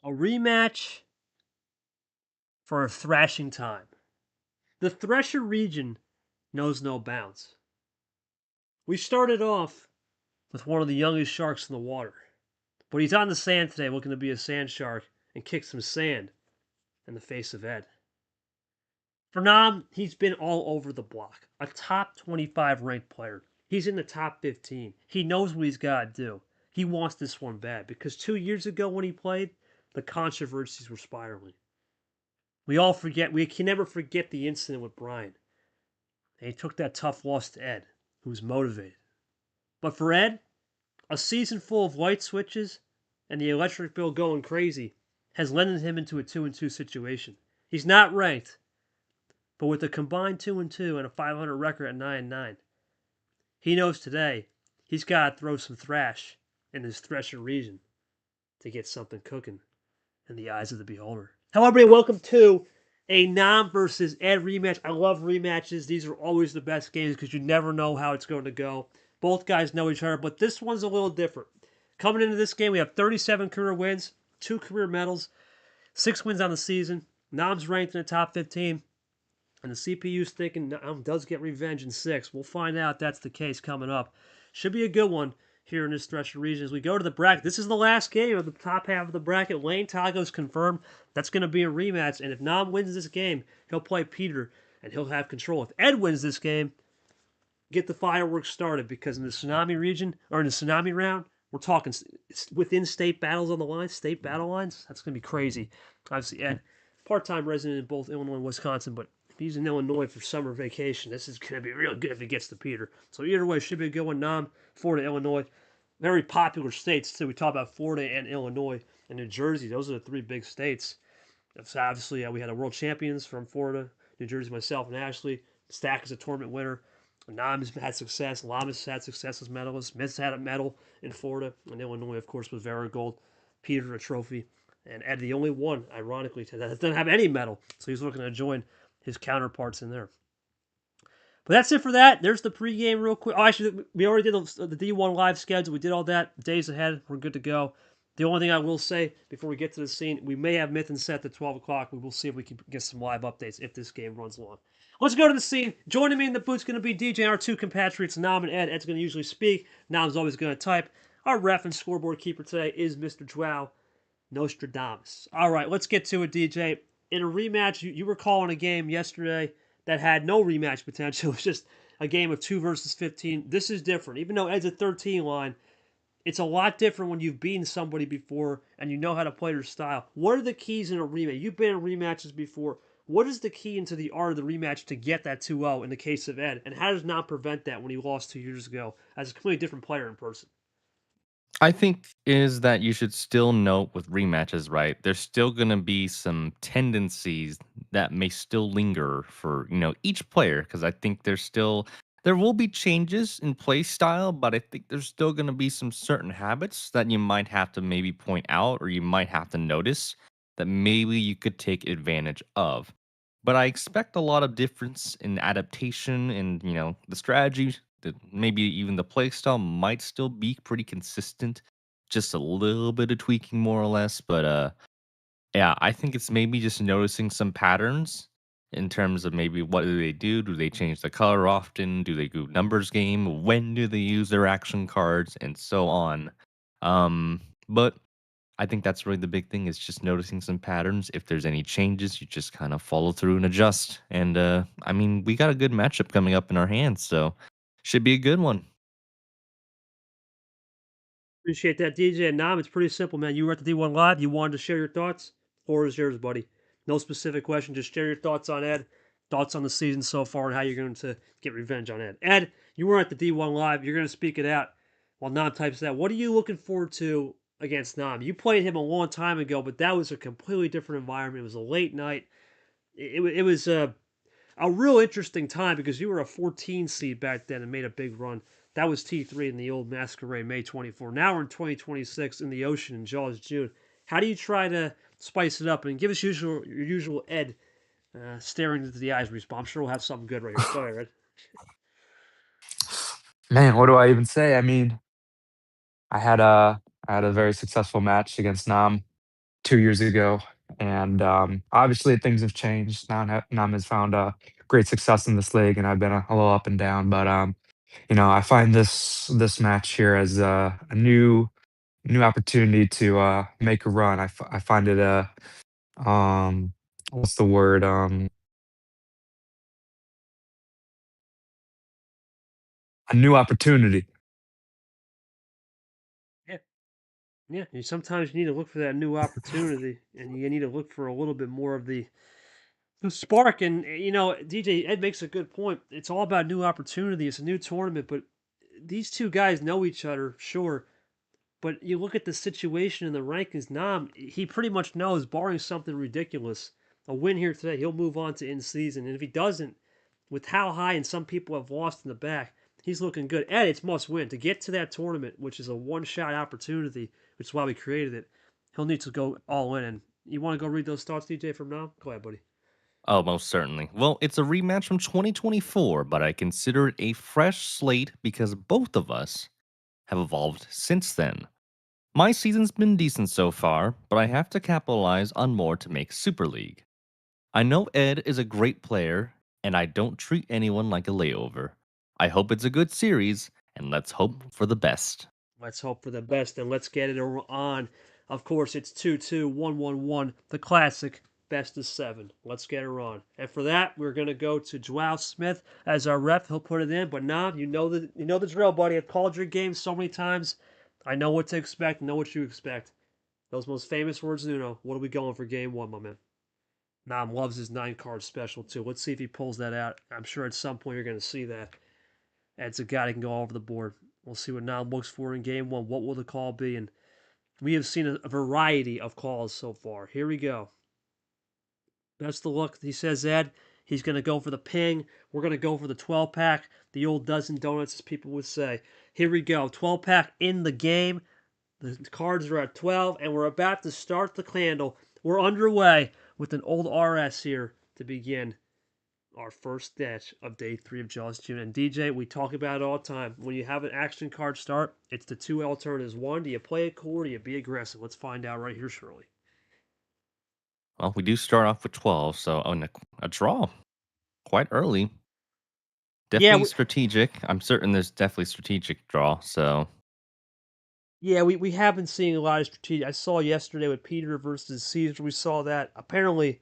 A rematch for a thrashing time. The Thresher Region knows no bounds. We started off with one of the youngest sharks in the water, but he's on the sand today looking to be a sand shark and kick some sand in the face of Ed. For Nam, he's been all over the block. A top 25 ranked player. He's in the top 15. He knows what he's got to do. He wants this one bad because 2 years ago when he played, the controversies were spiraling. We can never forget the incident with Brian. And he took that tough loss to Ed, who was motivated. But for Ed, a season full of light switches and the electric bill going crazy has led him into a 2-2 situation. He's not ranked, but with a combined 2-2 and a 500 record at 9-9, he knows today he's got to throw some thrash in this Thresher region to get something cooking in the eyes of the beholder. Hello, everybody. Welcome to a Nam versus Ed rematch. I love rematches. These are always the best games because you never know how it's going to go. Both guys know each other, but this one's a little different. Coming into this game, we have 37 career wins, 2 career medals, 6 wins on the season. Nam's ranked in the top 15. And the CPU's thinking does get revenge in 6. We'll find out if that's the case coming up. Should be a good one here in this Thresher region. As we go to the bracket, this is the last game of the top half of the bracket. Lane Tago's confirmed. That's going to be a rematch. And if Nam wins this game, he'll play Peter and he'll have control. If Ed wins this game, get the fireworks started because in the Tsunami region, or in the Tsunami round, we're talking within state battles on the line, state battle lines. That's going to be crazy. Obviously, Ed, part-time resident in both Illinois and Wisconsin, but he's in Illinois for summer vacation. This is going to be real good if he gets to Peter. So either way, should be a good one. Nam, Florida, Illinois. Very popular states, too. We talk about Florida and Illinois and New Jersey. Those are the 3 big states. So obviously, we had a world champions from Florida, New Jersey, myself, and Ashley. Stack is a tournament winner. Nam has had success. Lamas had success as medalists. Miss had a medal in Florida. And Illinois, of course, was Gold. Peter, a trophy. And Ed, the only one, ironically, that doesn't have any medal. So he's looking to join his counterparts in there. But that's it for that. There's the pregame real quick. Oh, actually, we already did the D1 live schedule. We did all that. Days ahead. We're good to go. The only thing I will say before we get to the scene, we may have Myth and Seth at 12 o'clock. We will see if we can get some live updates if this game runs long. Let's go to the scene. Joining me in the booth's going to be DJ and our 2 compatriots, Nam and Ed. Ed's going to usually speak. Nam's always going to type. Our ref and scoreboard keeper today is Mr. Joao Nostradamus. All right, let's get to it, DJ. In a rematch, you were calling a game yesterday that had no rematch potential. It was just a game of 2 versus 15. This is different. Even though Ed's a 13 line, it's a lot different when you've beaten somebody before and you know how to play their style. What are the keys in a rematch? You've been in rematches before. What is the key into the art of the rematch to get that 2-0 in the case of Ed? And how does not prevent that when he lost 2 years ago as a completely different player in person? I think is that you should still note with rematches, right? There's still going to be some tendencies that may still linger for, each player because I think there will be changes in play style, but I think there's still going to be some certain habits that you might have to maybe point out or you might have to notice that maybe you could take advantage of. But I expect a lot of difference in adaptation and, the strategy, maybe even the play style might still be pretty consistent, just a little bit of tweaking more or less. But yeah, I think it's maybe just noticing some patterns in terms of maybe what do they do? Do they change the color often? Do they do numbers game? When do they use their action cards and so on? But I think that's really the big thing is just noticing some patterns. If there's any changes, you just kind of follow through and adjust. And I mean, we got a good matchup coming up in our hands, so should be a good one. Appreciate that, DJ. And Nam, it's pretty simple, man. You were at the D1 Live. You wanted to share your thoughts. Floor is yours, buddy. No specific question. Just share your thoughts on Ed, thoughts on the season so far, and how you're going to get revenge on Ed. Ed, you were at the D1 Live. You're going to speak it out while Nam types that. What are you looking forward to against Nam? You played him a long time ago, but that was a completely different environment. It was a late night. It was a real interesting time because you were a 14 seed back then and made a big run. That was T3 in the old Masquerade, May 24. Now we're in 2026 in the ocean in Jaws, June. How do you try to spice it up and give us your usual Ed staring into the eyes response? I'm sure we'll have something good right here. Go ahead, Ed. Man, what do I even say? I mean, I had a I had a very successful match against Nam. 2 years ago, and obviously things have changed. Nam has found great success in this league, and I've been a little up and down. But I find this match here as a new opportunity to make a run. I find it a what's the word a new opportunity. Yeah, yeah. You sometimes need to look for that new opportunity, and you need to look for a little bit more of the spark. And DJ Ed makes a good point. It's all about new opportunity. It's a new tournament, but these two guys know each other, sure. But you look at the situation in the rankings, Nam, he pretty much knows, barring something ridiculous, a win here today, he'll move on to in season. And if he doesn't, with how high and some people have lost in the back, he's looking good. And it's must win. To get to that tournament, which is a one shot opportunity, which is why we created it, he'll need to go all in. And you want to go read those thoughts, DJ, from Nam? Go ahead, buddy. Oh, most certainly. Well, it's a rematch from 2024, but I consider it a fresh slate because both of us have evolved since then. My season's been decent so far, but I have to capitalize on more to make Super League. I know Ed is a great player, and I don't treat anyone like a layover. I hope it's a good series, and let's hope for the best. Let's hope for the best and let's get it on. Of course, it's 2-2, 1-1-1, the classic best of seven. Let's get her on. And for that, we're going to go to Joao Smith as our ref. He'll put it in. But now, you know the drill, buddy. I've called your game so many times. I know what to expect, know what you expect. Those most famous words in Uno. What are we going for game one, my man? Nam loves his 9 card special, too. Let's see if he pulls that out. I'm sure at some point you're going to see that. It's a guy that can go all over the board. We'll see what Nam looks for in game one. What will the call be? And we have seen a variety of calls so far. Here we go. Best of luck, he says, Ed. He's going to go for the ping. We're going to go for the 12 pack, the old dozen donuts, as people would say. Here we go. 12 pack in the game. The cards are at 12, and we're about to start the candle. We're underway with an old RS here to begin our first sketch of day 3 of Jaws June. And DJ, we talk about it all the time. When you have an action card start, it's the two alternatives. One, do you play it cool or do you be aggressive? Let's find out right here shortly. Well, we do start off with 12, so a draw quite early. Yeah, Definitely strategic. I'm certain there's definitely strategic draw, so we have been seeing a lot of strategic. I saw yesterday with Peter versus Caesar. We saw that. Apparently,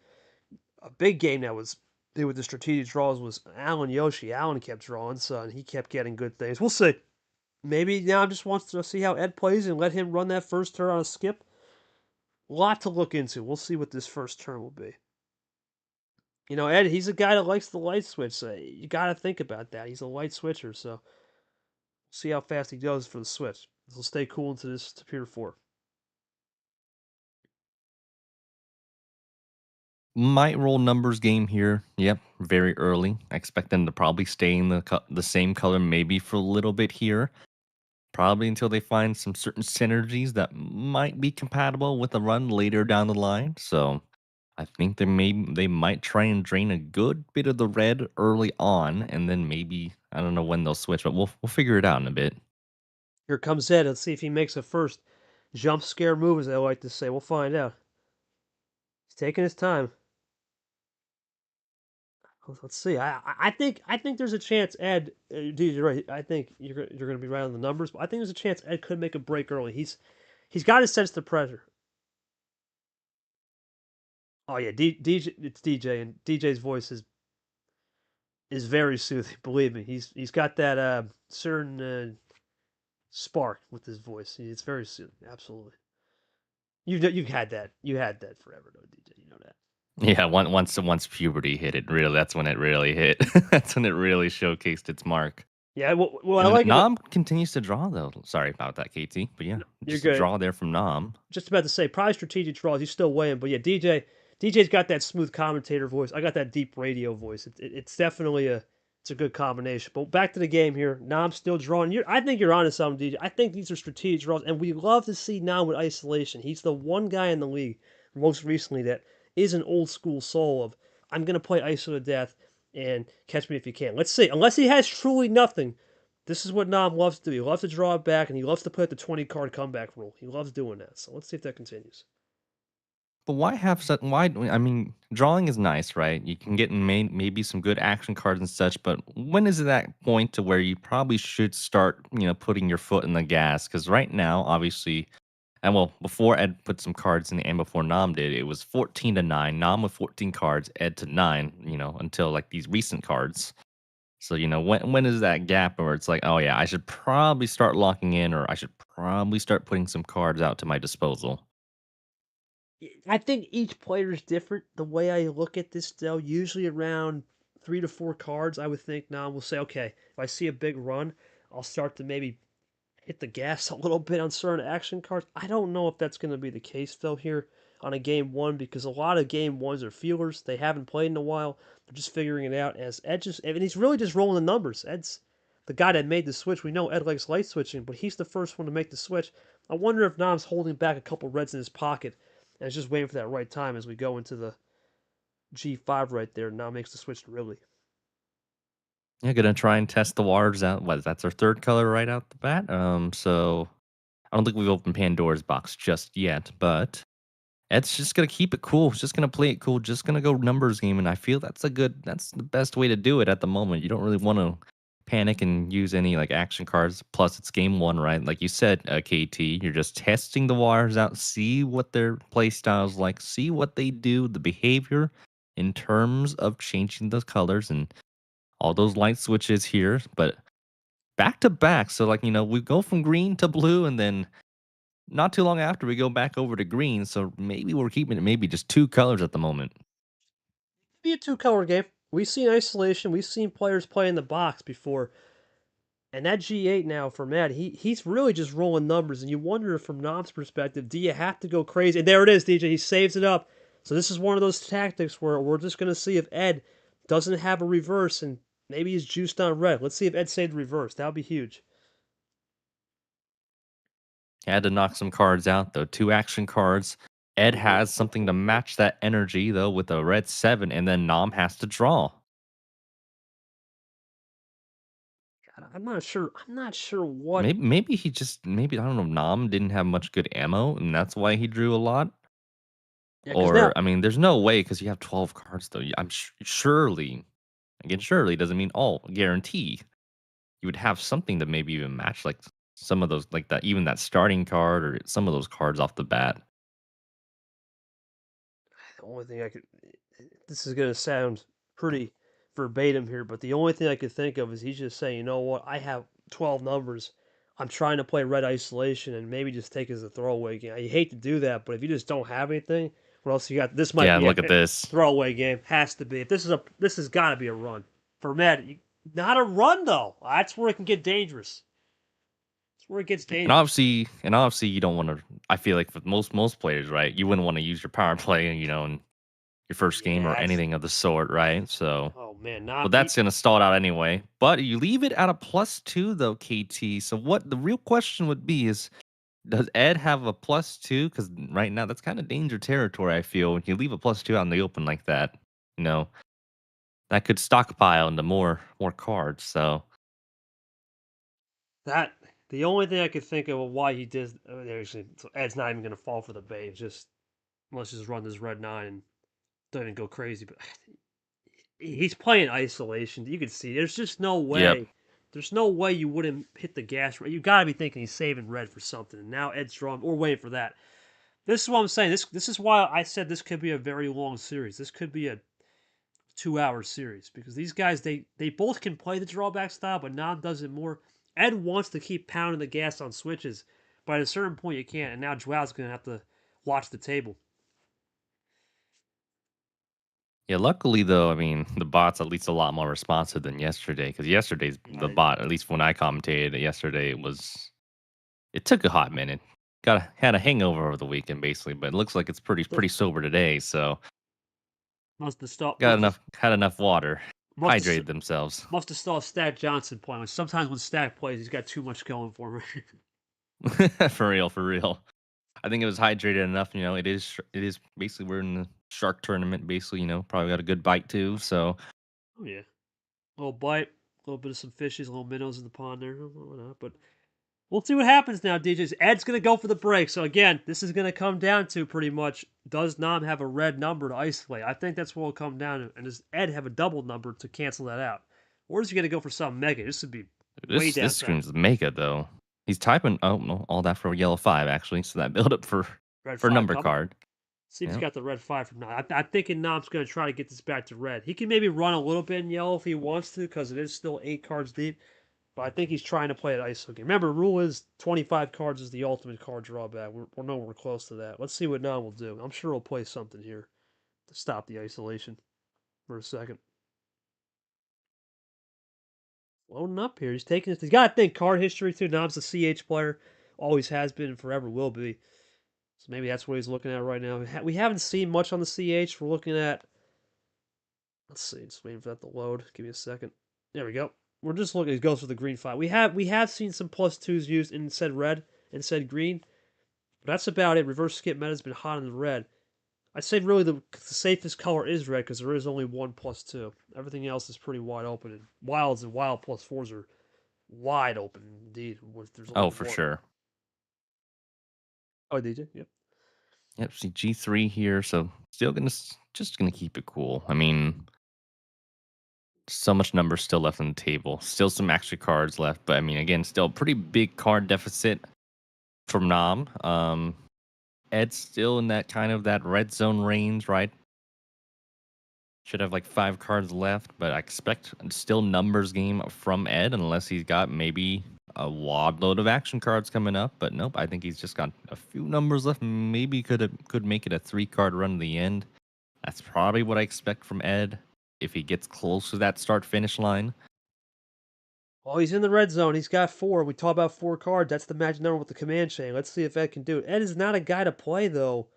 a big game that was big with the strategic draws was Alan Yoshi. Alan kept drawing, so and he kept getting good things. We'll see. Maybe now just wants to see how Ed plays and let him run that first turn on a skip. A lot to look into. We'll see what this first turn will be. Ed, he's a guy that likes the light switch. So you got to think about that. He's a light switcher, so see how fast he goes for the switch. He'll stay cool into this to Pier 4. might roll numbers game here. Yep, very early. I expect them to probably stay in the same color maybe for a little bit here. Probably until they find some certain synergies that might be compatible with a run later down the line. So I think they might try and drain a good bit of the red early on, and then maybe I don't know when they'll switch, but we'll figure it out in a bit. Here comes Ed. Let's see if he makes a first jump scare move, as I like to say. We'll find out. He's taking his time. Let's see. I think there's a chance Ed. Dude, you're right. I think you're going to be right on the numbers, but I think there's a chance Ed could make a break early. He's got to sense the pressure. Oh yeah, DJ. It's DJ, and DJ's voice is very soothing. Believe me, he's got that certain spark with his voice. It's very soothing. Absolutely. You've had that. You had that forever, though, DJ. You know that. Yeah, once puberty hit it, really, that's when it really hit. That's when it really showcased its mark. Yeah. Well I And like it. Nam continues to draw though. Sorry about that, KT. But yeah, You're just a good. draw there from Nam. Just about to say, probably strategic draws. He's still weighing, but yeah, DJ's got that smooth commentator voice. I got that deep radio voice. It's definitely it's a good combination. But back to the game here. Nam's still drawing. I think you're onto something, DJ. I think these are strategic draws, and we love to see Nam with isolation. He's the one guy in the league most recently that is an old school soul of I'm gonna play ISO to death and catch me if you can. Let's see. Unless he has truly nothing, this is what Nam loves to do. He loves to draw it back, and he loves to put the 20 card comeback rule. He loves doing that. So let's see if that continues. But why have such why I mean, drawing is nice, right? You can get maybe some good action cards and such, but when is it that point to where you probably should start, putting your foot in the gas? Because right now, obviously, and well, before Ed put some cards in and before Nam did, it was 14 to 9. Nam with 14 cards, Ed to 9, until like these recent cards. So, when is that gap where it's like, oh yeah, I should probably start locking in, or I should probably start putting some cards out to my disposal. I think each player is different. The way I look at this, though, usually around 3 to 4 cards, I would think now we'll say, okay, if I see a big run, I'll start to maybe hit the gas a little bit on certain action cards. I don't know if that's going to be the case, though, here on a game one, because a lot of game ones are feelers. They haven't played in a while. They're just figuring it out. As Ed just, and he's really just rolling the numbers. Ed's the guy that made the switch. We know Ed likes light switching, but he's the first one to make the switch. I wonder if Nam's holding back a couple reds in his pocket and is just waiting for that right time as we go into the G5 right there. Now makes the switch to Ridley. Yeah, gonna try and test the waters out. What, that's our third color right out the bat. So I don't think we've opened Pandora's box just yet, but Ed's just gonna keep it cool. Just gonna play it cool. Just gonna go numbers game, and I feel that's the best way to do it at the moment. You don't really want to panic and use any like action cards. Plus, it's game one, right? Like you said, KT, you're just testing the waters out, see what their play styles like, see what they do, the behavior in terms of changing those colors and all those light switches here. But back to back, so like we go from green to blue, and then not too long after, we go back over to green, so maybe we're keeping it maybe just 2 colors at the moment. Be a two-color game. We've seen isolation. We've seen players play in the box before. And that G8 now for Matt, he's really just rolling numbers. And you wonder from Nom's perspective, do you have to go crazy? And there it is, DJ. He saves it up. So this is one of those tactics where we're just going to see if Ed doesn't have a reverse and maybe he's juiced on red. Let's see if Ed saved the reverse. That would be huge. Had to knock some cards out, though. 2 action cards. Ed has something to match that energy, though, with a red 7, and then Nom has to draw. God, I'm not sure. I'm not sure what. Maybe he just maybe I don't know. Nom didn't have much good ammo, and that's why he drew a lot. Yeah, because Or now I mean, there's no way because you have 12 cards though. I'm surely again surely doesn't mean all guarantee you would have something to maybe even match like some of those like that even that starting card or some of those cards off the bat. the only thing I could. This is going to sound pretty verbatim here, but the only thing I could think of is he's just saying, you know what, I have 12 numbers. I'm trying to play red isolation and maybe just take it as a throwaway game. I hate to do that, but if you just don't have anything, what else you got? This might Yeah, be a look at this. throwaway game. Has to be. If this has got to be a run for Matt. Not a run though. That's where it can get dangerous. That's where it gets dangerous. And obviously you don't want to. I feel like for most players, right? You wouldn't want to use your power play, in your first game Yeah, or that's. anything of the sort, right? So, Oh man, well, not that's gonna stall it out anyway. But you leave it at a +2 though, KT. So what the real question would be is, does Ed have a +2? Because right now that's kind of danger territory. I feel when you leave a +2 out in the open like that, you know that could stockpile into more cards. So that. The only thing I could think of why he did. Actually, so Ed's not even going to fall for the bait. It's just let's just run this red 9 and don't even go crazy. But he's playing isolation. You can see there's just no yep. way. There's no way you wouldn't hit the gas. You got to be thinking he's saving red for something. And now Ed's drawing. We're waiting for that. This is what I'm saying. This is why I said this could be a very long series. This could be a 2 hour series because these guys they both can play the drawback style, but Nam does it more. Ed wants to keep pounding the gas on switches, but at a certain point you can't. And now Joao's gonna have to watch the table. Yeah, luckily though, I mean, the bot's at least a lot more responsive than yesterday. Because yesterday's the I, bot, at least when I commentated it yesterday, it took a hot minute. Had a hangover over the weekend basically, but it looks like it's pretty sober today. So must have stopped. got enough had enough water, Must have hydrated themselves. must have saw Stack Johnson playing. Sometimes when Stack plays, he's got too much going for him. For real, for real. I think it was hydrated enough. It is basically we're in the shark tournament. Basically, probably got a good bite too. So Oh yeah, a little bite, a little bit of some fishes, a little minnows in the pond there. Why not? But We'll see what happens now, DJs. Ed's going to go for the break. So, again, this is going to come down to pretty much, does Nam have a red number to isolate? I think that's what will come down to. And does Ed have a double number to cancel that out? Or is he going to go for something mega? This would be way This downside. screams mega though. He's typing. Oh no, all that for yellow 5 actually. So that build up for Red for 5 number coming. card. See if he's Yep. got the red 5 from Nam. I'm thinking Nam's going to try to get this back to red. He can maybe run a little bit in yellow if he wants to, because it is still 8 cards deep. But I think he's trying to play an ISO game. Remember, rule is 25 cards is the ultimate card drawback. We're nowhere close to that. Let's see what Nam will do. I'm sure he'll play something here to stop the isolation for a second. Loading up here. He's taking this. He's got to think card history too. Nam's a CH player. Always has been and forever will be. So maybe that's what he's looking at right now. We haven't seen much on the CH. We're looking at... Let's see. Just waiting for that to load. Give me a second. There we go. We're just looking. It goes for the green 5. We have seen some +2s used in said red and said green. But that's about it. Reverse skip meta has been hot in the red. I'd say really the safest color is red because there is only one +2. Everything else is pretty wide open. And wilds and wild +4s are wide open indeed. There's only Oh, for one. sure. Oh, DJ? Yep. Yep. See G3 here. So still just gonna keep it cool. I mean, so much numbers still left on the table. Still some extra cards left, but I mean, again, still a pretty big card deficit from Nam. Ed's still in that kind of that red zone range, right? Should have like 5 cards left, but I expect still numbers game from Ed unless he's got maybe a wad load of action cards coming up. But nope, I think he's just got a few numbers left. Maybe could make it a 3-card run to the end. That's probably what I expect from Ed if he gets close to that start finish line. Oh, he's in the red zone. He's got 4. We talk about 4 cards. That's the magic number with the command chain. Let's see if Ed can do it. Ed is not a guy to play though.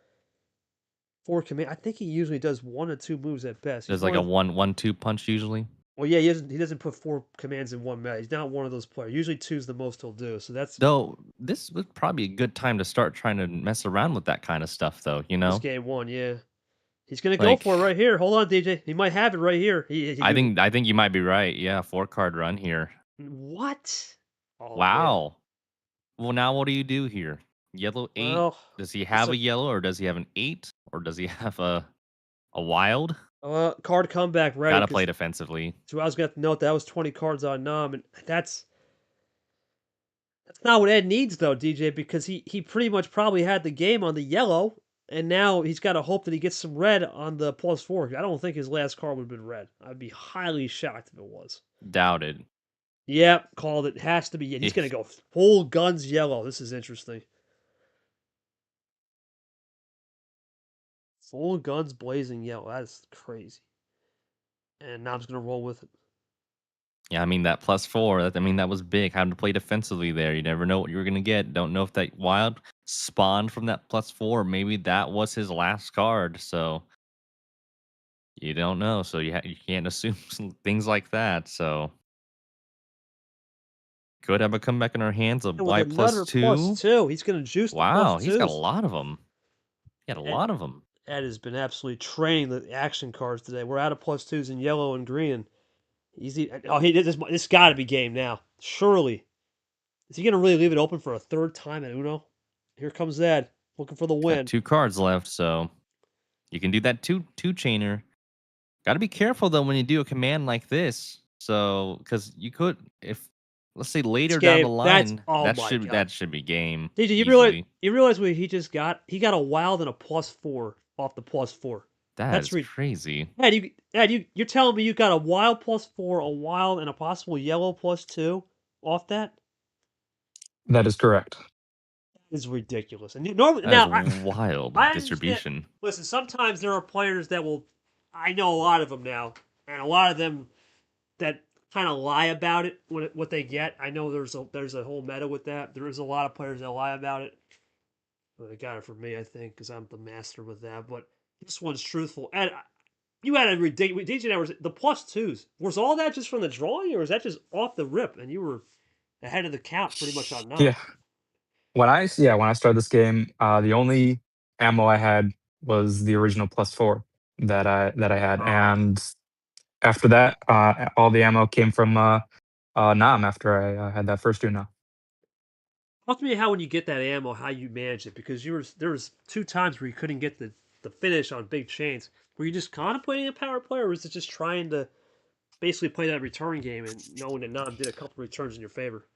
4 command. I think he usually does 1 or 2 moves at best. There's like a 1-1-2 punch usually. Well, yeah, he doesn't put 4 commands in one meta. He's not one of those players. Usually 2's the most he'll do. So that's Though this would probably be a good time to start trying to mess around with that kind of stuff, though. You this know, game 1. Yeah, he's gonna go like for it right here. Hold on, DJ. He might have it right here. I think you might be right. Yeah, 4-card run here. What? Oh man. Wow. Well, now what do you do here? Yellow 8. Well, Does he have a a yellow, or does he have an 8, or does he have a wild? card comeback ready. Gotta play defensively. So I was gonna note that was 20 cards on Nam, and that's not what Ed needs though, DJ, because he pretty much probably had the game on the yellow, and now he's got to hope that he gets some red on the +4. I don't think his last card would have been red. I'd be highly shocked if it was. Doubted. Yep, called it. Has to be. Yeah, he's gonna go full guns yellow. This is interesting. Full guns blazing yellow. That is crazy. And now I'm just gonna roll with it. Yeah, I mean that +4. I mean that was big. Having to play defensively there. You never know what you're gonna get. Don't know if that wild spawned from that +4. Maybe that was his last card. So you don't know. So you can't assume some things like that. So could have a comeback in our hands of And with Y another +2. +2, he's gonna juice the Wow, he's got a +2s. lot of them. He got a lot of them. Ed has been absolutely training the action cards today. We're out of +2s in yellow and green. This got to be game now. Surely, is he gonna really leave it open for a third time at Uno? Here comes Ed looking for the Got win. 2 cards left, so you can do that two chainer. Got to be careful though when you do a command like this. So because you could, if let's say later down the line, Oh my God. that should be game. DJ, easily. you realize what he just got? He got a wild and a +4 off the +4. That's crazy. Ed, you're telling me you got a wild +4, a wild, and a possible yellow +2 off that? That is correct. Is ridiculous. And normally That now is wild I understand. distribution. Listen, sometimes there are players that will. I know a lot of them now, and a lot of them that kind of lie about it what they get. I know there's a whole meta with that. There is a lot of players that lie about it. Well, they got it from me, I think, because I'm the master with that. But this one's truthful. And you had a ridiculous. DJ, was the +2s. Was all that just from the drawing, or was that just off the rip? And you were ahead of the count pretty much on none. Yeah. When I started this game, the only ammo I had was the original +4 that I had, Oh. and after that, all the ammo came from Nam after I had that first Uno. Talk to me how when you get that ammo, how you manage it, because there was 2 times where you couldn't get the finish on big chains. Were you just contemplating a power play, or was it just trying to basically play that return game and knowing that Nam did a couple returns in your favor?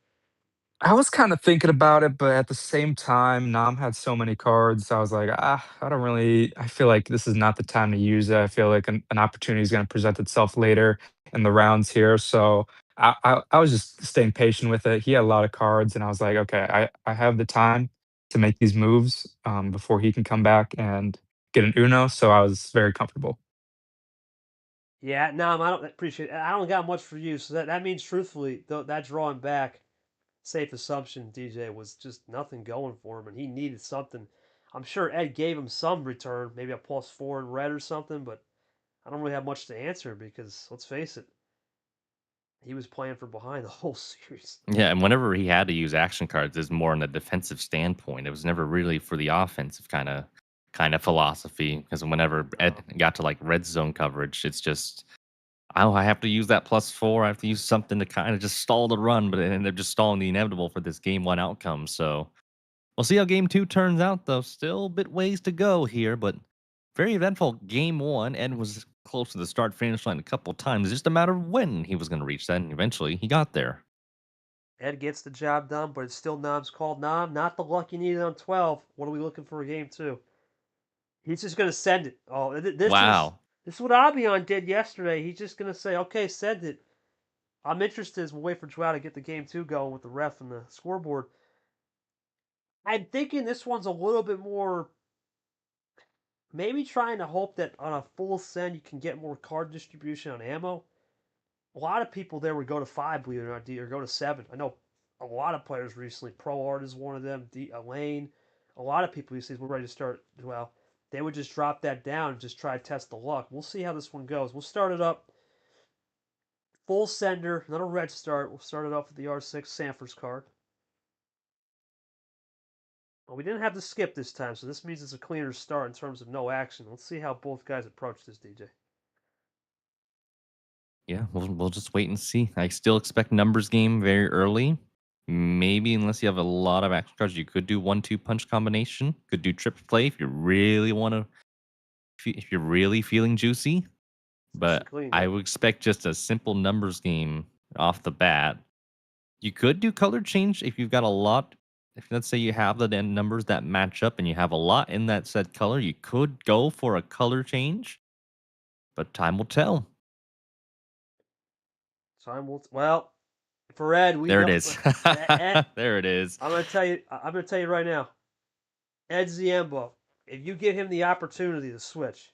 I was kinda thinking about it, but at the same time, Nam had so many cards, I was like, I don't really I feel like this is not the time to use it. I feel like an opportunity is gonna present itself later in the rounds here, so I was just staying patient with it. He had a lot of cards, and I was like, "Okay, I have the time to make these moves, before he can come back and get an Uno," so I was very comfortable. Yeah, Nam, I don't appreciate. I don't got much for you, so that means truthfully, though, that drawing back, safe assumption, DJ was just nothing going for him, and he needed something. I'm sure Ed gave him some return, maybe a +4 in red or something, but I don't really have much to answer because let's face it, he was playing from behind the whole series. Yeah, and whenever he had to use action cards, is more in a defensive standpoint. It was never really for the offensive kind of philosophy. Because whenever Ed No. got to like red zone coverage, it's just oh, I have to use that +4. I have to use something to kind of just stall the run, but it ended up just stalling the inevitable for this game one outcome. So we'll see how game two turns out, though. Still a bit ways to go here, but very eventful game one. Ed was close to the start finish line a couple times. It's just a matter of when he was going to reach that, and eventually he got there. Ed gets the job done, but it's still Nam's called. Nam, not the luck you needed on 12. What are we looking for a game two? He's just going to send it. Oh, Wow. this is what Abion did yesterday. He's just going to say, okay, send it. I'm interested as we wait for Joao to get the game two going with the ref and the scoreboard. I'm thinking this one's a little bit more, maybe trying to hope that on a full send you can get more card distribution on ammo. A lot of people there would go to 5, believe it or not, or go to 7. I know a lot of players recently. Pro Art is one of them. Elaine, a lot of people these days were ready to start. Well, they would just drop that down and just try to test the luck. We'll see how this one goes. We'll start it up. Full sender, not a red start. We'll start it off with the R6 Sanford's card. Well, we didn't have to skip this time, so this means it's a cleaner start in terms of no action. Let's see how both guys approach this, DJ. Yeah, we'll just wait and see. I still expect numbers game very early. Maybe unless you have a lot of action cards, you could do 1-2 punch combination. Could do trip play if you really want to. If you're really feeling juicy, Juicy but clean, I yep. would expect just a simple numbers game off the bat. You could do color change if you've got a lot. If let's say you have the numbers that match up and you have a lot in that said color, you could go for a color change, but time will tell. Time will. Well, for Ed, we There it know. is. Ed, There it is. I'm gonna tell you. I'm gonna tell you right now. Ed Ziemba, if you give him the opportunity to switch,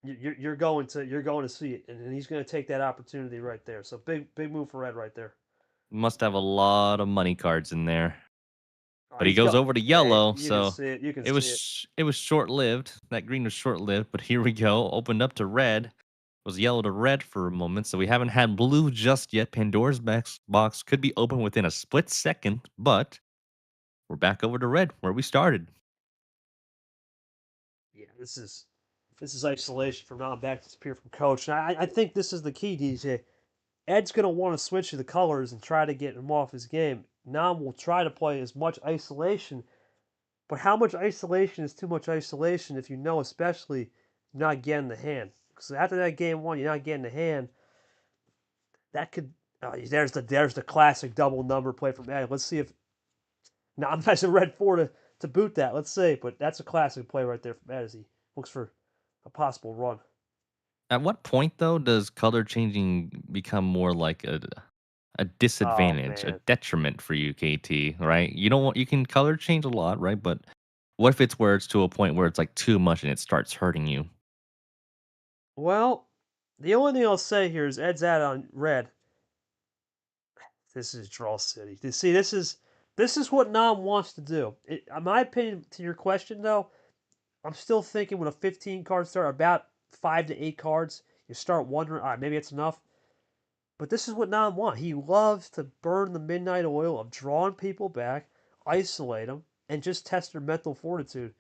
you're going to see it, and he's going to take that opportunity right there. So big move for Ed right there. Must have a lot of money cards in there. But he He's goes got. over to Hey, yellow, you can so see it. You can it was see it. it was short-lived. That green was short-lived, but here we go. Opened up to red. Was yellow to red for a moment, so we haven't had blue just yet. Pandora's box could be open within a split second, but we're back over to red where we started. Yeah, this is isolation from now back to disappear from coach. And I think this is the key, DJ. Ed's going to want to switch to the colors and try to get him off his game. Nam will try to play as much isolation, but how much isolation is too much isolation if you know, especially, you're not getting the hand? Because after that game one, you're not getting the hand. That could. There's the classic double number play from Ed. Let's see if Nam has a red four to boot that. Let's see, but that's a classic play right there from Ed as he looks for a possible run. At what point though does color changing become more like a Oh disadvantage, a man. detriment for you, KT, right? You don't want you can color change a lot, right? But what if it's where it's to a point where it's like too much and it starts hurting you? Well, the only thing I'll say here is Ed's out on red. This is draw city. You see, this is what Nam wants to do. In my opinion, to your question though, I'm still thinking with a 15 card start, about 5 to 8 cards, you start wondering, all right, maybe it's enough. But this is what Nam wants. He loves to burn the midnight oil of drawing people back, isolate them, and just test their mental fortitude.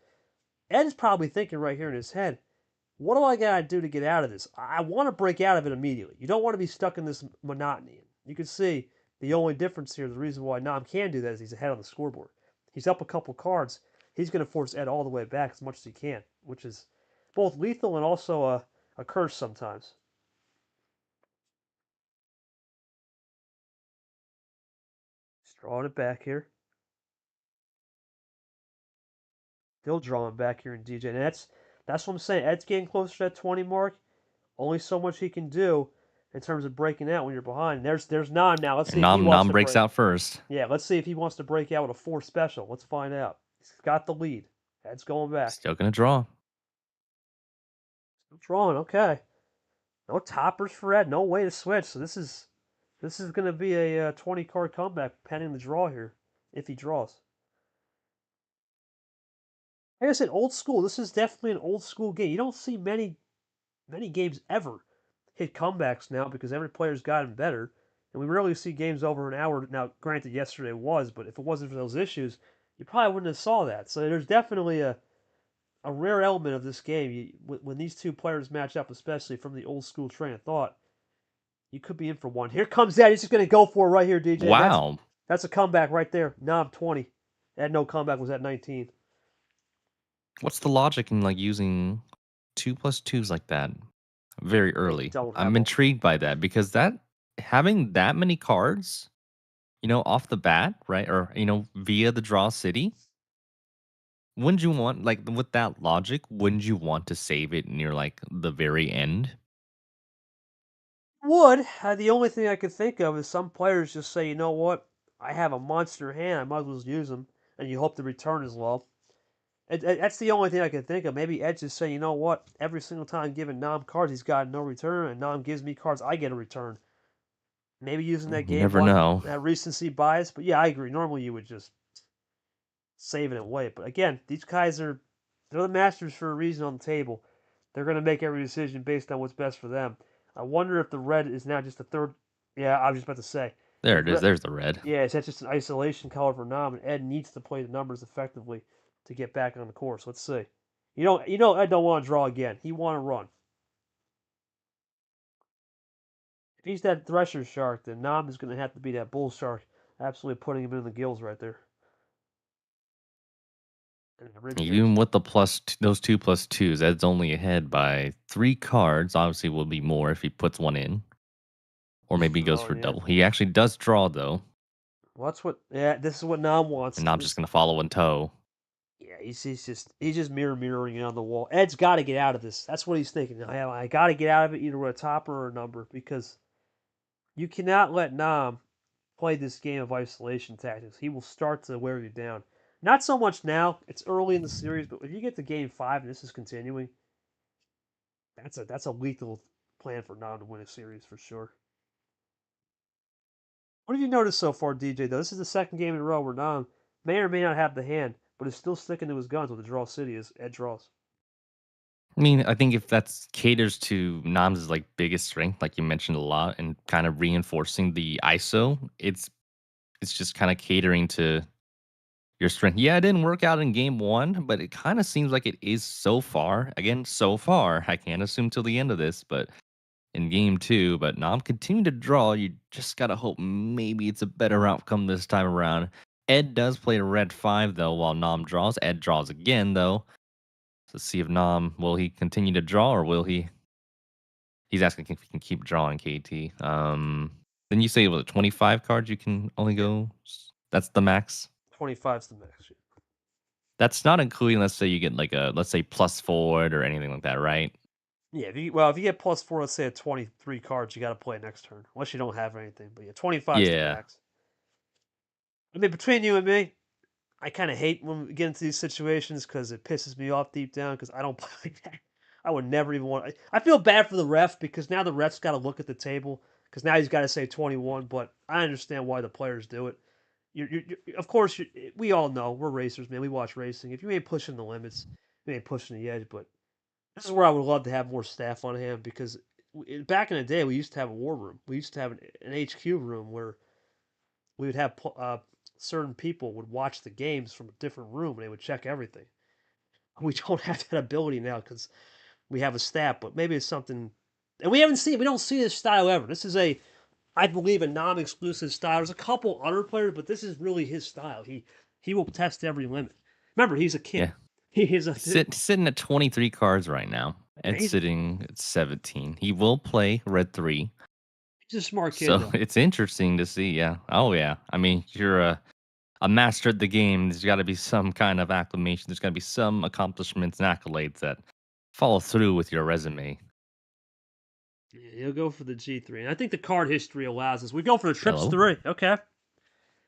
Ed is probably thinking right here in his head, what do I got to do to get out of this? I want to break out of it immediately. You don't want to be stuck in this monotony. You can see The only difference here, the reason why Nam can do that is he's ahead on the scoreboard. He's up a couple cards. He's going to force Ed all the way back as much as he can, which is both lethal and also a curse sometimes. He's drawing it back here. Still drawing back here in DJ. And that's what I'm saying. Ed's getting closer to that 20 mark. Only so much he can do in terms of breaking out when you're behind. There's Nam now. Let's And see if he wants Nom to breaks break. out first. Yeah, let's see if he wants to break out with a 4 special. Let's find out. He's got the lead. Ed's going back. Still gonna draw. Still drawing. Okay. No toppers for Ed. No way to switch. So this is going to be a 20 card comeback pending the draw here, if he draws. Like I said, old school. This is definitely an old school game. You don't see many games ever hit comebacks now because every player's gotten better, and we rarely see games over an hour. Now, granted, yesterday was, but if it wasn't for those issues, you probably wouldn't have saw that. So there's definitely a rare element of this game. When these two players match up, especially from the old school train of thought, you could be in for one. Here comes Ed. He's just going to go for it right here, DJ. Wow. That's a comeback right there. Knob 20. Ed no comeback was at 19. What's the logic in like using 2+2s like that very They early? don't have I'm a intrigued by that because that having that many cards, off the bat, right? Or, via the draw city, wouldn't you want like with that logic, wouldn't you want to save it near like the very end? would. The only thing I could think of is some players just say, you know what, I have a monster hand, I might as well use them, and you hope the return is low. That's the only thing I can think of. Maybe Edge just say, you know what, every single time giving Nam cards, he's got no return, and Nam gives me cards, I get a return. Maybe using that You game never one, know. that recency bias, but yeah, I agree. Normally you would just save it and wait. But again, these guys they're the masters for a reason on the table. They're going to make every decision based on what's best for them. I wonder if the red is now just a third. Yeah, I was just about to say. There If it is. red, There's the red. yeah, is that just an isolation color for Nam? And Ed needs to play the numbers effectively to get back on the course. Let's see. Ed don't want to draw again. He want to run. If he's that Thresher shark, then Nam is going to have to be that bull shark, absolutely putting him in the gills right there. And the rib cage. Even with those 2+2s, Ed's only ahead by 3 cards. Obviously, will be more if he puts one in, or maybe he goes Oh for yeah. double. He actually does draw though, Well, that's what. Yeah, this is what Nam wants. and I'm just gonna follow in tow. Yeah, he's just mirroring it on the wall. Ed's got to get out of this. That's what he's thinking. I got to get out of it either with a topper or a number because you cannot let Nam play this game of isolation tactics. He will start to wear you down. Not so much now. It's early in the series, but if you get to game 5 and this is continuing, that's a lethal plan for Nam to win a series for sure. What have you noticed so far, DJ? Though this is the second game in a row where Nam may or may not have the hand, but is still sticking to his guns with the draw city as Ed draws. I mean, I think if that's caters to Nam's like biggest strength, like you mentioned a lot, and kind of reinforcing the ISO, it's just kind of catering to your strength. Yeah, it didn't work out in game 1, but it kind of seems like it is so far. Again, so far. I can't assume till the end of this, but in game 2, but Nam continue to draw. You just gotta hope maybe it's a better outcome this time around. Ed does play a red 5 though, while Nam draws. Ed draws again though. So see if Nam will he continue to draw or will he? He's asking if he can keep drawing KT. Then you say with 25 cards you can only Yeah, go. That's the max. 25's the max. That's not including. Let's say you get like a let's say plus forward or anything like that, right? Yeah, if you get +4, let's say at 23 cards, you got to play next turn, unless you don't have anything. But yeah, 25's the Yeah. max. I mean, between you and me, I kind of hate when we get into these situations because it pisses me off deep down because I don't play like that. I would never even want. I feel bad for the ref because now the ref's got to look at the table because now he's got to say 21. But I understand why the players do it. Of course, we all know we're racers, man. We watch racing. If you ain't pushing the limits, you ain't pushing the edge. But this is where I would love to have more staff on hand because back in the day, we used to have a war room. We used to have an HQ room where we would have certain people would watch the games from a different room and they would check everything. We don't have that ability now because we have a staff, but maybe it's something. And we don't see this style ever. This is a I believe, a non-exclusive style. There's a couple other players, but this is really his style. He will test every limit. Remember, he's a Yeah. kid. He is a Sitting at 23 cards right now. yeah, Ed's sitting at 17. He will play red 3. he's a smart kid So though. it's interesting to see. Yeah. Oh, yeah. I mean, you're a master at the game. There's got to be some kind of acclamation. There's got to be some accomplishments and accolades that follow through with your resume. Yeah, he'll go for the G3, and I think the card history allows us. We go for the trips Hello. 3. Okay.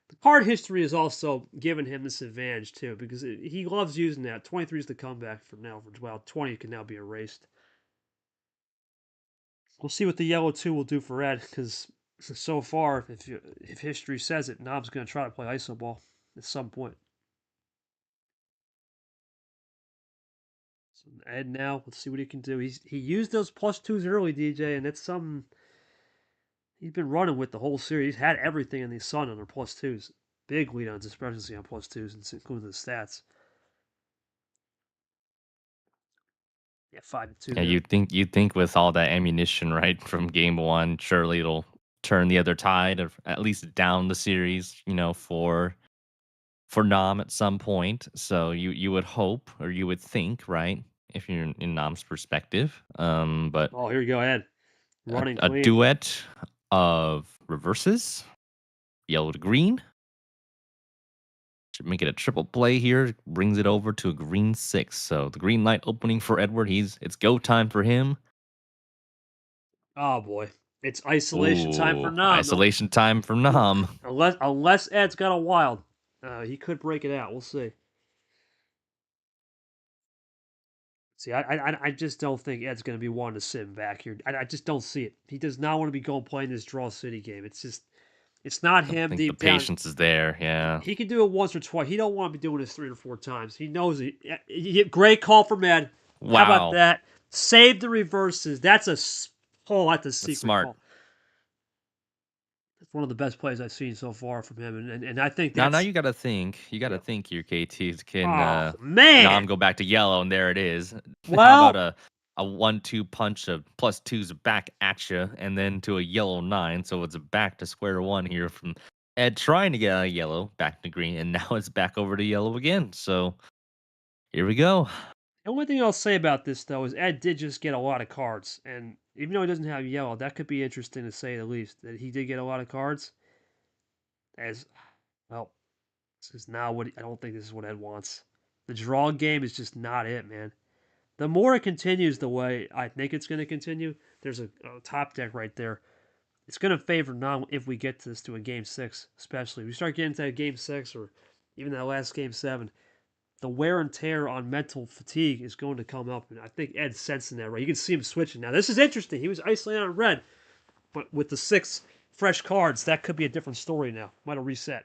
The card history is also giving him this advantage too, because he loves using that. 23 is the comeback from now for 12. 20 can now be erased. We'll see what the yellow 2 will do for Ed, because so far, if history says it, Knob's going to try to play iso ball at some point. So Ed now, let's see what he can do. He used those +2s early, DJ, and that's something he's been running with the whole series. He's had everything in the Sun on their +2s. Big lead ons, especially on +2s, including the stats. Yeah, 5-2 Yeah, there. you'd think with all that ammunition, right, from game 1, surely it'll turn the other tide, or at least down the series, for Nam at some point. So you would hope, or you would think, right, if you're in Nam's perspective. But Oh, here you go, Ed. Running a clean. duet of reverses, yellow to green, should make it a triple play here. Brings it over to a green 6. So the green light opening for Edward. It's go time for him. Oh boy, it's isolation time for Ooh, Nam. isolation time for Nam. Unless Ed's got a wild, he could break it out. We'll see. See, I just don't think Ed's going to be wanting to sit him back here. I just don't see it. He does not want to be going playing this draw city game. It's not Don't him think the deep down. patience is there. Yeah. He can do it once or twice. He don't want to be doing this 3 or 4 times. He knows it. Great call from Ed. How about Wow. that? Save the reverses. That's a that's a That's secret smart. call. That's one of the best plays I've seen so far from him, and I think Now that's you gotta think. You gotta yeah. think here, KT. Can Oh Nam man. go back to yellow, and there it is. How about Well, a 1-2 punch of +2s back at you, and then to a yellow 9, so it's back to square one here from Ed trying to get a yellow back to green, and now it's back over to yellow again. So here we go. the only thing I'll say about this though is Ed did just get a lot of cards, and even though he doesn't have yellow, that could be interesting to say the least. That he did get a lot of cards. As well, this is not what I don't think this is what Ed wants. The draw game is just not it, man. The more it continues the way I think it's going to continue, there's a top deck right there. It's going to favor Nam if we get this to a game 6, especially. If we start getting to a game 6 or even that last game 7, the wear and tear on mental fatigue is going to come up, and I think Ed's sensing that, right? You can see him switching now. This is interesting. He was isolated on red, but with the 6 fresh cards, that could be a different story now. Might have reset.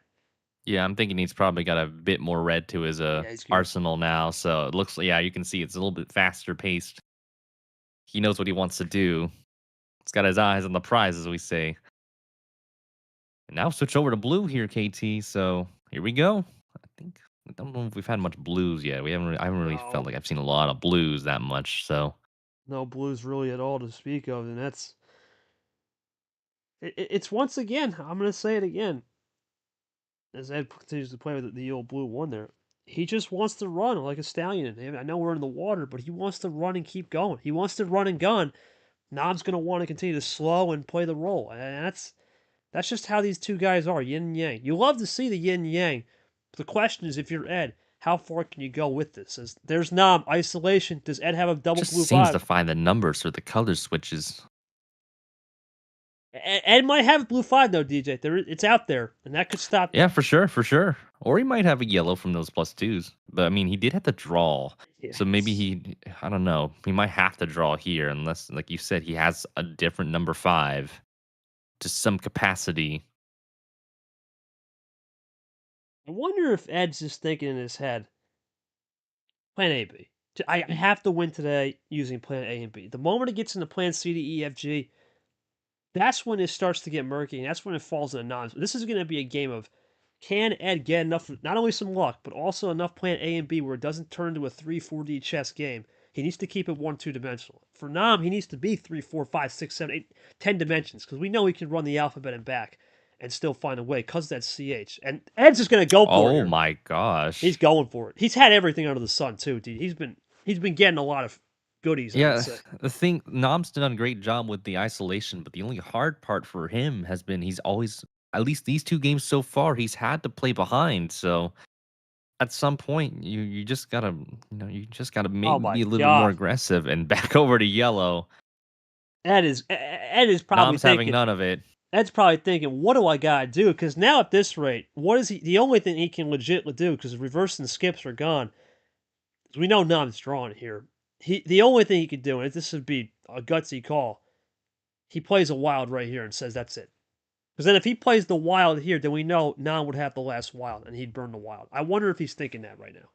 Yeah, I'm thinking he's probably got a bit more red to his Yeah, he's good. arsenal now. So it looks like, yeah, you can see it's a little bit faster paced. He knows what he wants to do. He's got his eyes on the prize, as we say. And now switch over to blue here, KT. So here we go. I don't know if we've had much blues yet. I haven't really felt No, like I've seen a lot of blues that much. So no blues really at all to speak of, and it's once again. I'm going to say it again as Ed continues to play with the old blue one there. He just wants to run like a stallion. I know we're in the water, but he wants to run and keep going. He wants to run and gun. Nam's going to want to continue to slow and play the role, and that's just how these two guys are, yin and yang. You love to see the yin and yang. The question is, if you're Ed, how far can you go with this? As there's Nam isolation. Does Ed have a double just blue seems to 5? find the numbers or the color switches. Ed might have a blue 5 though, DJ. It's out there, and that could stop. Yeah, for sure, for sure. Or he might have a yellow from those +2s. But I mean, he did have to draw. Yeah, So maybe I don't know. He might have to draw here unless, like you said, he has a different number 5 to some capacity. I wonder if Ed's just thinking in his head, Plan A, B. I have to win today using Plan A and B. The moment it gets into Plan C, D, E, F, G, that's when it starts to get murky, and that's when it falls into non. This is going to be a game of can Ed get enough, not only some luck, but also enough Plan A and B where it doesn't turn into a 3-4D chess game, He needs to keep it 1, 2 dimensional. For Nam, he needs to be 3, 4, 5, 6, 7, 8, 10 dimensions because we know he can run the alphabet and back and still find a way because that's CH. And Ed's just gonna go for it Oh here. my He's gosh. going for it. He's had everything under the sun too, dude. He's been getting a lot of goodies, I would Yeah, say. the thing, Nom's done a great job with the isolation, but the only hard part for him has been he's always, at least these 2 games so far, he's had to play behind. So at some point, you just gotta, you just gotta Oh maybe my be a little bit more god. aggressive and back over to yellow. Ed is probably Nom's having thinking, none of it. Ed's probably thinking, what do I gotta do? Because now at this rate, what is he? The only thing he can legitimately do, because reverse and skips are gone, because we know Nam's drawing here. The only thing he could do, and this would be a gutsy call, he plays a wild right here and says that's it. Because then if he plays the wild here, then we know Nam would have the last wild and he'd burn the wild. I wonder if he's thinking that right now.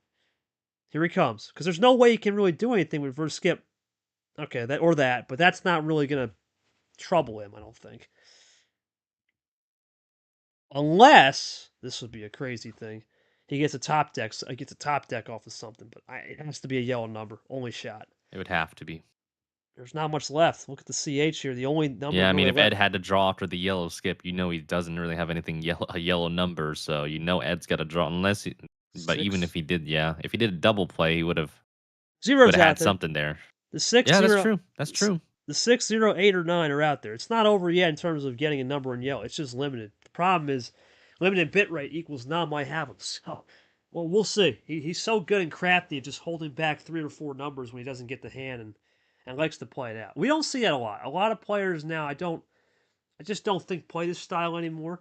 Here he comes. Because there's no way he can really do anything with reverse skip. Okay, that or that, but that's not really gonna trouble him, I don't think. Unless this would be a crazy thing. He gets a top deck. Gets a top deck off of something, but it has to be a yellow number. Only shot. It would have to be. There's not much left. Look at the CH here. The only number Yeah, I mean, really if Ed left. had to draw after the yellow skip, he doesn't really have anything a yellow number, so Ed's got to draw unless he, but even if Six. he did, yeah, if he did a double play, he would Zero's have out had there. something there. The 6, Yeah, that's 0. true. That's true. The 6, 0, 8, or 9 are out there. It's not over yet in terms of getting a number in yellow. It's just limited. The problem is limited bit rate equals Nam might have them. So, well, we'll see. He's so good and crafty at just holding back 3 or 4 numbers when he doesn't get the hand and likes to play it out. We don't see that a lot. A lot of players now, I just don't think play this style anymore.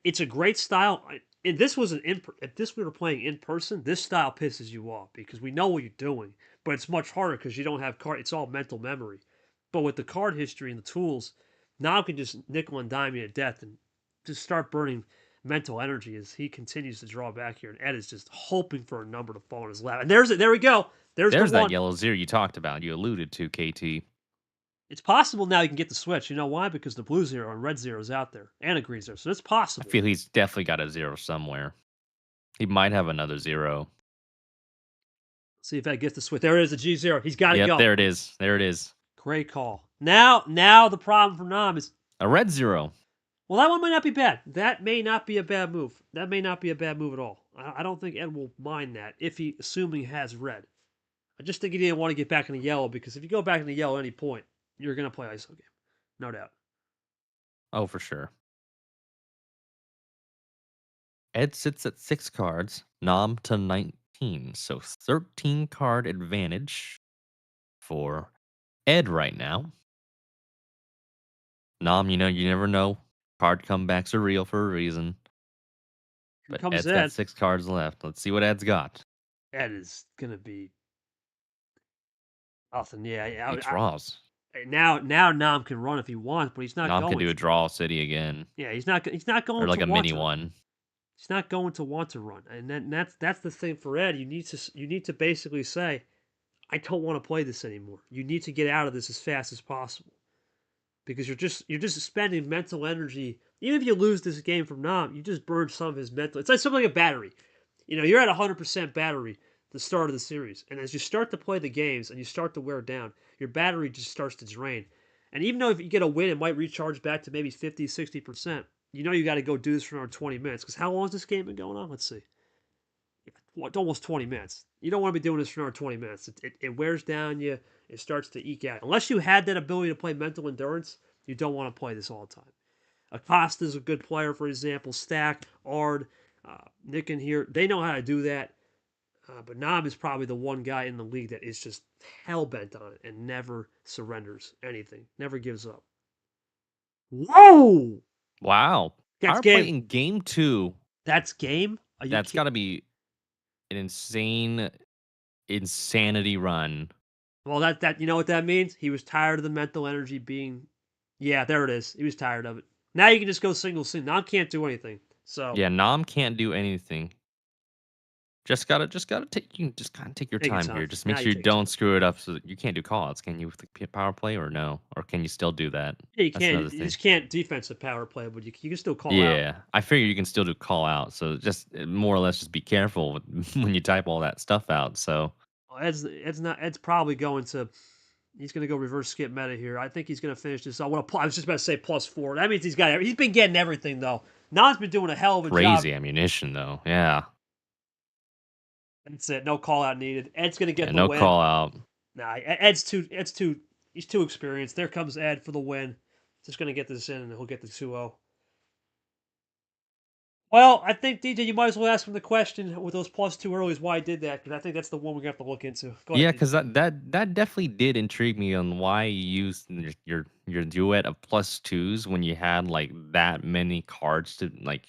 It's a great style. If this was if this we were playing in person, this style pisses you off because we know what you're doing, but it's much harder because you don't have card. It's all mental memory. But with the card history and the tools, now can just nickel and dime you to death and just start burning mental energy as he continues to draw back here. And Ed is just hoping for a number to fall in his lap. And there's it. There we go. There's the There's that one. yellow zero you talked about. You alluded to, KT. It's possible now you can get the switch. You know why? Because the blue zero and red zero is out there and a green zero. So it's I possible. feel he's definitely got a zero somewhere. He might have another zero. See if Ed gets the switch. There it is, the G0. He's got to Yep, go. there it is. There it is. Great call. Now the problem for Nam is, A red zero. well, that one might not be bad. That may not be a bad move. That may not be a bad move at all. I don't think Ed will mind that if he, assuming he has red. I just think he didn't want to get back into yellow because if you go back into yellow at any point, you're going to play ISO game. No doubt. Oh, for sure. Ed sits at 6 cards. Nam to 19. So 13 card advantage for Ed right now. Nam, you never know. Card comebacks are real for a reason. Here But comes Ed's got Ed. 6 cards left. Let's see what Ed's got. Ed is going to be nothing. Yeah. He draws. Now Nam can run if he wants, but he's not Nam going can do to. a draw city again. Yeah, he's not going Or like to a want mini to. one. He's not going to want to run, and that's the thing for Ed. You need to basically say, I don't want to play this anymore. You need to get out of this as fast as possible because you're just spending mental energy. Even if you lose this game from Nam, you just burn some of his mental. It's like something like a battery. You're at 100% battery at the start of the series, and as you start to play the games and you start to wear down, your battery just starts to drain. And even though if you get a win, it might recharge back to maybe 50, 60%. You got to go do this for another 20 minutes. Because how long has this game been going on? Let's see. Almost 20 minutes. You don't want to be doing this for another 20 minutes. It wears down you. It starts to eke out. Unless you had that ability to play mental endurance, you don't want to play this all the time. Acosta's a good player, for example. Stack, Ard, Nick in here. They know how to do that. But Nam is probably the one guy in the league that is just hell-bent on it and never surrenders anything. Never gives up. Whoa! Wow. That's Power play game. in game 2. That's game? Are you That's got kidding? to be an insanity run. Well, you know what that means? He was tired of the mental energy being. Yeah, there it is. He was tired of it. Now you can just go single. Nam can't do anything. So Yeah, Nam can't do anything. Just gotta take your take your time here. time. Just Now make you sure you take your time. don't screw it up. So that you can't do callouts. Can you with the power play or no? Or can you still do that? Yeah, you That's can't. another You thing. just can't defensive power play, but you can still call out. Yeah, I figure you can still do call out. So just more or less just be careful when you type all that stuff out. So Ed's probably going to. He's going to go reverse skip meta here. I think he's going to finish this. I was just about to say +4. That means he's been getting everything though. Nan's been doing a hell of a job. Crazy ammunition though. Yeah. That's it. No call out needed. Ed's going to get Yeah, the no win. call out. Nah, he's too experienced. There comes Ed for the win. Just going to get this in and he'll get the 2-0. Well, I think DJ, you might as well ask him the question with those +2 earlies why he did that because I think that's the one we're gonna have to look into. Go ahead, Yeah, DJ. because that definitely did intrigue me on why you used your duet of +2s when you had like that many cards to like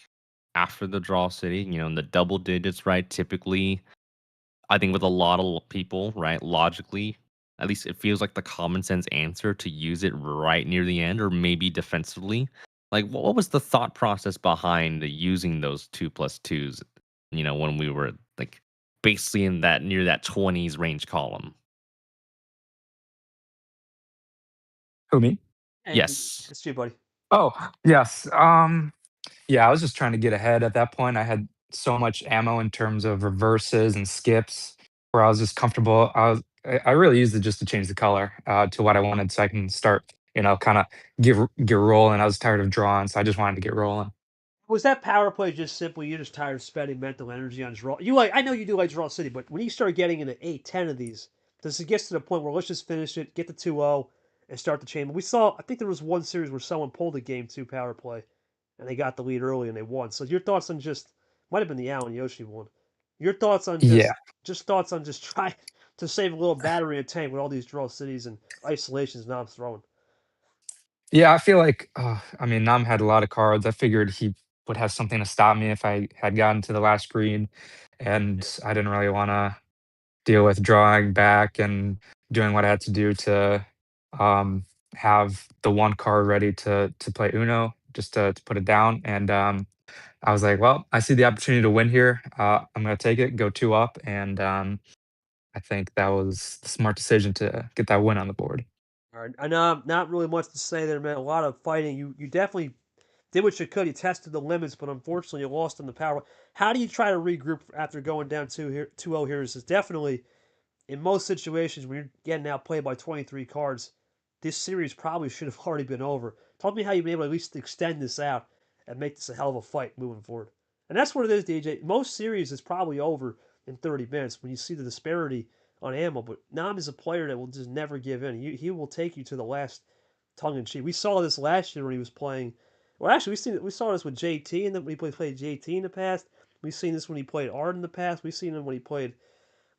after the draw city, in the double digits, right? Typically, I think with a lot of people, right? Logically, at least it feels like the common sense answer to use it right near the end or maybe defensively. Like, what was the thought process behind using those 2+2s, when we were like basically in that near that 20s range column? Who, me? Hey, Yes. it's you, buddy. Oh, yes. Yeah, I was just trying to get ahead at that point. I had so much ammo in terms of reverses and skips where I was just comfortable. I really used it just to change the color to what I wanted so I can start, kind of get rolling. I was tired of drawing, so I just wanted to get rolling. Was that power play just simply you're just tired of spending mental energy on draw? I know you do like Draw City, but when you start getting into 8, 10 of these, does it get to the point where let's just finish it, get the 2-0, and start the chamber? I think there was one series where someone pulled a game 2 power play, and they got the lead early and they won. So your thoughts on just might have been the Allen Yoshi one. Your thoughts on Yeah. just thoughts on just trying to save a little battery and tank with all these Draw Cities and isolations now I'm throwing. Yeah, I feel like, I mean, Nam had a lot of cards. I figured he would have something to stop me if I had gotten to the last green, and I didn't really want to deal with drawing back and doing what I had to do to um, have the one card ready to play Uno, just to put it down. And I was like, well, I see the opportunity to win here. I'm going to take it, go 2 up. And I think that was the smart decision to get that win on the board. All right, I know not really much to say there, man. A lot of fighting. You definitely did what you could. You tested the limits, but unfortunately, you lost in the power. How do you try to regroup after going down 2-0 here? This is definitely in most situations when you're getting outplayed by 23 cards. This series probably should have already been over. Talk to me how you've been able to at least extend this out and make this a hell of a fight moving forward. And that's what it is, DJ. Most series is probably over in 30 minutes when you see the disparity on ammo. But Nam is a player that will just never give in. He will take you to the last tongue in cheek. We saw this last year when he was playing. Well, actually, we saw this with JT, and then when he played JT in the past. We've seen this when he played Ard in the past. We've seen him when he played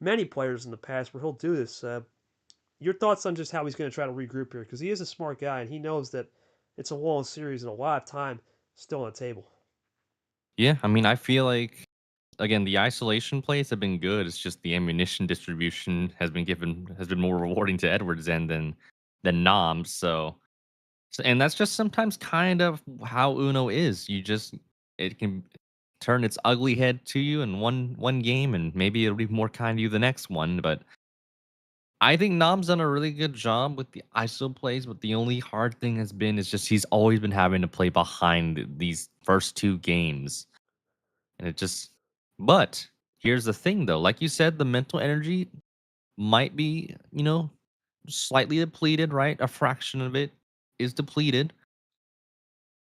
many players in the past where he'll do this. Your thoughts on just how he's going to try to regroup here? Because he is a smart guy, and he knows that it's a long series and a lot of time still on the table. Yeah, I mean, I feel like again the isolation plays have been good. It's just the ammunition distribution has been more rewarding to Edward's end than Nom's. And that's just sometimes kind of how Uno is. It can turn its ugly head to you in one game, and maybe it'll be more kind to you the next one. But I think Nom's done a really good job with the ISO plays. But the only hard thing has been is just he's always been having to play behind these first two games, and it just. But here's the thing, though. Like you said, the mental energy might be slightly depleted, right? A fraction of it is depleted.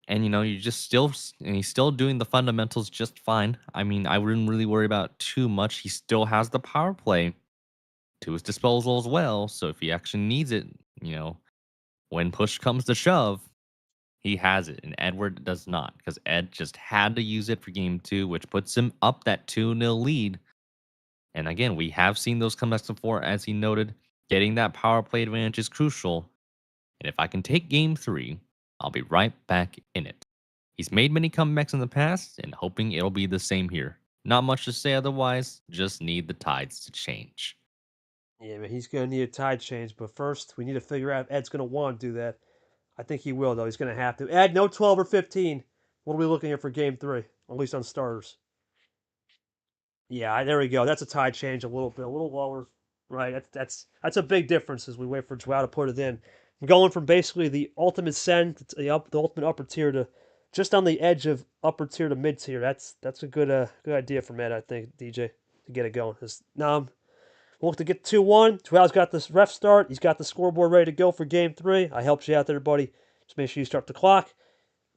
And you just and he's still doing the fundamentals just fine. I mean, I wouldn't really worry about too much. He still has the power play to his disposal as well. So if he actually needs it, you know, when push comes to shove, he has it. And Edward does not, because Ed just had to use it for game 2, which puts him up that 2-0 lead. And again, we have seen those comebacks before, as he noted. Getting that power play advantage is crucial. And if I can take game 3, I'll be right back in it. He's made many comebacks in the past, and hoping it'll be the same here. Not much to say otherwise, just need the tides to change. Yeah, man, he's going to need a tide change. But first, we need to figure out if Ed's going to want to do that. I think he will, though. He's going to have to. Ed, no 12 or 15. What are we looking at for game 3? At least on starters. Yeah, there we go. That's a tide change a little bit, a little lower. Right. That's a big difference as we wait for Joao to put it in. I'm going from basically the ultimate send, the ultimate upper tier to just on the edge of upper tier to mid tier. That's a good idea for Ed, I think, DJ, to get it going. We'll look to get 2-1. Tuao's got this ref start. He's got the scoreboard ready to go for game 3. I helped you out there, buddy. Just make sure you start the clock.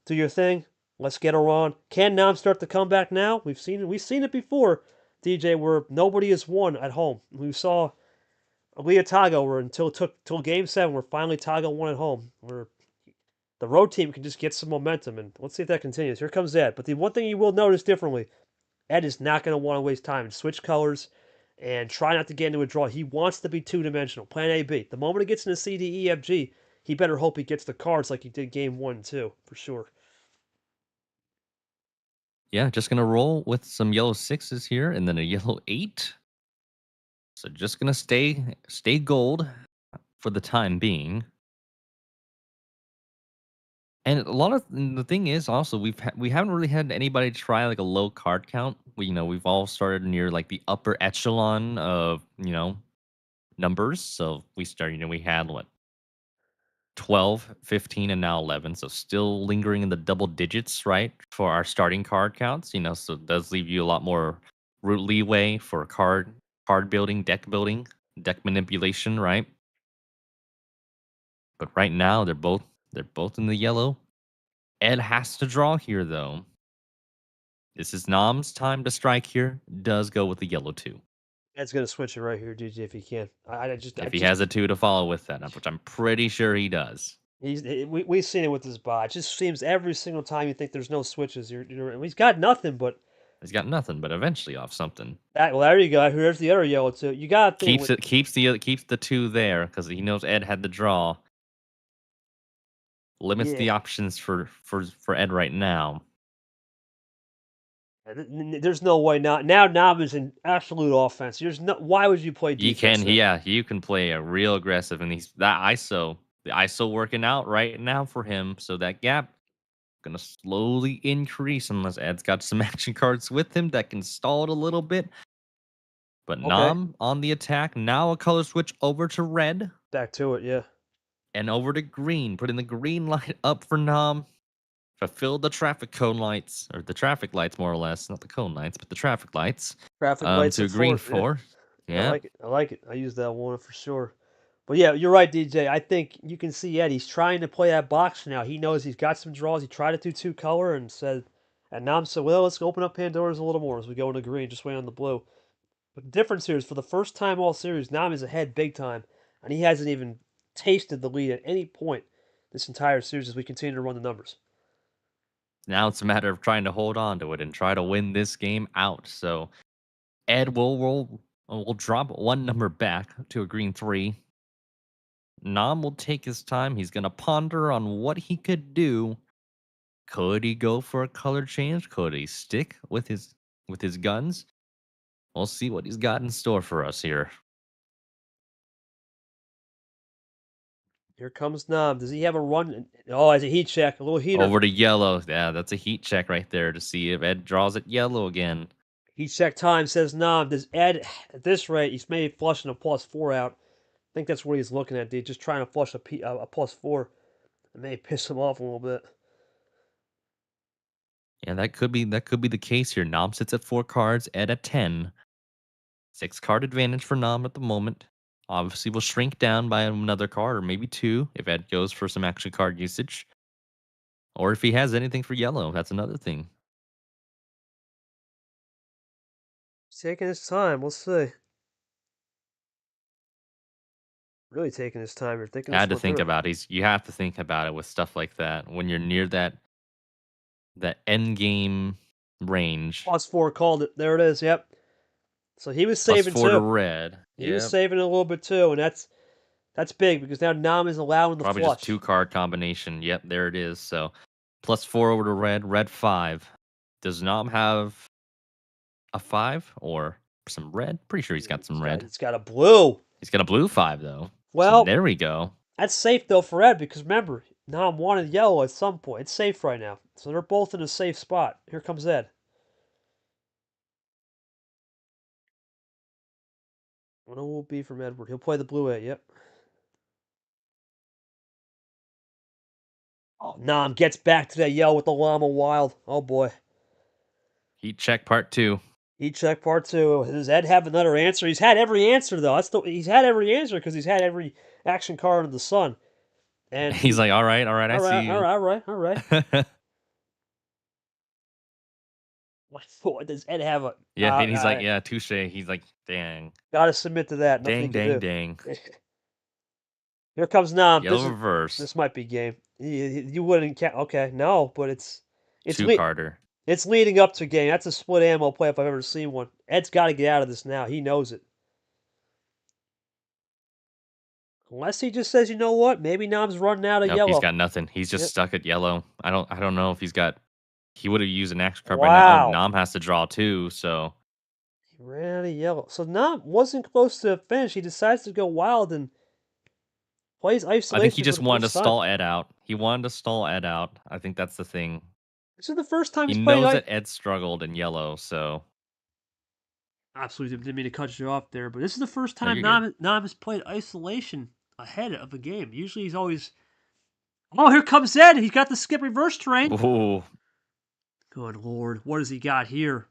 Do your thing. Let's get her on. Can Nam start the comeback now? We've seen it before, DJ, where nobody has won at home. We saw Tago where until game 7, where finally Tago won at home. Where the road team can just get some momentum, and let's see if that continues. Here comes Ed. But the one thing you will notice differently, Ed is not going to want to waste time and switch colors and try not to get into a draw. He wants to be two-dimensional. Plan A, B. The moment he gets into C, D, E, F, G, he better hope he gets the cards like he did game 1 and 2, for sure. Yeah, just gonna roll with some yellow 6s here and then a yellow 8. So just gonna stay gold for the time being. And a lot of the thing is also we haven't really had anybody try like a low card count. We've all started near like the upper echelon of numbers. So we had what 12, 15, and now 11. So still lingering in the double digits, right? For our starting card counts, so it does leave you a lot more root leeway for card building, deck manipulation, right? But right now they're both in the yellow. Ed has to draw here though. This is Nam's time to strike here. Does go with the yellow 2. Ed's going to switch it right here, DJ, if he can. If he has a 2 to follow with that, which I'm pretty sure he does. We've seen it with his bot. It just seems every single time you think there's no switches, he's got nothing, but He's got nothing, but eventually off something. well, there you go. Here's the other yellow too. You got to think Keeps the 2 there because he knows Ed had the draw. Limits the options for Ed right now. There's no way now. Now Nam is in absolute offense. Why would you play defense? You can play a real aggressive, and the ISO working out right now for him. So that gap gonna slowly increase unless Ed's got some action cards with him that can stall it a little bit. But Okay. Nam on the attack. Now a color switch over to red. Back to it, yeah. And over to green. Putting the green light up for Nam. Fulfill the traffic cone lights, or the traffic lights more or less. Not the cone lights, but the traffic lights. Traffic lights to a green 4. Yeah. I like it. I use that one for sure. But yeah, you're right, DJ. I think you can see Ed. He's trying to play that box now. He knows he's got some draws. He tried to do 2 color and Nam said, well, let's open up Pandora's a little more as we go into green, just wait on the blue. But the difference here is for the first time all series, Nam is ahead big time, and he hasn't even tasted the lead at any point this entire series as we continue to run the numbers. Now it's a matter of trying to hold on to it and try to win this game out. So Ed will drop 1 number back to a green 3. Nam will take his time. He's gonna ponder on what he could do. Could he go for a color change? Could he stick with his guns? We'll see what he's got in store for us here. Here comes Nam. Does he have a run? Oh, as a heat check, a little heater. Over to yellow. Yeah, that's a heat check right there to see if Ed draws it yellow again. Heat check time, says Nam. Does Ed, at this rate, he's maybe flushing a +4 out. I think that's what he's looking at, dude. Just trying to flush a +4. It may piss him off a little bit. Yeah, that could be the case here. Nam sits at 4 cards, Ed at 10. 6 card advantage for Nam at the moment. Obviously, will shrink down by another card or maybe 2 if Ed goes for some action card usage. Or if he has anything for yellow, that's another thing. He's taking his time. We'll see. Really taking his time. You're thinking. Had to think about it. You have to think about it with stuff like that when you're near that end game range. +4 called it. There it is. Yep. So he was saving +4 too. to red. He was saving a little bit too, and that's big because now Nam is allowing the Probably flush. just 2 card combination. Yep, there it is. So +4 over to red. Red 5. Does Nam have a 5 or some red? Pretty sure he's got some red. It's got a blue. He's got a blue 5 though. Well, so there we go. That's safe though for Ed because remember, Nam wanted yellow at some point. It's safe right now, so they're both in a safe spot. Here comes Ed. What will it be from Edward? He'll play the blue 8. Yep. Oh, Nam gets back to that yellow with the llama wild. Oh boy. Heat check part 2. Heat check part 2. Does Ed have another answer? He's had every answer though. He's had every answer because he's had every action card under the sun. And He's like, all right, I all see right, all you. right, all right, all right. What does Ed have? Yeah, and he's like, yeah, touche. He's like, dang, Gotta submit to that. Nothing dang, you can dang, do. dang. Here comes Nam. Yellow reverse, This might be game. You wouldn't count. Okay, no, but it's two Carter. it's leading up to game. That's a split ammo play if I've ever seen one. Ed's got to get out of this now. He knows it. Unless he just says, you know what? Maybe Nam's running out of Nope, he's yellow. got nothing. He's just Yep. stuck at yellow. I don't know if he's got. He would have used an action card by now. Oh, Wow. Nam has to draw too. So He ran out of yellow. So Nam wasn't close to a finish. He decides to go wild and plays I think he isolation for just the wanted to first time. stall Ed out. He wanted to stall Ed out. I think that's the thing. This is the first time He he's played knows that Ed struggled in yellow, so Absolutely didn't mean to cut you off there, but this is the first no, time you're good. Nam has played isolation ahead of a game. Usually he's always. Oh, here comes Ed. He's got the skip reverse train. Ooh, Good lord. What has he got here?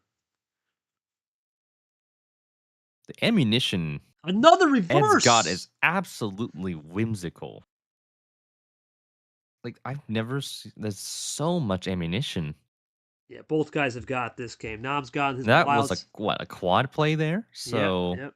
the ammunition Another Ed's got reverse. is absolutely whimsical. Like I've never seen. There's so much ammunition. Yeah, both guys have got this game. Nam's gotten his That was wilds. a quad play there. Yep, So yep.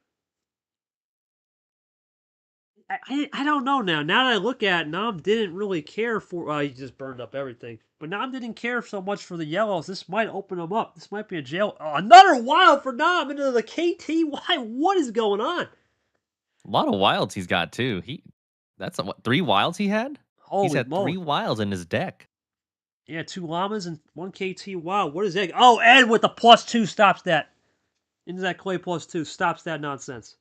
I don't know now. Now that I look at it, Nam didn't really care for. Well, he just burned up everything. But Nam didn't care so much for the yellows. This might open him up. This might be a jail. Oh, another wild for Nam into the KTY. What is going on? a lot of wilds he's got too. That's what 3 wilds he had. He's Holy had three moly. wilds in his deck. Yeah, 2 llamas and 1 KT. Wow, what is that? Oh, Ed with the +2 stops that. Into that clay +2 stops that nonsense.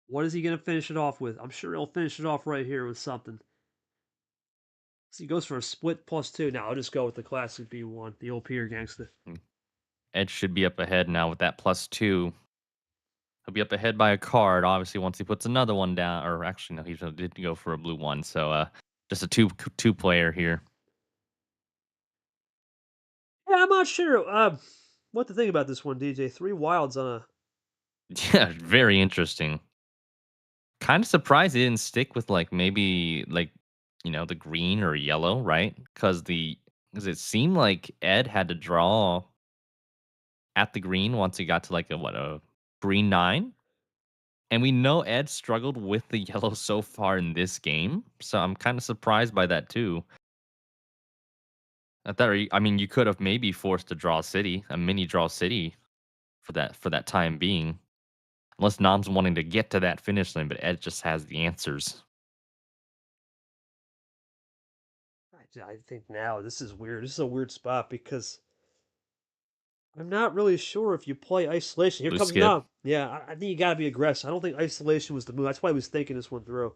What is he going to finish it off with? I'm sure he'll finish it off right here with something. So he goes for a split +2. Now I'll just go with the classic B1, the old Peter gangster. Ed should be up ahead now with that +2. He'll be up ahead by a card, obviously, once he puts another one down. Or actually, no, he did go for a blue one. So just a two player here. Yeah, I'm not sure what to think about this one, DJ. 3 wilds on a. Yeah, very interesting. Kind of surprised he didn't stick with like maybe like the green or yellow, right? Because it seemed like Ed had to draw at the green once he got to like a green 9. And we know Ed struggled with the yellow so far in this game, so I'm kind of surprised by that too. I mean, you could have maybe forced a draw city, a mini draw city, for that time being, unless Nam's wanting to get to that finish line, but Ed just has the answers. I think now this is weird. This is a weird spot because I'm not really sure if you play isolation. Here Blue comes skip. Nam. Yeah, I think you got to be aggressive. I don't think isolation was the move. That's why I was thinking this one through.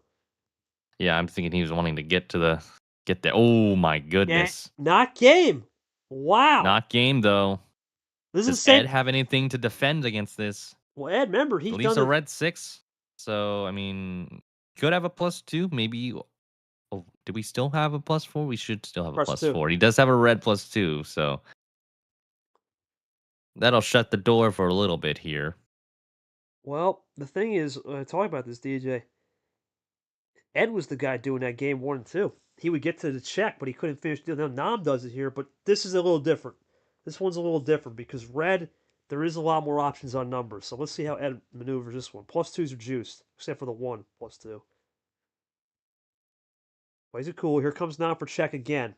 Yeah, I'm thinking he was wanting to get there. Oh my Yeah, goodness, not game. Wow. not game though. This is the Does same. Ed have anything to defend against this? Well, Ed, remember, At he's least done a it. red 6. So I mean, could have a +2. Maybe. Oh, do we still have a +4? We should still have a Press 2. +4. He does have a red +2, so that'll shut the door for a little bit here. Well, the thing is, talking about this, DJ, Ed was the guy doing that game 1 and 2. He would get to the check, but he couldn't finish the deal. Now Nam does it here, but this is a little different. This one's a little different because red, there is a lot more options on numbers. So let's see how Ed maneuvers this one. +2s are juiced, except for the 1 +2. Plays it cool. Here comes Nam for check again.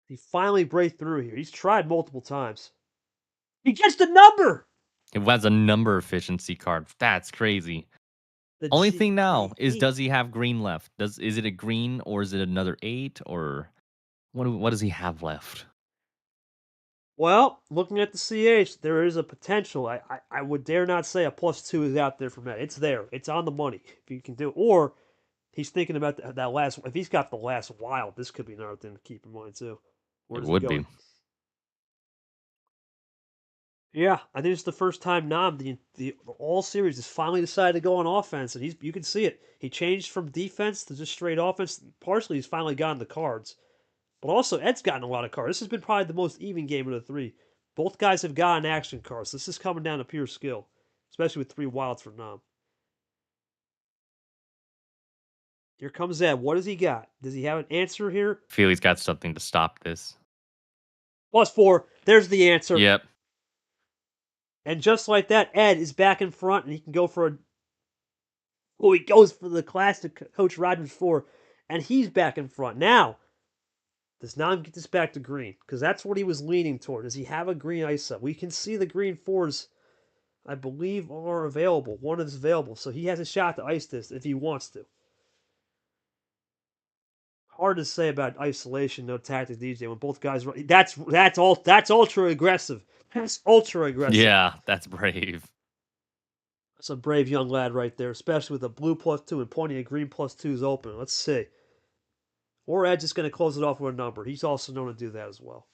He finally breaks through here. He's tried multiple times. He gets the number! It has a number efficiency card. That's crazy. The Only thing now is, G8. does he have green left? Is it a green or is it another 8 or what does he have left? Well, looking at the CH, there is a potential. I would dare not say a +2 is out there for Matt. It's there. It's on the money if you can do it. Or he's thinking about that last. If he's got the last wild, this could be another thing to keep in mind too. Where It does he would go? be. Yeah, I think it's the first time Nam the all series has finally decided to go on offense, and you can see it. He changed from defense to just straight offense. Partially, he's finally gotten the cards. But also, Ed's gotten a lot of cards. This has been probably the most even game of the three. Both guys have gotten action cards. This is coming down to pure skill, especially with 3 wilds for Nam. Here comes Ed. What does he got? Does he have an answer here? I feel he's got something to stop this. +4. There's the answer. Yep. And just like that, Ed is back in front, and he can go for a... Oh, he goes for the classic Coach Rogers 4, and he's back in front. Now, does Nam get this back to green? Because that's what he was leaning toward. Does he have a green ice up? We can see the green 4s, I believe, are available. One is available, so he has a shot to ice this if he wants to. Hard to say about isolation, no tactic, DJ. When both guys, that's ultra aggressive. That's ultra aggressive. Yeah, that's brave. That's a brave young lad right there, especially with a blue +2 and plenty of green +2s open. Let's see. Or Ed's just going to close it off with a number. He's also known to do that as well.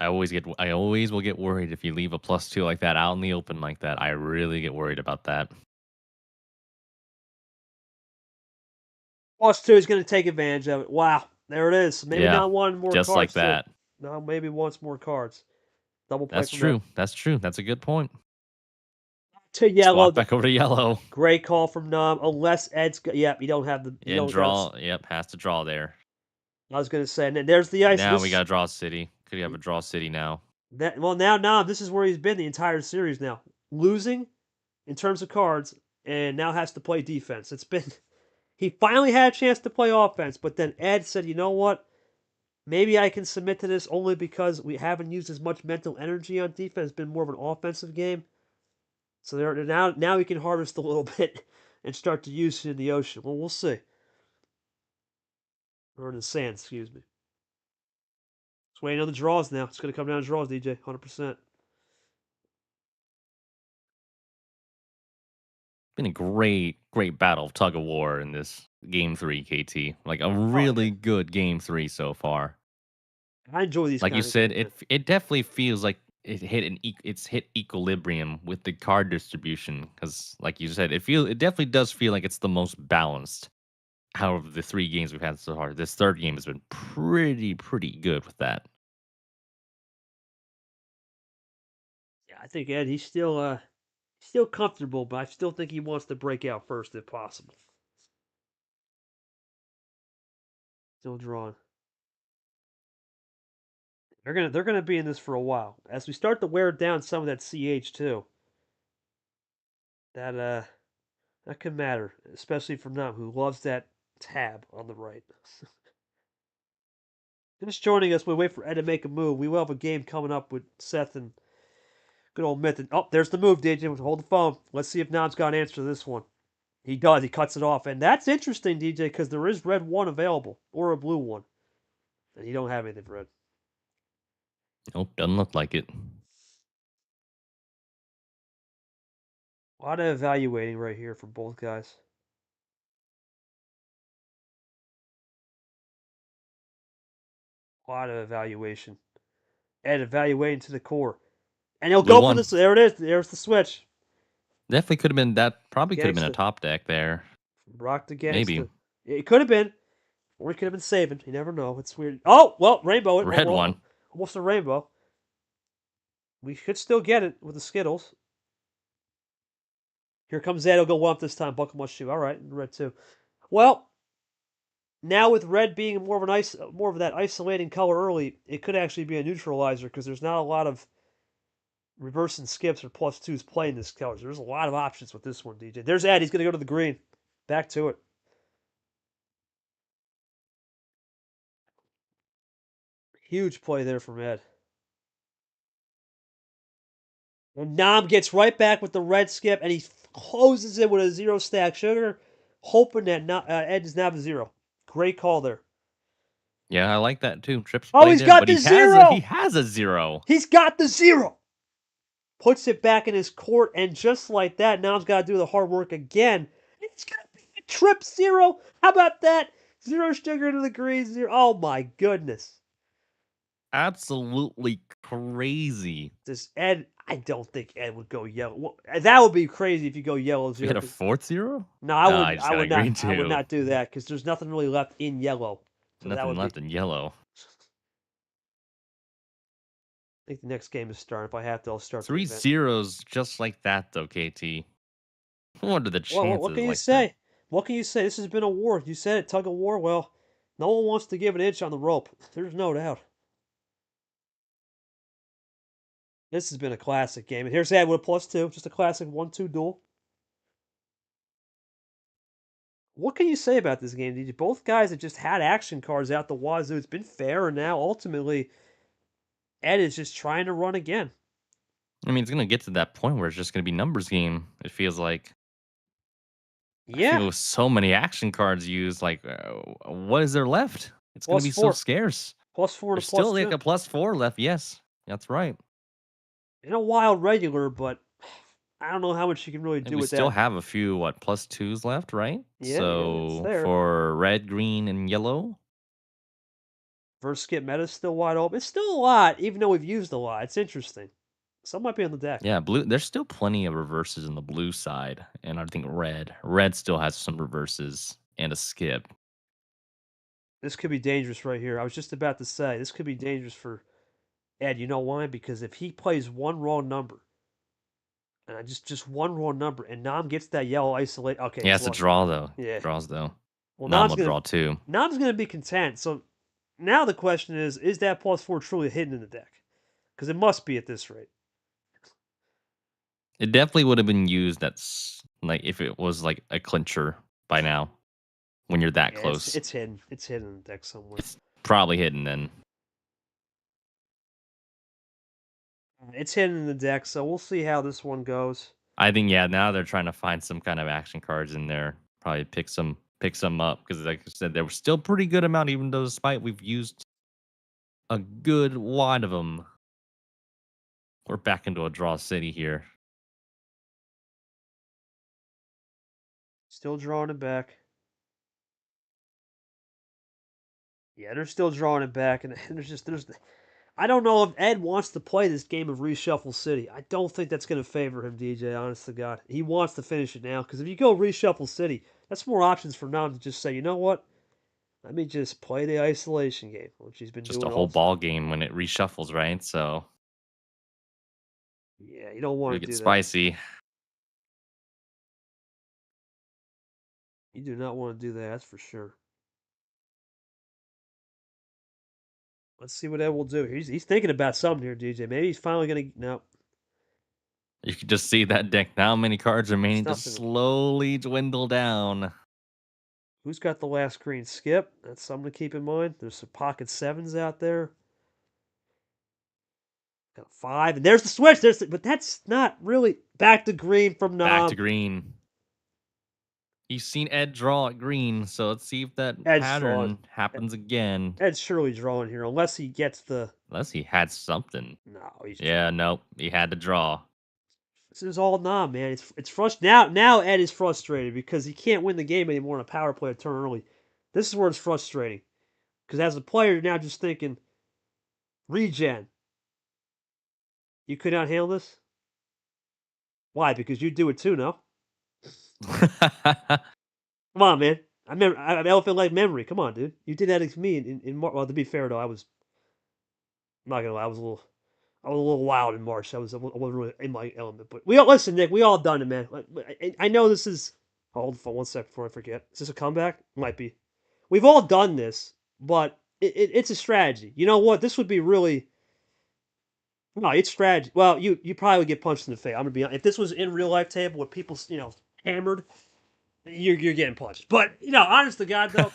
I always will get worried if you leave a +2 like that out in the open like that. I really get worried about that. +2 is going to take advantage of it. Wow, there it is. Maybe Yeah, not one more just cards. like that. No, maybe wants more cards. Double play. That's true. That's true. That's a good point. To yellow. Swap back over to yellow. Great call from Nam. Unless Ed's... Yep, you don't have the... You don't draw. Yep, has to draw there. I was going to say, and then there's the ice. Now we got to draw city. Could you have a draw city now? Now this is where he's been the entire series now. Losing in terms of cards, and now has to play defense. It's been... He finally had a chance to play offense, but then Ed said, you know what? Maybe I can submit to this only because we haven't used as much mental energy on defense. It's been more of an offensive game. So now we can harvest a little bit and start to use it in the ocean. Well, we'll see. Or in the sand, excuse me. Just waiting on the draws now. It's going to come down to draws, DJ. 100%. Been a great battle of tug of war in this game 3, KT. Like a really good game 3 so far. I enjoy these. Like you said, it definitely feels like it's hit equilibrium with the card distribution because, like you said, it definitely does feel like it's the most balanced out of the 3 games we've had so far. This third game has been pretty good with that. Yeah, I think Ed, he's still comfortable, but I still think he wants to break out first if possible. Still drawing. They're gonna be in this for a while. As we start to wear down some of that CH too. That could matter, especially for Nam, who loves that tab on the right. Just joining us, we wait for Ed to make a move. We will have a game coming up with Seth and good old Myth. Oh, there's the move, DJ. Hold the phone. Let's see if Nam's got an answer to this one. He does. He cuts it off. And that's interesting, DJ, because there is red 1 available, or a blue 1. And you don't have anything red. Nope, doesn't look like it. A lot of evaluating right here from both guys. A lot of evaluation. And evaluating to the core. And he'll go for this. There it is. There's the switch. Definitely could have been that. Probably could have been a top deck there. From Brock to Gangsta. Maybe. It could have been. Or it could have been saving. You never know. It's weird. Oh, well, rainbow. Red one. Almost a rainbow. We should still get it with the Skittles. Here comes Ed. He'll go 1 this time. Buckle my shoe. All right, red 2. Well, now with red being more of that isolating color early, it could actually be a neutralizer because there's not a lot of reversing skips or +2s playing this color. So there's a lot of options with this one, DJ. There's Ed. He's going to go to the green. Back to it. Huge play there from Ed. And Nam gets right back with the red skip, and he closes it with a 0 stack sugar, hoping that Ed does not have a 0. Great call there. Yeah, I like that too. Trips. Oh, he's got the 0. He has a 0. He's got the 0. Puts it back in his court, and just like that, Nam's got to do the hard work again. It's going to be a trip 0. How about that? 0 sugar to the green 0. Oh my goodness. Absolutely crazy. This Ed, I don't think Ed would go yellow. Well, that would be crazy if you go yellow We had zero. a fourth zero? No, I I wouldn't. just I got a would not. green I would 2. not do that because there's nothing really left in yellow. So that Nothing would be. left in yellow. I think the next game is starting. If I have to, I'll start the 3 event. zeros just like that, though, KT. What are the Well, what chances can you like that? say? What can you say? This has been a war. You said it, tug of war. Well, no one wants to give an inch on the rope. There's no doubt. This has been a classic game. And here's Ed with a +2. Just a classic 1-2 duel. What can you say about this game, DJ? Both guys have just had action cards out the wazoo. It's been fair, and now ultimately Ed is just trying to run again. I mean, it's going to get to that point where it's just going to be numbers game, it feels like. I Yeah. feel with so many action cards used, like, what is there left? It's going to be so +4. scarce. +4 and a There's still like +2. a +4 left. Yes, that's right. And a wild regular, but I don't know how much you can really And do we with still that. have a few, what, +2s left, right? Yeah, it's So there. for red, green, and yellow, Verse skip meta is still wide open. It's still a lot, even though we've used a lot. It's interesting. Some might be on the deck. yeah, blue. There's still plenty of reverses in the blue side, and I think red. Red still has some reverses and a skip. This could be dangerous right here. I was just about to say, this could be dangerous for Ed. You know why? Because if he plays one wrong number, and I just one wrong number, and Nam gets that yellow isolate. Okay, He he's has to lost. draw though. Yeah. Draws though. Well, Nam will draw too. Nam's gonna be content. So now the question is that +4 truly hidden in the deck? Because it must be at this rate. It definitely would have been used. That's like if it was like a clincher by now. When you're that Yeah, close, it's hidden. It's hidden in the deck somewhere. it's probably hidden then. It's hidden in the deck, so we'll see how this one goes. I think yeah. Now they're trying to find some kind of action cards in there. Probably pick some up because like I said, there was still pretty good amount, even though despite we've used a good wad of them. We're back into a draw city here. Still drawing it back. Yeah, they're still drawing it back, and there's. I don't know if Ed wants to play this game of Reshuffle City. I don't think that's going to favor him, DJ. Honest to God, he wants to finish it now because if you go Reshuffle City, that's more options for Nam to just say, you know what, let me just play the isolation game, which he's been Just a doing whole all. ball game when it reshuffles, right? So Yeah, you don't want we to get do that. spicy. You do not want to do that. That's for sure. Let's see what Ed will do. He's thinking about something here, DJ. Maybe he's finally gonna. No, You can just see that deck. Now many cards it's remaining just nothing. slowly dwindle down. Who's got the last green? Skip. That's something to keep in mind. There's some pocket sevens out there. Got a 5, and there's the switch. But that's not really back to green from Back to Nam. green. You've seen Ed draw at green, so let's see if that Ed's drawing. pattern happens again. Ed's surely drawing here, unless he gets the. Unless he had something. No, he's Yeah, drawing. nope. He had to draw. This is all Nam, man. It's frustrating. Now Ed is frustrated because he can't win the game anymore on a power play a turn early. This is where it's frustrating. Because as a player, you're now just thinking, regen. You could not handle this? Why? Because you do it too, no? Come on, man. I have elephant leg memory. Come on, dude. You did that to me in March. Well, to be fair though, I'm not gonna lie. I was a little wild in March. I wasn't really in my element. But we all listen, Nick. We all done it, man. I know this is. Hold on 1 sec before I forget. Is this a comeback? Might be. We've all done this, but it's a strategy. You know what? This would be really. No, it's strategy. Well, you probably would get punched in the face. I'm gonna be honest. If this was in real life table with people, hammered, you're getting punched. But honest to God though,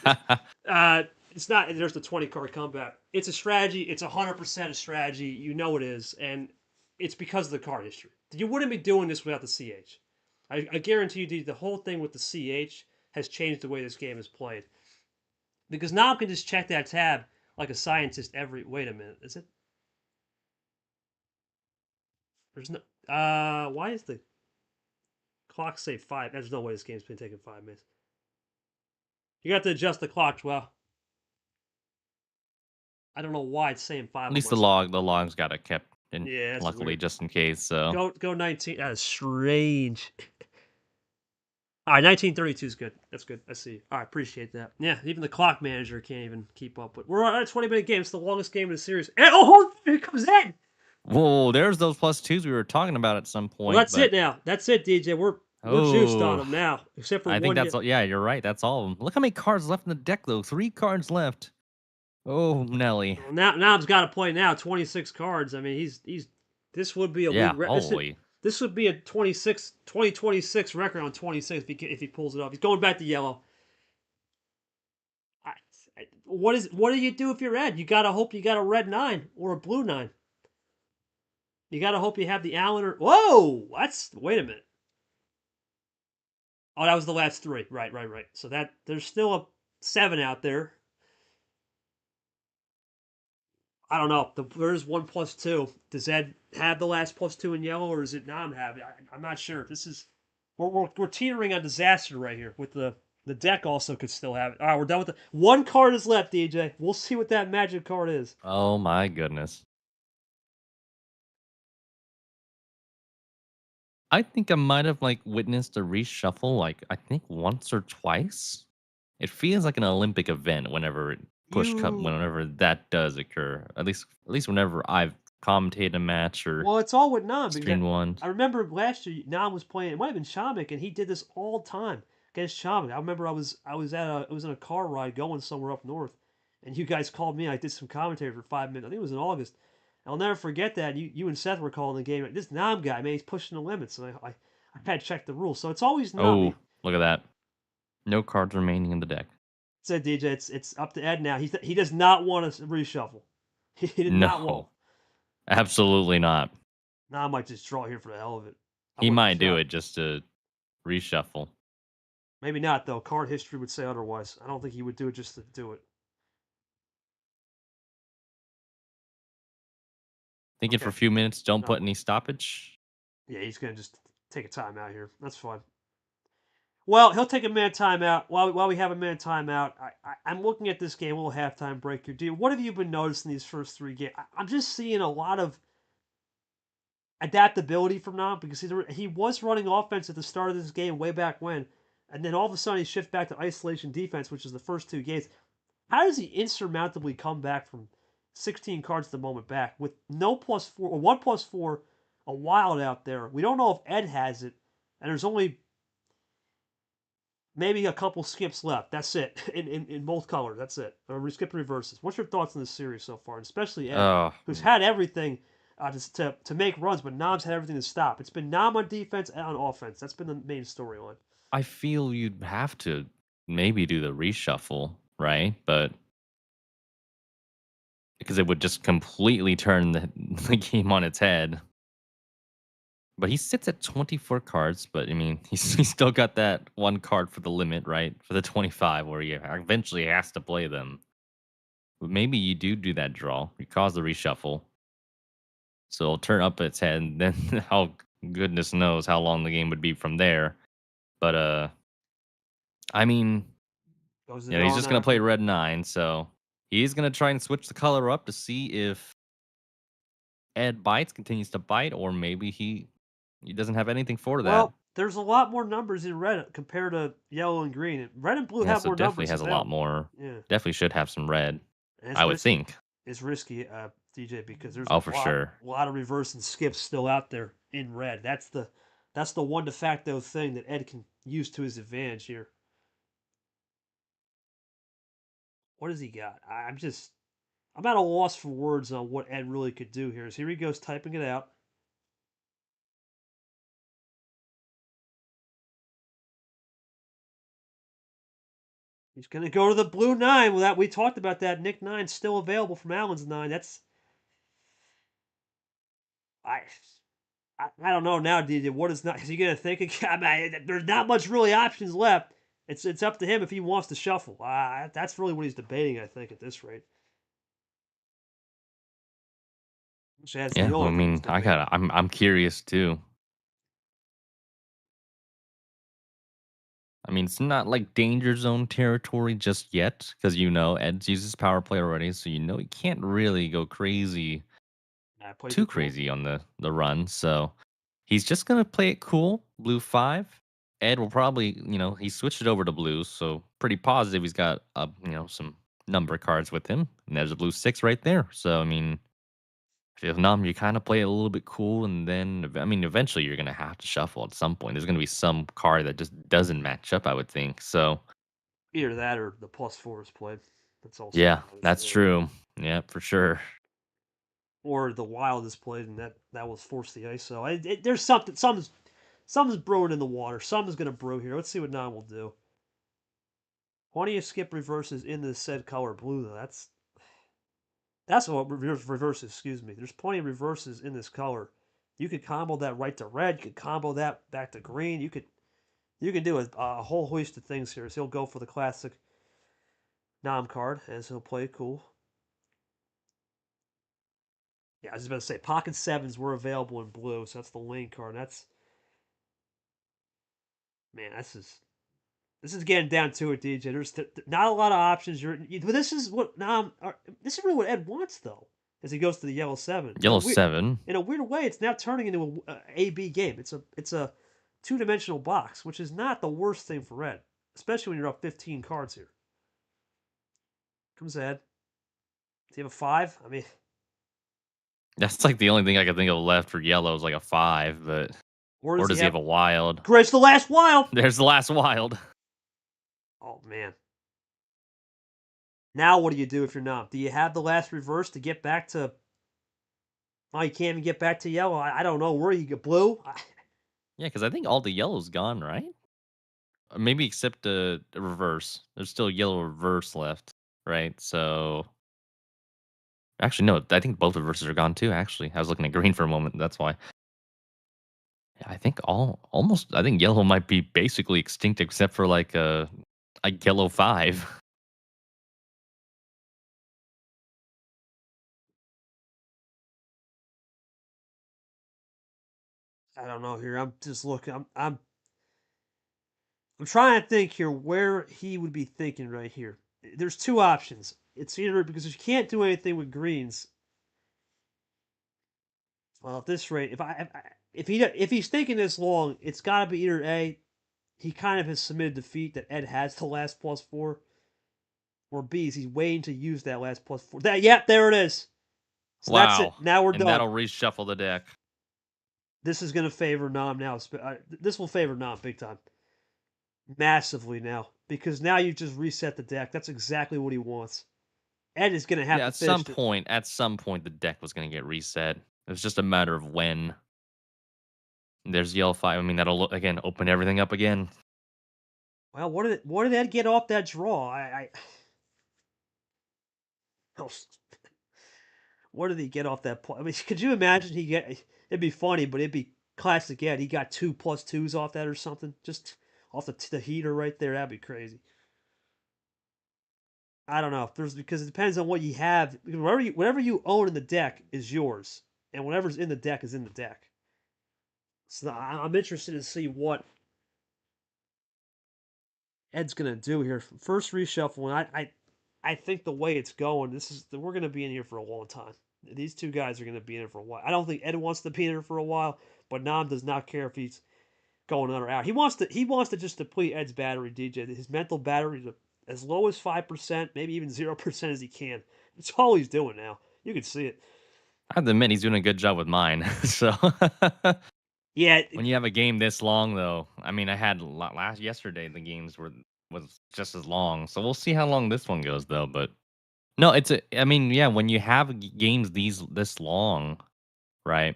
it's not. There's the 20 card comeback. It's a strategy. It's 100% a strategy. You know it is, and it's because of the card history. You wouldn't be doing this without the CH. I guarantee you, the whole thing with the CH has changed the way this game is played. Because now I can just check that tab like a scientist every. Wait a minute, is it? There's no. Why is the clock say 5? There's no way this game's been taking 5 minutes. You got to adjust the clock. Well, I don't know why it's saying 5 At on least my side. the log's got it kept and Yeah, that's luckily, weird. just in case. So, Go 19. That is strange. All right, 1932 is good. That's good. I see. All right, appreciate that. Yeah, even the clock manager can't even keep up. But we're on a 20-minute game. It's the longest game in the series. And, oh, here comes Ed. whoa, there's those +2s we were talking about at some Well, point. that's it But now. That's it, DJ. We're juiced on oh, him now, except for I think one. that's all. Yeah, you're right. That's all of them. Look how many cards left in the deck, though. 3 cards left. Oh, Nelly. Well, Nam's got to play now. 26 cards. I mean, he's. This would be a Yeah, league. holy. This would be a 2026 record on 26 if he pulls it off. He's going back to yellow. I, what do you do if you're red? You gotta hope you got a red 9 or a blue 9. You gotta hope you have the Allen or wait a minute. Oh, that was the last 3. Right. So that there's still a 7 out there. I don't know. There's 1+2. Does Ed have the last +2 in yellow, or is it Nam have it? I'm not sure. This is we're teetering on disaster right here. With the deck also could still have it. All right, we're done with the one card is left, DJ. We'll see what that magic card is. Oh, my goodness. I think I might have like witnessed a reshuffle like I think once or twice. It feels like an Olympic event whenever You whenever that does occur. At least whenever I've commentated a match or Well, it's all with Nam because streamed one. I remember last year Nam was playing. It might have been Shamik, and he did this all the time against Shamik. I remember I was in a car ride going somewhere up north, and you guys called me. I did some commentary for 5 minutes. I think it was in August. I'll never forget that. You and Seth were calling the game. This Nam guy, man, he's pushing the limits, and I had to check the rules. So it's always Nam. Oh, look at that. No cards remaining in the deck. Said DJ, it's up to Ed now. He does not want to reshuffle. He did not want. No. Absolutely not. Now I might just draw here for the hell of it. I He wouldn't be might do shocked. it just to reshuffle. Maybe not though. Card history would say otherwise. I don't think he would do it just to do it. Thinking for Okay. a few minutes, don't No. put any stoppage. Yeah, he's gonna just take a timeout here. That's fine. Well, he'll take a man timeout. While we have a man timeout, I'm looking at this game. A little halftime break here, dude. What have you been noticing these first 3 games? I'm just seeing a lot of adaptability from Nam because he was running offense at the start of this game way back when, and then all of a sudden he shifts back to isolation defense, which is the first 2 games. How does he insurmountably come back from 16 cards at the moment back with no +4 or 1+4, a wild out there? We don't know if Ed has it, and there's only maybe a couple skips left. That's it in both colors. That's it. Or we skip reverses. What's your thoughts on this series so far, and especially Ed, Oh, who's had everything to make runs, but Nam's had everything to stop. It's been Nam on defense and on offense. That's been the main storyline. I feel you'd have to maybe do the reshuffle, right? But because it would just completely turn the game on its head. But he sits at 24 cards, but I mean, he's still got that 1 card for the limit, right? For the 25, where he eventually has to play them. But maybe you do that draw. You cause the reshuffle. So it'll turn up its head, and then how goodness knows how long the game would be from there. But I mean, Goes the you know, he's draw just gonna now. play red 9, so he's gonna try and switch the color up to see if Ed bites, continues to bite, or maybe he doesn't have anything for that. Well, there's a lot more numbers in red compared to yellow and green. Red and blue Yeah, have so more definitely numbers has a lot available. more. Yeah, Definitely should have some red, and it's I would risky. think. It's risky, DJ, because there's Oh, for sure. a lot of reverse and skips still out there in red. That's the one de facto thing that Ed can use to his advantage here. What has he got? I'm at a loss for words on what Ed really could do here. So here he goes typing it out. He's gonna go to the blue 9. Well, that we talked about that. Nick 9 still available from Allen's 9. That's I I don't know now, DJ. What is he gonna think? I mean, there's not much really options left. It's up to him if he wants to shuffle. That's really what he's debating, I think, at this rate. Which that's Yeah, the I only thing he's mean, debating. I'm curious too. I mean, it's not like danger zone territory just yet, because Ed's uses power play already, so he can't really go crazy I played too the cool. crazy on the run. So he's just gonna play it cool, blue 5. Ed will probably, he switched it over to blues, so pretty positive he's got some number cards with him. And there's a blue 6 right there. So I mean, if not, you kind of play it a little bit cool, and then I mean, eventually you're gonna have to shuffle at some point. There's gonna be some card that just doesn't match up, I would think. So Either that or the +4 is played. That's also yeah, an that's option. true. Yeah, for sure. Or the wild is played, and that was force the ice. So there's something's brewing in the water. Something's gonna brew here. Let's see what Nam will do. Why don't you skip reverses in the said color blue though? That's what reverses. Excuse me. There's plenty of reverses in this color. You could combo that right to red. You could combo that back to green. You can do a whole host of things here. So he'll go for the classic Nam card, as he'll play it cool. Yeah, I was just about to say pocket sevens were available in blue, so that's the lane card. That's man, this is getting down to it, DJ. There's not a lot of options. But this is what this is really what Ed wants though, as he goes to the yellow 7. Yellow 7. In a weird way, it's now turning into a B game. It's a two-dimensional box, which is not the worst thing for Ed, especially when you're up 15 cards here. Comes Ed. Does he have a 5? I mean, That's like the only thing I can think of left for yellow is like a 5, but or or does he does he have have? a wild? Grizz the last wild. There's the last wild. Oh man. Now what do you do if you're not? Do you have the last reverse to get back to? Oh, you can't even get back to yellow. I don't know where you get blue. Yeah, because I think all the yellow's gone, right? Maybe except a reverse. There's still yellow reverse left, right? So actually, no. I think both reverses are gone too. Actually, I was looking at green for a moment. That's why. Yeah, I think almost. I think yellow might be basically extinct except for like a yellow 5. I don't know here. I'm just looking. I'm trying to think here where he would be thinking right here. There's two options. It's either because you can't do anything with greens. Well, at this rate, if he's thinking this long, it's got to be either A, he kind of has submitted defeat that Ed has the last +4, or B, is he's waiting to use that last +4. Yep, there it is. So that's it. Wow, Now we're and done. that'll reshuffle the deck. This is going to favor Nam now. This will favor Nam big time. Massively now. Because now you've just reset the deck. That's exactly what he wants. Ed is going to have Yeah, to finish it. at some point, the deck was going to get reset. It was just a matter of when. There's yellow 5. I mean, that'll again open everything up again. Well, what did Ed get off that draw? Oh, what did he get off that play? I mean, could you imagine it'd be funny, but it'd be classic Ed. He got 2+2s off that or something. Just off the heater right there. That'd be crazy. I don't know. Because it depends on what you have. Whatever you own in the deck is yours, and whatever's in the deck is in the deck. So I'm interested to see what Ed's gonna do here. First reshuffle, and I think the way it's going, we're gonna be in here for a long time. These two guys are gonna be in it for a while. I don't think Ed wants to be in here for a while, but Nam does not care if he's going on or out. He wants to just deplete Ed's battery, DJ. His mental battery to as low as 5%, maybe even 0% as he can. It's all he's doing now. You can see it. I have to admit, he's doing a good job with mine. So Yeah, when you have a game this long, though, I mean, I had yesterday. The games was just as long. So we'll see how long this one goes, though. But no, I mean, yeah, when you have games this long, right?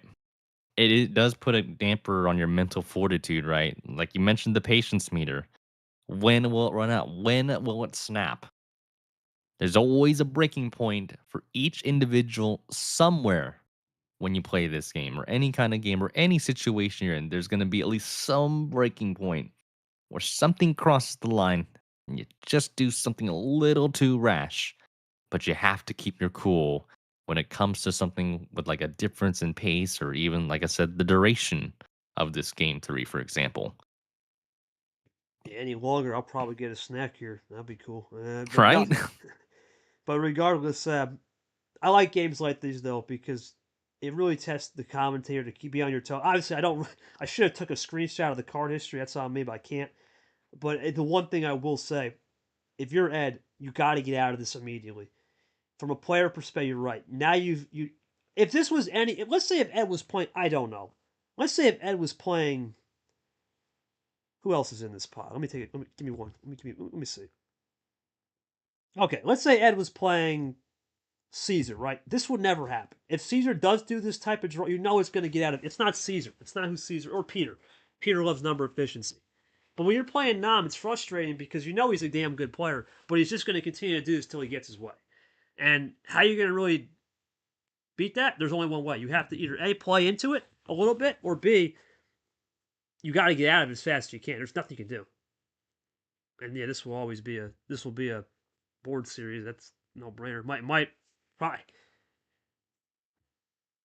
It does put a damper on your mental fortitude, right? Like you mentioned, the patience meter. When will it run out? When will it snap? There's always a breaking point for each individual somewhere when you play this game or any kind of game or any situation you're in. There's going to be at least some breaking point where something crosses the line and you just do something a little too rash. But you have to keep your cool when it comes to something with like a difference in pace or even, like I said, the duration of this game 3, for example. any longer, I'll probably get a snack here. That'd be cool. But no, Right? but regardless, I like games like these though because it really tests the commentator to keep you on your toe. Obviously, I should have took a screenshot of the card history. That's on me, but I can't. But the one thing I will say, if you're Ed, you got to get out of this immediately. From a player perspective, you're right. Now you, if this was let's say if Ed was playing, I don't know. Let's say if Ed was playing, who else is in this pot? Let me take it. Give me one. Let me see. Okay, let's say Ed was playing Caesar, right? This would never happen. If Caesar does do this type of draw, you know it's going to get out of. It's not Caesar. It's not who Caesar or Peter. Peter loves number efficiency. But when you're playing Nam, it's frustrating because you know he's a damn good player, but he's just going to continue to do this till he gets his way. And how are you going to really beat that? There's only one way. You have to either A, play into it a little bit, or B, you got to get out of it as fast as you can. There's nothing you can do. And yeah, this will be a board series. That's no brainer. Might probably.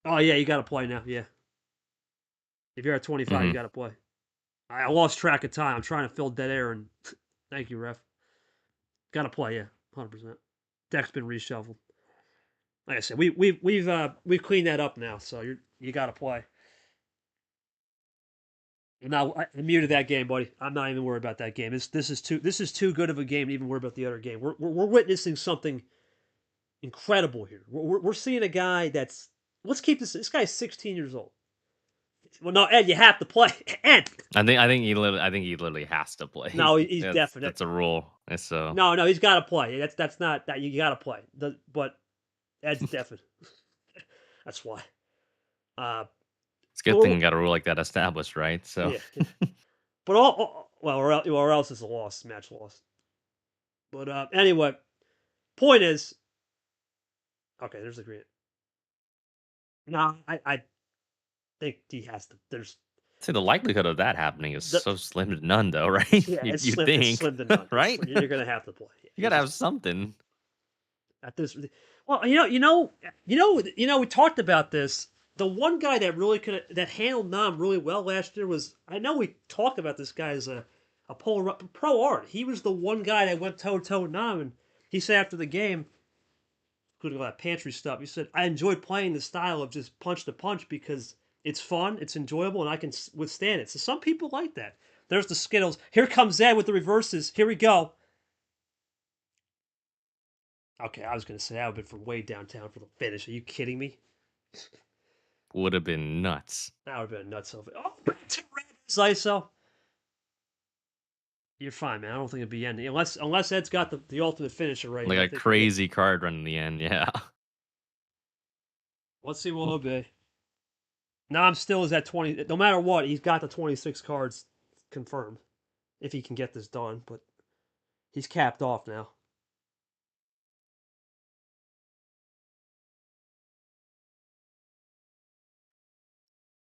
Oh yeah, you got to play now. Yeah, if you're at 25, you got to play. I lost track of time. I'm trying to fill dead air, and thank you, ref. Got to play. Yeah, 100%. Deck's been reshuffled. Like I said, we've cleaned that up now, so you got to play. Now I muted that game, buddy. I'm not even worried about that game. This is too good of a game to even worry about the other game. We're witnessing something incredible here. We're seeing a guy that's, let's keep this. This guy's 16 years old. Well, no, Ed, you have to play. Ed. I think he literally has to play. No, he's that's, definite. That's a rule. So no, he's got to play. That's not that you got to play. But Ed's definite. That's why. It's a good thing you got a rule like that established, right? So yeah. But or else it's a loss, match loss. But anyway, point is, okay, there's the green. No, I think he has to. There's. See, the likelihood of that happening is so slim to none, though, right? Yeah, you slim, think, it's slim to none, right? You're gonna have to play. You gotta have something. At this, well, we talked about this. The one guy that really that handled Nam really well last year was, I know we talked about this guy as a pro art. He was the one guy that went toe to toe with Nam, and he said after the game, including all that pantry stuff, he said, I enjoyed playing the style of just punch to punch because it's fun, it's enjoyable, and I can withstand it. So some people like that. There's the Skittles. Here comes Ed with the reverses. Here we go. Okay, I was going to say that would have been from way downtown for the finish. Are you kidding me? Would have been nuts. That would have been nuts. Oh, two red ISO. You're fine, man. I don't think it'd be ending unless Ed's got the ultimate finisher right. Like a crazy card run in the end, yeah. Let's see what it'll be. Nam still is at 20. No matter what, he's got the 26 cards confirmed if he can get this done. But he's capped off now.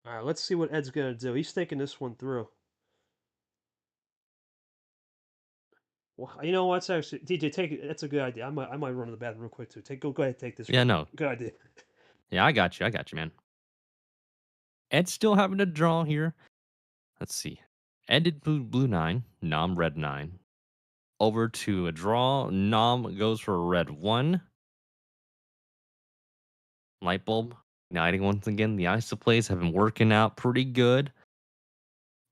All right, let's see what Ed's gonna do. He's thinking this one through. Well, you know what? Actually, DJ, take it. That's a good idea. I might run to the bathroom real quick too. Go ahead, take this. Yeah, no. Good idea. Yeah, I got you, man. Ed's still having to draw here. Let's see. Ed did blue 9, Nam red 9. Over to a draw. Nam goes for a red 1. Light bulb igniting once again. The ISO plays have been working out pretty good.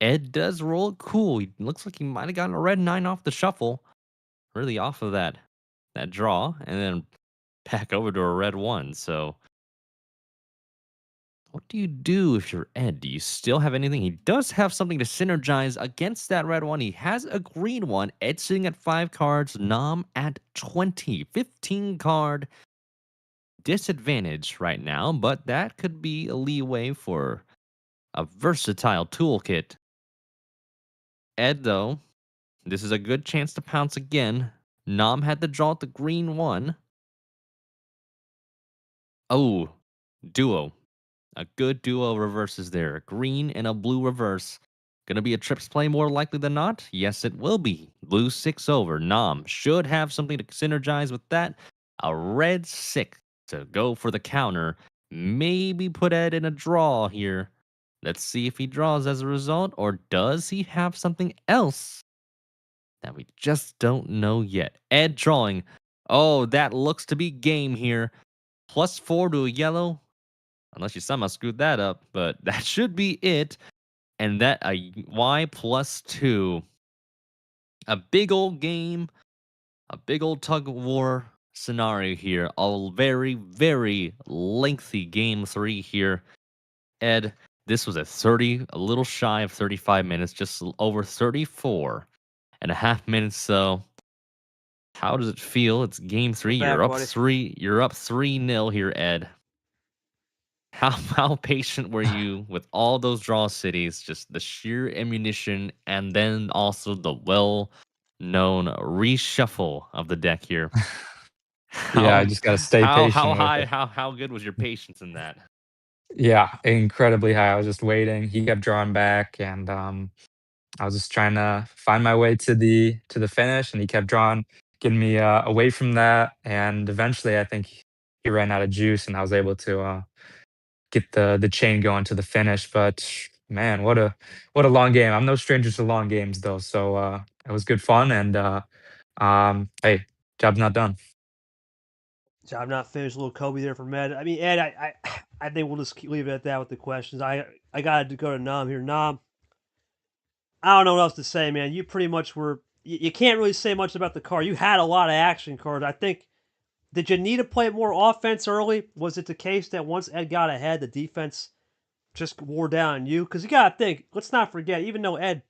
Ed does roll it cool. He looks like he might have gotten a red 9 off the shuffle. Really off of that draw. And then back over to a red 1. So what do you do if you're Ed? Do you still have anything? He does have something to synergize against that red 1. He has a green 1. Ed sitting at 5 cards. Nam at 20. 15 card disadvantage right now, but that could be a leeway for a versatile toolkit. Ed, though, this is a good chance to pounce again. Nam had to draw the green 1. Oh, duo. A good duo reverses there. A green and a blue reverse. Gonna be a trips play more likely than not? Yes, it will be. Blue 6 over. Nam should have something to synergize with that. A red 6 to go for the counter. Maybe put Ed in a draw here. Let's see if he draws as a result, or does he have something else that we just don't know yet? Ed drawing. Oh, that looks to be game here. +4 to a yellow. unless you somehow screwed that up. But that should be it. And that a Y plus 2, a big old game, a big old tug of war scenario here. A very, very lengthy game 3 here. Ed, this was a little shy of 35 minutes, just over 34 and a half minutes. So, how does it feel? It's game 3. I'm You're back, up buddy. 3. You're up 3-0 here, Ed. How patient were you with all those draw cities, just the sheer ammunition, and then also the well-known reshuffle of the deck here? Yeah, I How just gotta stay how patient with high it. how good was your patience in that? Yeah, incredibly high. I was just waiting. He kept drawing back, and I was just trying to find my way to the finish, and he kept drawing, getting me away from that. And eventually, I think he ran out of juice, and I was able to get the chain going to the finish. But man, what a long game! I'm no stranger to long games, though, so it was good fun. And hey, job's not done. So I'm not finished. A little Kobe there from Ed. I mean, Ed, I think we'll just leave it at that with the questions. I got to go to Nam here. Nam, I don't know what else to say, man. You pretty much were. You can't really say much about the card. You had a lot of action cards. I think. Did you need to play more offense early? Was it the case that once Ed got ahead, the defense just wore down on you? Because you got to think. Let's not forget. Even though Ed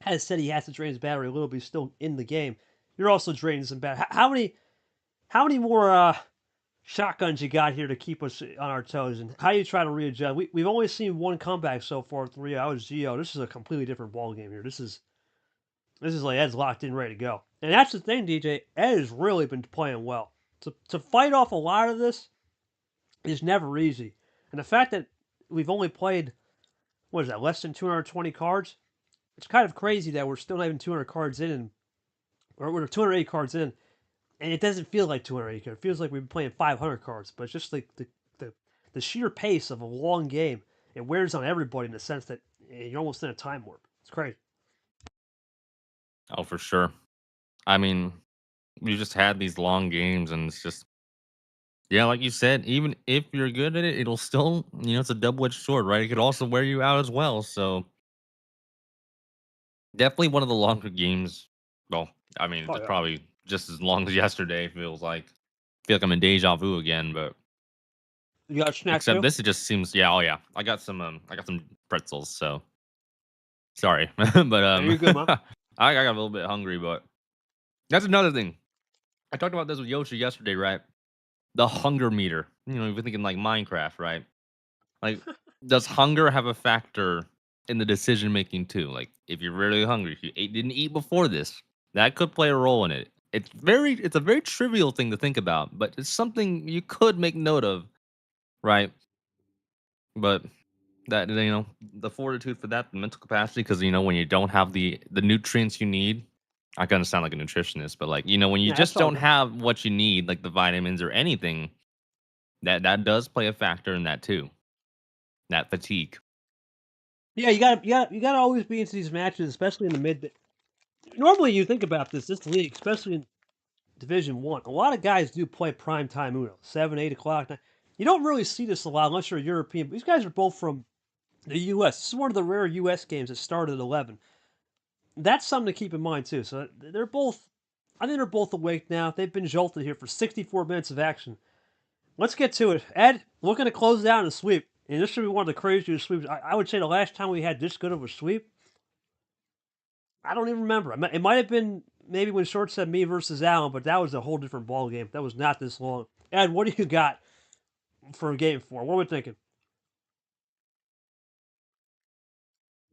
has said he has to drain his battery a little bit, he's still in the game. You're also draining some battery. How many more shotguns you got here to keep us on our toes, and how you try to readjust? We've only seen one comeback so far. 3. I was Geo. This is a completely different ball game here. This is like Ed's locked in, ready to go. And that's the thing, DJ. Ed has really been playing well. To fight off a lot of this is never easy, and the fact that we've only played what is that, less than 220 cards? It's kind of crazy that we're still not even 200 cards in, or we're 280 cards in, and it doesn't feel like 280 cards. It feels like we've been playing 500 cards, but it's just like the sheer pace of a long game. It wears on everybody in the sense that you're almost in a time warp. It's crazy. Oh, for sure. I mean, you just had these long games, and it's just yeah, like you said, even if you're good at it, it'll still, it's a double-edged sword, right? It could also wear you out as well. So definitely one of the longer games. Well, I mean, Oh it's yeah. probably just as long as yesterday. Feels like feel like I'm in deja vu again, but You got a snack except too? this, it just seems yeah. Oh yeah, I got some pretzels. So sorry, but Yeah, you're good, man. I got a little bit hungry, but that's another thing. I talked about this with Yoshi yesterday, right? The hunger meter. You're thinking like Minecraft, right? Like, does hunger have a factor in the decision making too? Like, if you're really hungry, if you didn't eat before this, that could play a role in it. It's a very trivial thing to think about, but it's something you could make note of, right? But that the fortitude for that, the mental capacity, because when you don't have the nutrients you need, I kind of sound like a nutritionist, but like when you Yeah, that's just all don't good. have what you need, like the vitamins or anything, that does play a factor in that too. That fatigue. Yeah, you got to always be into these matches, especially in the mid. Normally, you think about this league, especially in Division One. A lot of guys do play prime time Uno, 7, 8 o'clock. You don't really see this a lot unless you're a European. These guys are both from the U.S. This is one of the rare U.S. games that started at 11. That's something to keep in mind too. So they're both, I think they're both awake now. They've been jolted here for 64 minutes of action. Let's get to it. Ed, looking to close down a sweep. And this should be one of the craziest sweeps. I would say the last time we had this good of a sweep, I don't even remember. It might have been maybe when Short said me versus Allen, but that was a whole different ball game. That was not this long. Ed, what do you got for game 4? What are we thinking?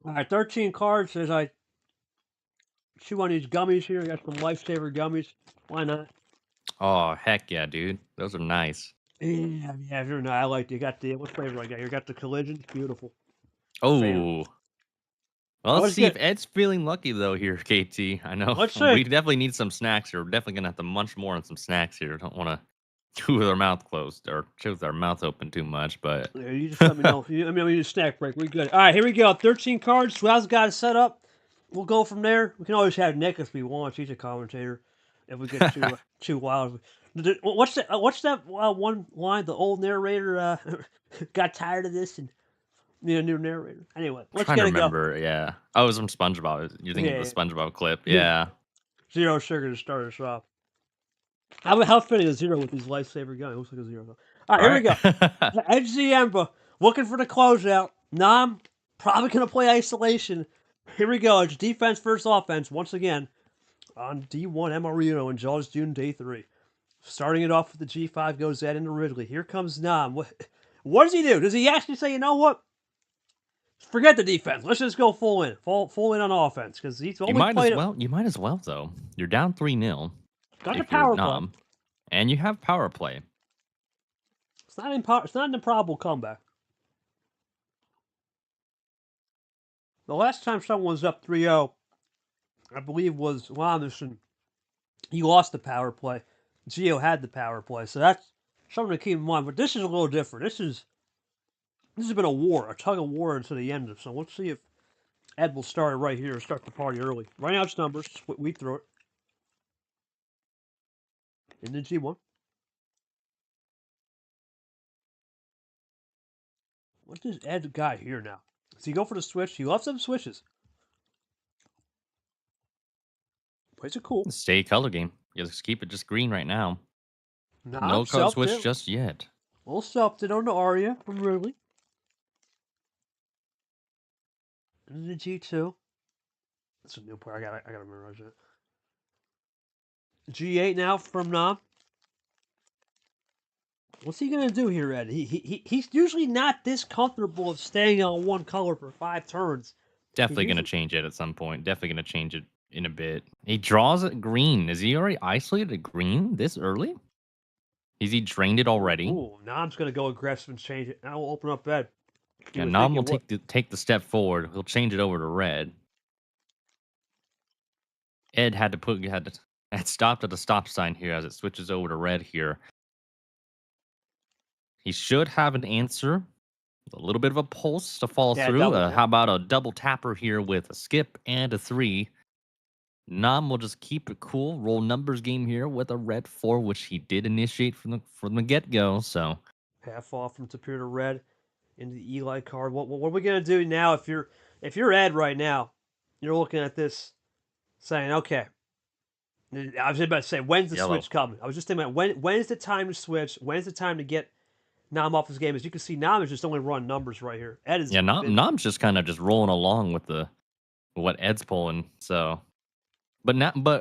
All right, 13 cards. As I chew on these gummies here, I got some lifesaver gummies. Why not? Oh, heck yeah, dude. Those are nice. Yeah, sure. No, I like it. You got the what flavor I got? You got the collision. Beautiful. Favorite. Oh, well, All right, let's let's see if get. Ed's feeling lucky though here, KT. I know Let's we see. definitely need some snacks here. We're definitely gonna have to munch more on some snacks here. Don't want to chew with our mouth closed or chew with our mouth open too much, but Yeah, you just let me know. Let me know when you need a snack break. We good. All right, here we go. 13 cards. Well, got it set up. We'll go from there. We can always have Nick if we want. He's a commentator. If we get too wild. What's that? What's that one line? The old narrator got tired of this and need a new narrator. Anyway, let's Trying to get it go. remember, yeah. Oh, it was from SpongeBob. You're thinking of the Yeah, SpongeBob clip, yeah. yeah. Zero sugar to start us off. How fitting a zero with these lifesaver gun? It looks like a zero. All right, here we Right? go. Edge Ziemba looking for the closeout. Nam probably gonna play isolation. Here we go. It's defense versus offense once again on D1 MRE UNO in Jaws June Day 3. Starting it off with the G5 goes Ed into Ridley. Here comes Nam. What does he do? Does he actually say, you know what? Forget the defense. Let's just go full in. Full in on offense. Because he's You only might as played it. well. You might as well though. You're down 3-0 Got the if you're power play. Nom, and you have power play. It's not an improbable comeback. The last time someone was up 3-0, I believe, was Landerson. He lost the power play. Gio had the power play. So that's something to keep in mind. But this is a little different. This has been a war, a tug of war until the end. So let's see if Ed will start it right here, start the party early. Right now it's numbers. We throw it. In the G1. What does Ed got here now? Does he go for the switch? He loves them switches. Plays it cool. Stay color game. You just keep it just green right now. Nah, No color self switch did. just yet. Little self did on the Aria from Ridley. In the G2. That's a new player. I gotta memorize that. G8 now from Nam. What's he gonna do here, Ed? He's usually not this comfortable of staying on one color for 5 turns. Definitely gonna change it at some point. Definitely gonna change it in a bit. He draws it green. Is he already isolated green this early? Is he drained it already? Ooh, Nam's gonna go aggressive and change it. Now we'll open up Ed. Yeah, Nam will take the step forward. He'll change it over to red. Ed had stopped at the stop sign here as it switches over to red here. He should have an answer. A little bit of a pulse to follow through. How about a double tapper here with a skip and a 3? Nam will just keep it cool. Roll numbers game here with a red 4, which he did initiate from the get go. So half off from Tapir to red into the Eli card. What are we gonna do now? If you're Ed right now, you're looking at this, saying, okay. I was just about to say, when's the switch coming? I was just thinking about when is the time to switch? When's the time to get Nam off his game? As you can see, Nam is just only run numbers right here. Ed is Nam's just kind of just rolling along with what Ed's pulling. So, but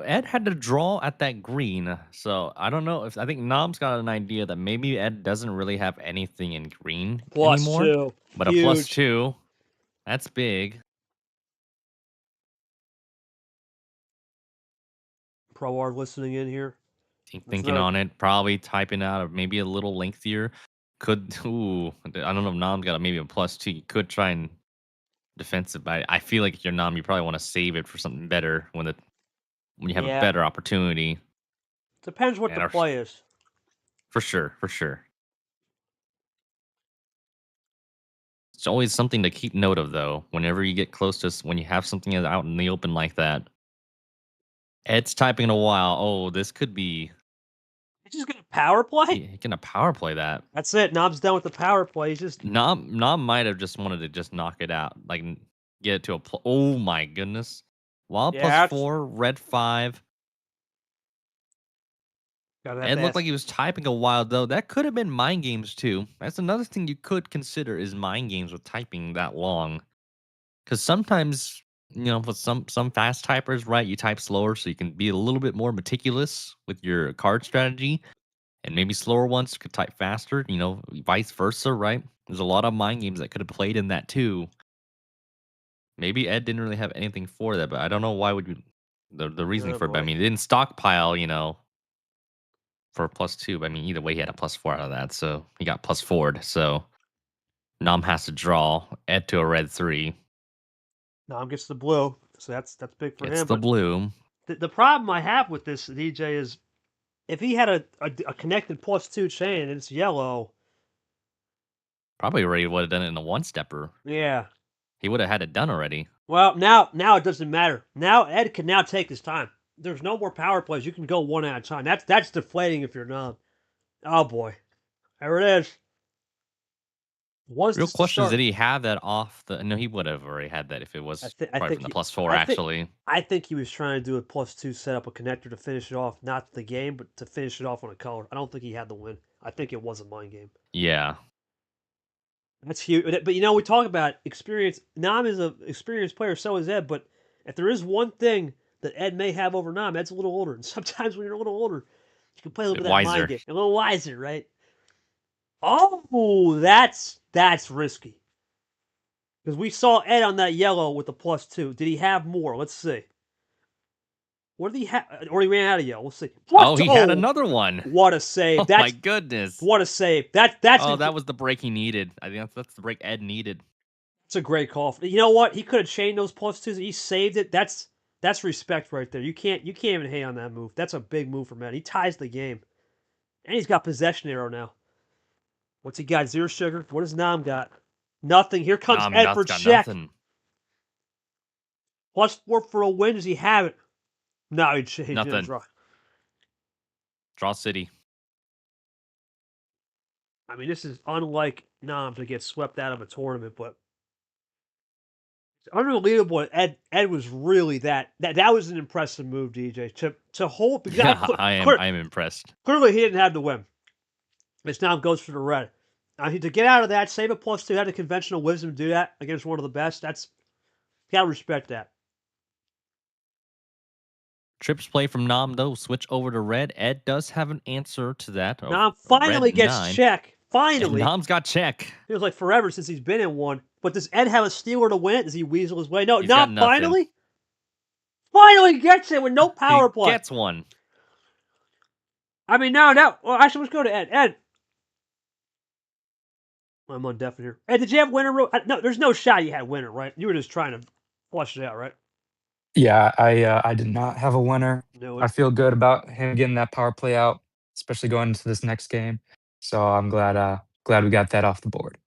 Ed had to draw at that green. So I don't know I think Nam's got an idea that maybe Ed doesn't really have anything in green anymore. +2, but huge. A +2, that's big. Pro R listening in here. Thinking on it, probably typing out or maybe a little lengthier. I don't know if Nam's got maybe a +2. You could try and defensive, but I feel like if you're Nam, you probably want to save it for something better when you have a better opportunity. Depends what the play is. For sure. It's always something to keep note of, though. Whenever you get close to when you have something out in the open like that. Ed's typing a while. Oh, this could be. He's just gonna power play. He's gonna power play that. That's it. Nam's done with the power play. He's just Nam might have just wanted to just knock it out, like get it to a. Oh my goodness! Wild +4, red 5. Ed looked like he was typing a while though. That could have been mind games too. That's another thing you could consider is mind games with typing that long. Because sometimes, with some fast typers, right, you type slower so you can be a little bit more meticulous with your card strategy. And maybe slower ones could type faster, vice versa, right? There's a lot of mind games that could have played in that too. Maybe Ed didn't really have anything for that, but I don't know why would you the reasoning for it. But I mean, he didn't stockpile, for a +2. But I mean, either way, he had a +4 out of that, so he got +4'd. So Nam has to draw Ed to a red 3. Nam gets the blue, so that's big for him. It's the blue. The problem I have with this DJ is if he had a connected +2 chain and it's yellow, probably already would have done it in a one-stepper. Yeah. He would have had it done already. Well, now it doesn't matter. Now Ed can now take his time. there's no more power plays. You can go one at a time. That's deflating if you're not. Oh boy, there it is. Was Real this the question is, did start? he have that off the? No, he would have already had that if it was I probably think from the he. +4. I think. Actually, I think he was trying to do a +2 set up a connector to finish it off, not the game, but to finish it off on a color. I don't think he had the win. I think it was a mind game. yeah. That's huge. But we talk about experience. Nam is an experienced player, so is Ed. But if there is one thing that Ed may have over Nam, Ed's a little older. And sometimes when you're a little older, you can play a little bit of that mind Wiser. game, a little wiser, right? Oh, that's risky. Because we saw Ed on that yellow with the +2. Did he have more? Let's see. What did he have? Or he ran out of yellow. We'll see. Oh, he had another one. What a save! Oh my goodness. What a save. That's Oh, that was the break he needed. I think that's the break Ed needed. It's a great call. You know what? He could have chained those +2s. He saved it. That's respect right there. You can't even hate on that move. That's a big move from Ed. He ties the game, and he's got possession arrow now. What's he got? Zero sugar. What does Nam got? Nothing. Here comes Nom Ed for got check. nothing. +4 for a win. Does he have it? No, he's gonna Nothing. draw. Draw City. I mean, this is unlike Nam to get swept out of a tournament, but it's unbelievable. Ed was really that was an impressive move, DJ. To hold because Yeah, I am impressed. clearly he didn't have the win. This Nam goes for the red. To get out of that, save a +2, had the conventional wisdom to do that against one of the best. That's gotta respect that. Trips play from Nom though. Switch over to red. Ed does have an answer to that. Nam finally Red gets 9. check. And Finally. Nom's got check. It was like forever since he's been in one. But does Ed have a stealer to win? Does he weasel his way? No, He's got Nam nothing. finally gets it with no power play. Gets one. I mean, no. Well, actually, let's go to Ed. Ed. I'm on deaf here. Ed, did you have winner? No, there's no shot you had winner, right? You were just trying to flush it out, right? Yeah, I did not have a winner. No. I feel good about him getting that power play out, especially going into this next game. So I'm glad we got that off the board.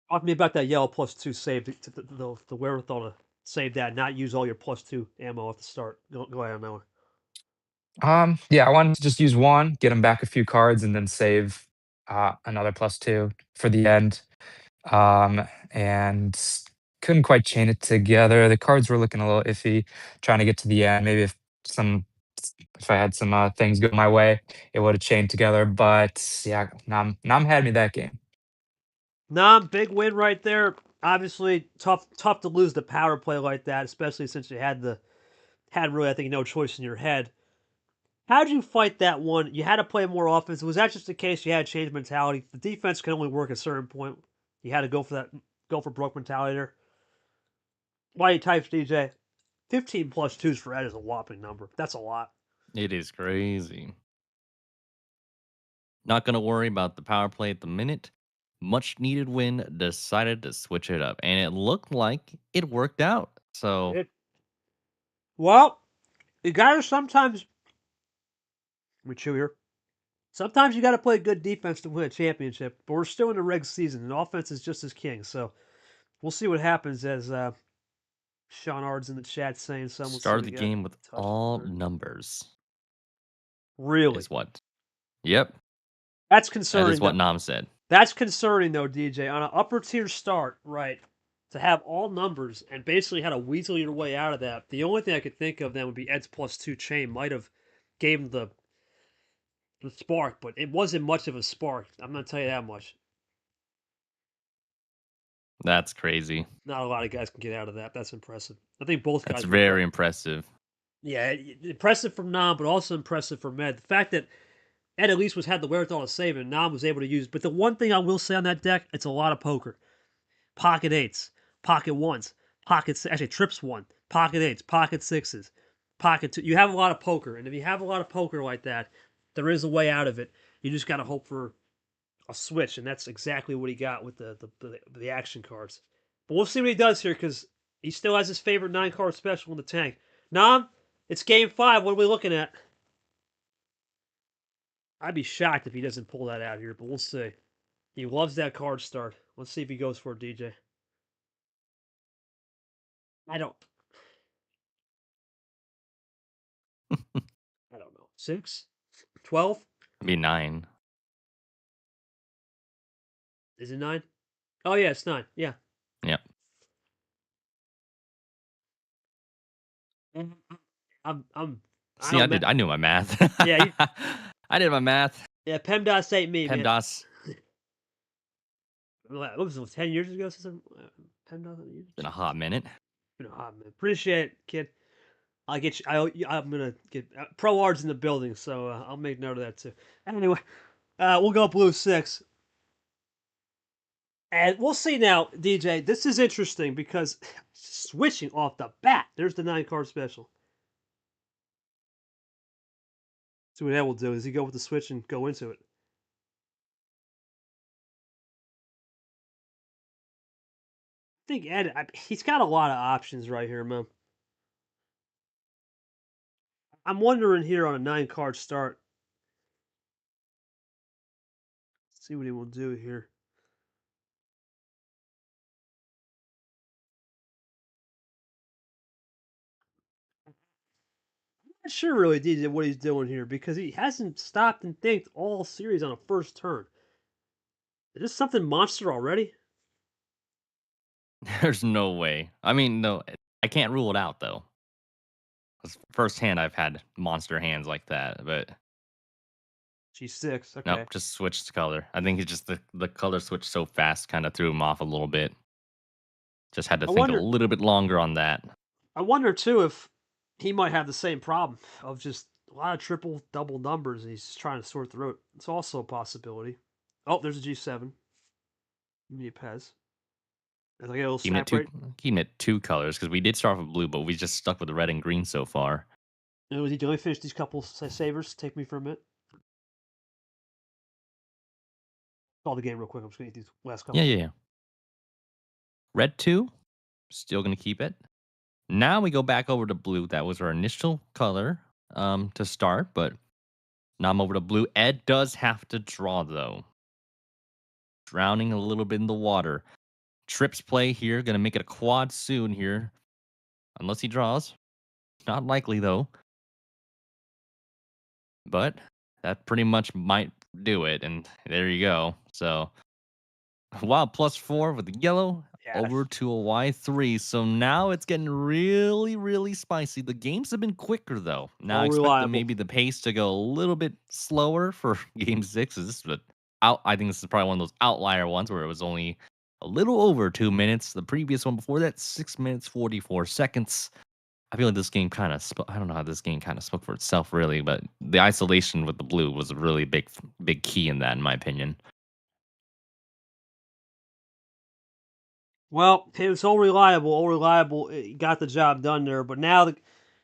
Talk to me about that yellow +2 save, the wherewithal to save that, not use all your +2 ammo at the start. Go ahead on that one. Yeah, I wanted to just use one, get him back a few cards, and then save another +2 for the end. And couldn't quite chain it together. The cards were looking a little iffy, trying to get to the end. Maybe if I had some things go my way, it would have chained together. But yeah, Nam had me that game. Nam, big win right there. Obviously, tough to lose the power play like that, especially since you had really, I think, no choice in your head. How'd you fight that one? You had to play more offense. Was that just the case you had to change mentality? The defense can only work at a certain point. You had to go for broke mentality there. Why you types DJ? 15 +2s for Ed is a whopping number. That's a lot. It is crazy. Not going to worry about the power play at the minute. Much needed win. Decided to switch it up. And it looked like it worked out. So, Well, you gotta sometimes. Let me chew here. Sometimes you gotta play good defense to win a championship, but we're still in the reg season, and offense is just as king. So we'll see what happens as Sean Ard's in the chat saying something. Let's see started what the we got. game with all numbers. Really? Is what? Yep. That's That concerning. is what Nam said. That's concerning, though, DJ. On an upper tier start, right? To have all numbers and basically how to weasel your way out of that. The only thing I could think of then would be Ed's +2 chain might have gave him the spark, but it wasn't much of a spark. I'm gonna tell you that much. That's crazy. Not a lot of guys can get out of that. That's impressive. I think both guys. That's were very impressive. Yeah, impressive from Nam, but also impressive from Ed. The fact that Ed at least had the wherewithal to save, and Nam was able to use. But the one thing I will say on that deck, it's a lot of poker. Pocket eights, pocket ones, actually trips one, pocket eights, pocket sixes, pocket two. You have a lot of poker, and if you have a lot of poker like that, there is a way out of it. You just got to hope for a switch, and that's exactly what he got with the action cards. But we'll see what he does here because he still has his favorite 9-card special in the tank. Nam, it's game 5. What are we looking at? I'd be shocked if he doesn't pull that out here, but we'll see. He loves that card start. Let's see if he goes for it, DJ. I don't. 6? 12? Be 9. Is it 9? Oh, yeah, it's 9. Yeah. Yep. Mhm. I'm I See, I don't did. I knew my math. yeah, you I did my math. yeah, PEMDAS ain't me, man. PEMDAS. What was it, 10 years ago since PEMDAS? Been a Jeez. hot minute. Been a hot minute. Appreciate it, kid. I'll get you. I'm gonna get Pro Arts in the building, so I'll make note of that too. Anyway, we'll go blue 6. And we'll see now, DJ. This is interesting because switching off the bat, there's the 9 card special. See what that will do. Is he go with the switch and go into it? I think Ed, he's got a lot of options right here, man. I'm wondering here on a 9 card start. See what he will do here. I'm not sure really, DJ, what he's doing here because he hasn't stopped and think all series on a first turn. Is this something monster already? There's no way. I mean, no, I can't rule it out though. 'Cause firsthand, I've had monster hands like that, but G6. nope, Okay. just switched the color. I think it's just the color switch so fast, kind of threw him off a little bit. Just had to I think a wonder. little bit longer on that. I wonder too if he might have the same problem of just a lot of triple, double numbers, and he's just trying to sort through it. It's also a possibility. Oh, there's a G7. Maybe Pez. As I get a little Keeping it snap two, rate. keeping it two colors because we did start with blue, but we just stuck with red and green so far. And was he only finish these couple savers? Take me for a minute. Call the game real quick. I'm just gonna eat these last Yeah, couple. yeah, yeah. Red two, still gonna keep it. Now we go back over to blue. That was our initial color to start, but now I'm over to blue. Ed does have to draw though. Drowning a little bit in the water. Trips play here, gonna make it a quad soon here. Unless he draws. Not likely though. But that pretty much might do it, and there you go. So wow, +4 with the yellow Yeah, over to a Y3. So now it's getting really, really spicy. The games have been quicker though. Now I all expect reliable. maybe the pace to go a little bit slower for game six. This is out. I think this is probably one of those outlier ones where it was only a little over 2 minutes. The previous one before that, 6 minutes 44 seconds. I feel like this game kind of. I don't know how this game kind of spoke for itself, really, but the isolation with the blue was a really big key in that, in my opinion. Well, it was all reliable. All reliable. It got the job done there. But now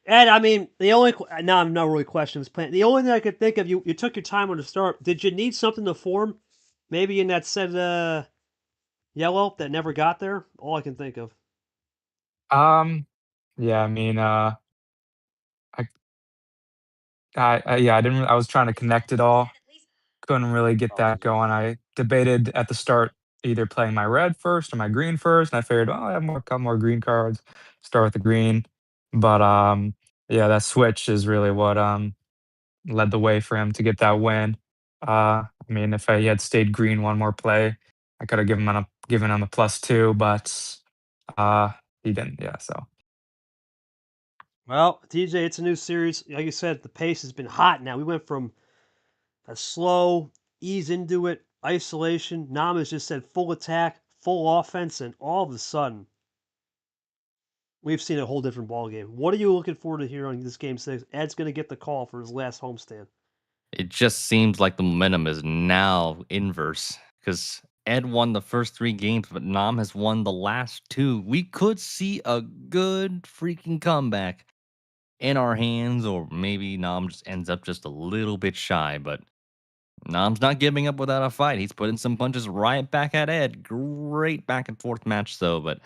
and I mean, the only now I'm not really questioning this plan. The only thing I could think of, you took your time on the start. Did you need something to form? Maybe in that set yellow that never got there. All I can think of. Um, yeah, I mean, I yeah, I didn't I was trying to connect it all. Couldn't really get Oh, that going. I debated at the start either playing my red first or my green first, and I figured, "Oh, I have more couple more green cards, start with the green." But, yeah, that switch is really what, led the way for him to get that win. I mean, if he had stayed green one more play, I coulda given him a +2, but, uh, he didn't, yeah, so well, TJ, it's a new series. Like you said, the pace has been hot now. We went from a slow ease into it, isolation. Nama's just said full attack, full offense, and all of a sudden, we've seen a whole different ball game. What are you looking forward to here on this game 6? Ed's going to get the call for his last homestand. It just seems like the momentum is now inverse because Ed won the first three games, but Nam has won the last two. We could see a good freaking comeback in our hands, or maybe Nam just ends up just a little bit shy. But Nam's not giving up without a fight. He's putting some punches right back at Ed. Great back and forth match, though. But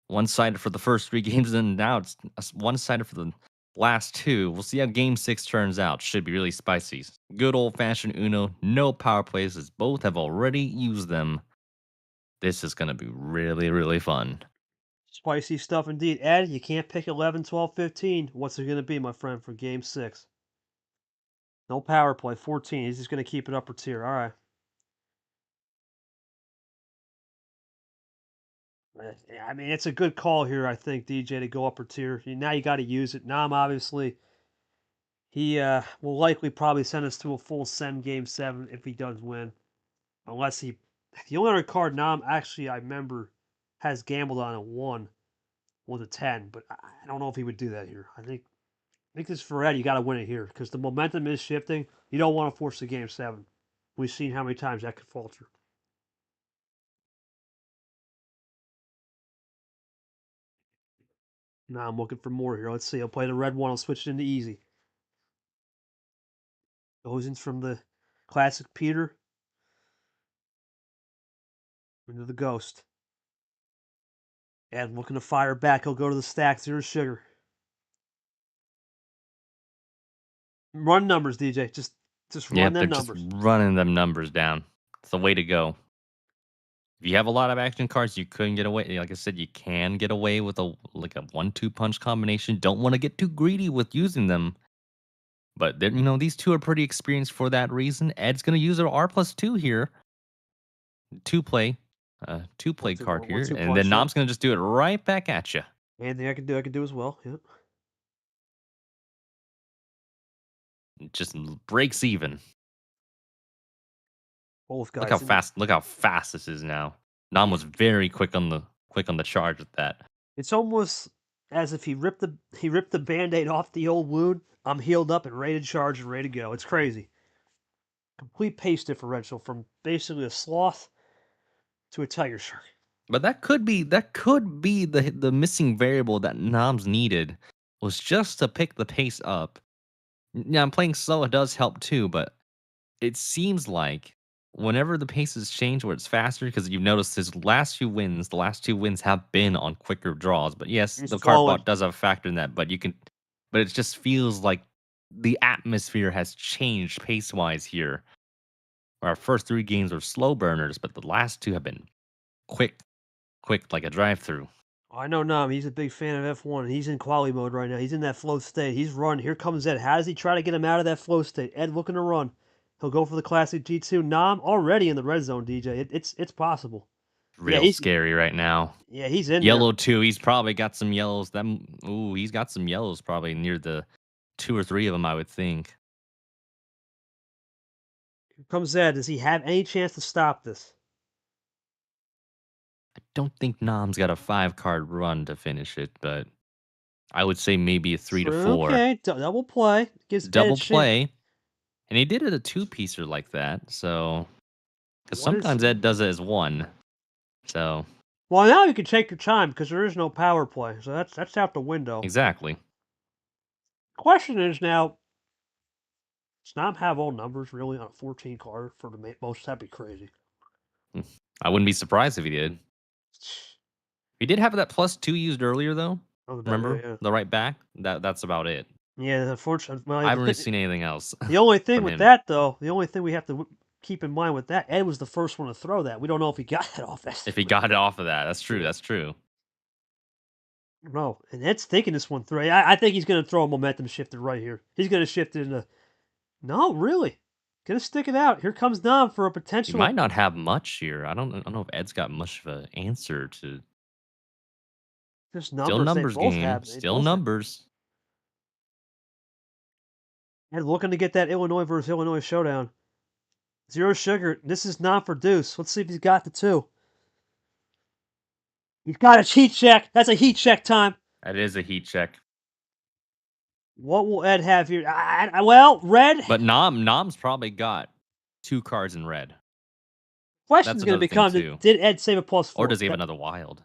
one-sided for the first three games, and now it's one-sided for the last two. We'll see how game six turns out. Should be really spicy. Good old-fashioned Uno, no power plays, as both have already used them. This is going to be really, really fun. Spicy stuff indeed. Ed, you can't pick 11, 12, 15. What's it going to be, my friend, for game 6? No power play. 14. He's just going to keep it upper tier. All right. I mean, it's a good call here, I think, DJ, to go upper tier. Now you got to use it. Nam, obviously, he will likely probably send us to a full send game 7 if he does win. Unless he. The only other card Nam actually I remember has gambled on a 1 was a 10, but I don't know if he would do that here. I think this for Ed, you got to win it here because the momentum is shifting. You don't want to force the game 7. We've seen how many times that could falter. Now I'm looking for more here. Let's see. I'll play the red one. I'll switch it into easy. Goes in from the classic Peter into the ghost. And looking to fire back. He'll go to the stack. 0 sugar. Run numbers, DJ. Just run Yep, they're them just numbers. running them numbers down. It's the way to go. If you have a lot of action cards, you couldn't get away. Like I said, you can get away with a 1-2 punch combination. Don't want to get too greedy with using them. But these two are pretty experienced for that reason. Ed's gonna use an R+2 here. Two play card here. 1-2 And then punch. Nom's gonna just do it right back at you. Anything I can do as well. Yep. Just breaks even. Both guys. Look how fast this is now. Nom was very quick on the charge with that. It's almost as if he ripped the Band-Aid off the old wound. I'm healed up and ready to charge and ready to go. It's crazy. Complete pace differential from basically a sloth to a tiger shark. But that could be the missing variable that Noms needed, was just to pick the pace up. Yeah, I'm playing slow, it does help too, but it seems like whenever the paces change where it's faster, because you've noticed the last two wins have been on quicker draws. But yes, He's the flowing. card bot does have a factor in that, but it just feels like the atmosphere has changed pace-wise here. Our first 3 games were slow burners, but the last 2 have been quick like a drive-through. I know Nam. He's a big fan of F1. He's in quality mode right now. He's in that flow state. He's run. Here comes Ed. How does he try to get him out of that flow state? Ed looking to run. He'll go for the classic G2. Nam already in the red zone, DJ. It's possible. Real scary right now. Yeah, he's in Yellow there. too. He's probably got some yellows. He's got some yellows probably near the 2 or 3 of them, I would think. Here comes Ed. Does he have any chance to stop this? I don't think Nom's got a 5-card run to finish it, but I would say maybe a 3 to 4. Okay, double play. Gives Double Ed play. And he did it a 2-piecer like that, so because sometimes Ed does it as 1. So well, now you can take your time because there is no power play, so that's out the window. exactly. Question is now, does Nam have all numbers really on a 14 card for the most? That'd be crazy. I wouldn't be surprised if he did. He did have that +2 used earlier though. Remember the right back? That's about it. Yeah, unfortunately, well, I haven't really seen anything else. The only thing with him. that, though, the only thing we have to keep in mind with that, Ed was the first one to throw that. We don't know if he got it off that. If he got it off of that, that's true. That's true. No, and Ed's thinking this one through. I think he's going to throw a momentum shifter right here. He's going to shift it into. No, really, gonna stick it out. Here comes Dom for a potential. He might not have much here. I don't know if Ed's got much of an answer to. Just numbers. Still numbers they both game. have. Still numbers. And looking to get that Illinois versus Illinois showdown. 0 sugar. This is not for Deuce. Let's see if he's got the 2. He's got a heat check. That's a heat check time. That is a heat check. What will Ed have here? Well, red. But Nom's probably got 2 cards in red. Question's going to become: did Ed save a +4? Or does he have another wild?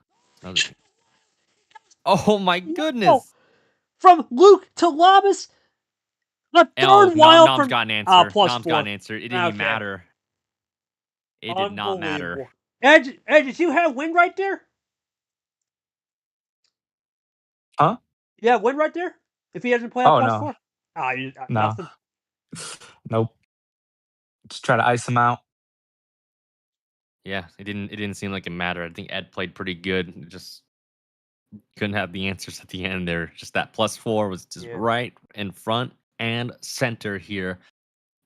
Oh my goodness! Oh, from Luke to Lamas, a third wild Nom's from. got an answer. +4. Nom's got an answer. It didn't even matter. It did not matter. Ed, did you have win right there? Huh? Yeah, win right there. If he hasn't played +4. No. Nothing. Nope. Just try to ice him out. Yeah, it didn't seem like it mattered. I think Ed played pretty good. Just couldn't have the answers at the end there. Just that +4 was just right in front and center here.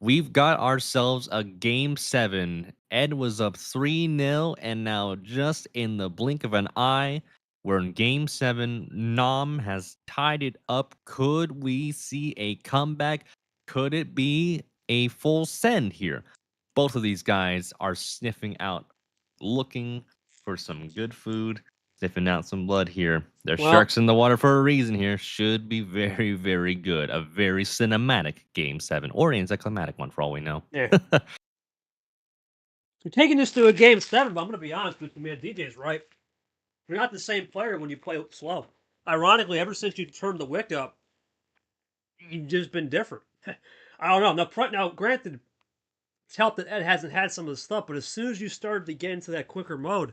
We've got ourselves a game 7. Ed was up 3-0, and now just in the blink of an eye, we're in game 7. Nam has tied it up. Could we see a comeback? Could it be a full send here? Both of these guys are sniffing out, looking for some good food, sniffing out some blood here. There's Well, sharks in the water for a reason here. Should be very, very good. A very cinematic game 7, or anticlimactic one for all we know. yeah. You're taking this to a game 7, but I'm going to be honest with you, man. DJ's right. You're not the same player when you play slow. Ironically, ever since you turned the wick up, you've just been different. I don't know. Now, granted, it's helped that Ed hasn't had some of the stuff, but as soon as you started to get into that quicker mode,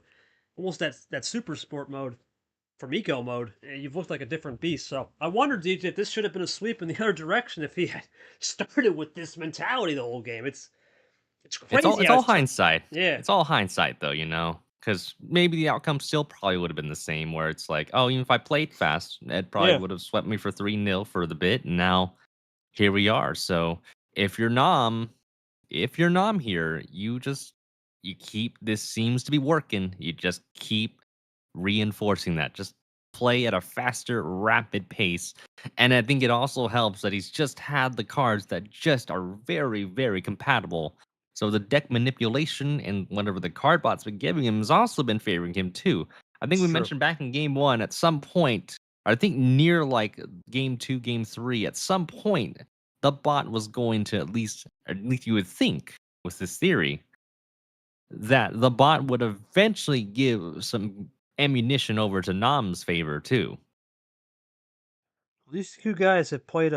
almost that super sport mode from eco mode, you've looked like a different beast. So I wonder, DJ, if this should have been a sweep in the other direction if he had started with this mentality the whole game. It's crazy It's how all it's turned. hindsight. Yeah, It's all hindsight though, because maybe the outcome still probably would have been the same. Where it's like, oh, even if I played fast, Ed probably yeah, would have swept me for 3-0 for the bit, and now here we are. So if you're Nom, if you're Nom here, you keep this seems to be working. You just keep reinforcing that. Just play at a faster, rapid pace. And I think it also helps that he's just had the cards that just are very, very compatible. So the deck manipulation and whatever the card bot's been giving him has also been favoring him too. I think it's we true. mentioned back in game 1 at some point, I think near like game 2, game 3, at some point, the bot was going to at least you would think with this theory, that the bot would eventually give some ammunition over to Nam's favor too. These two guys have played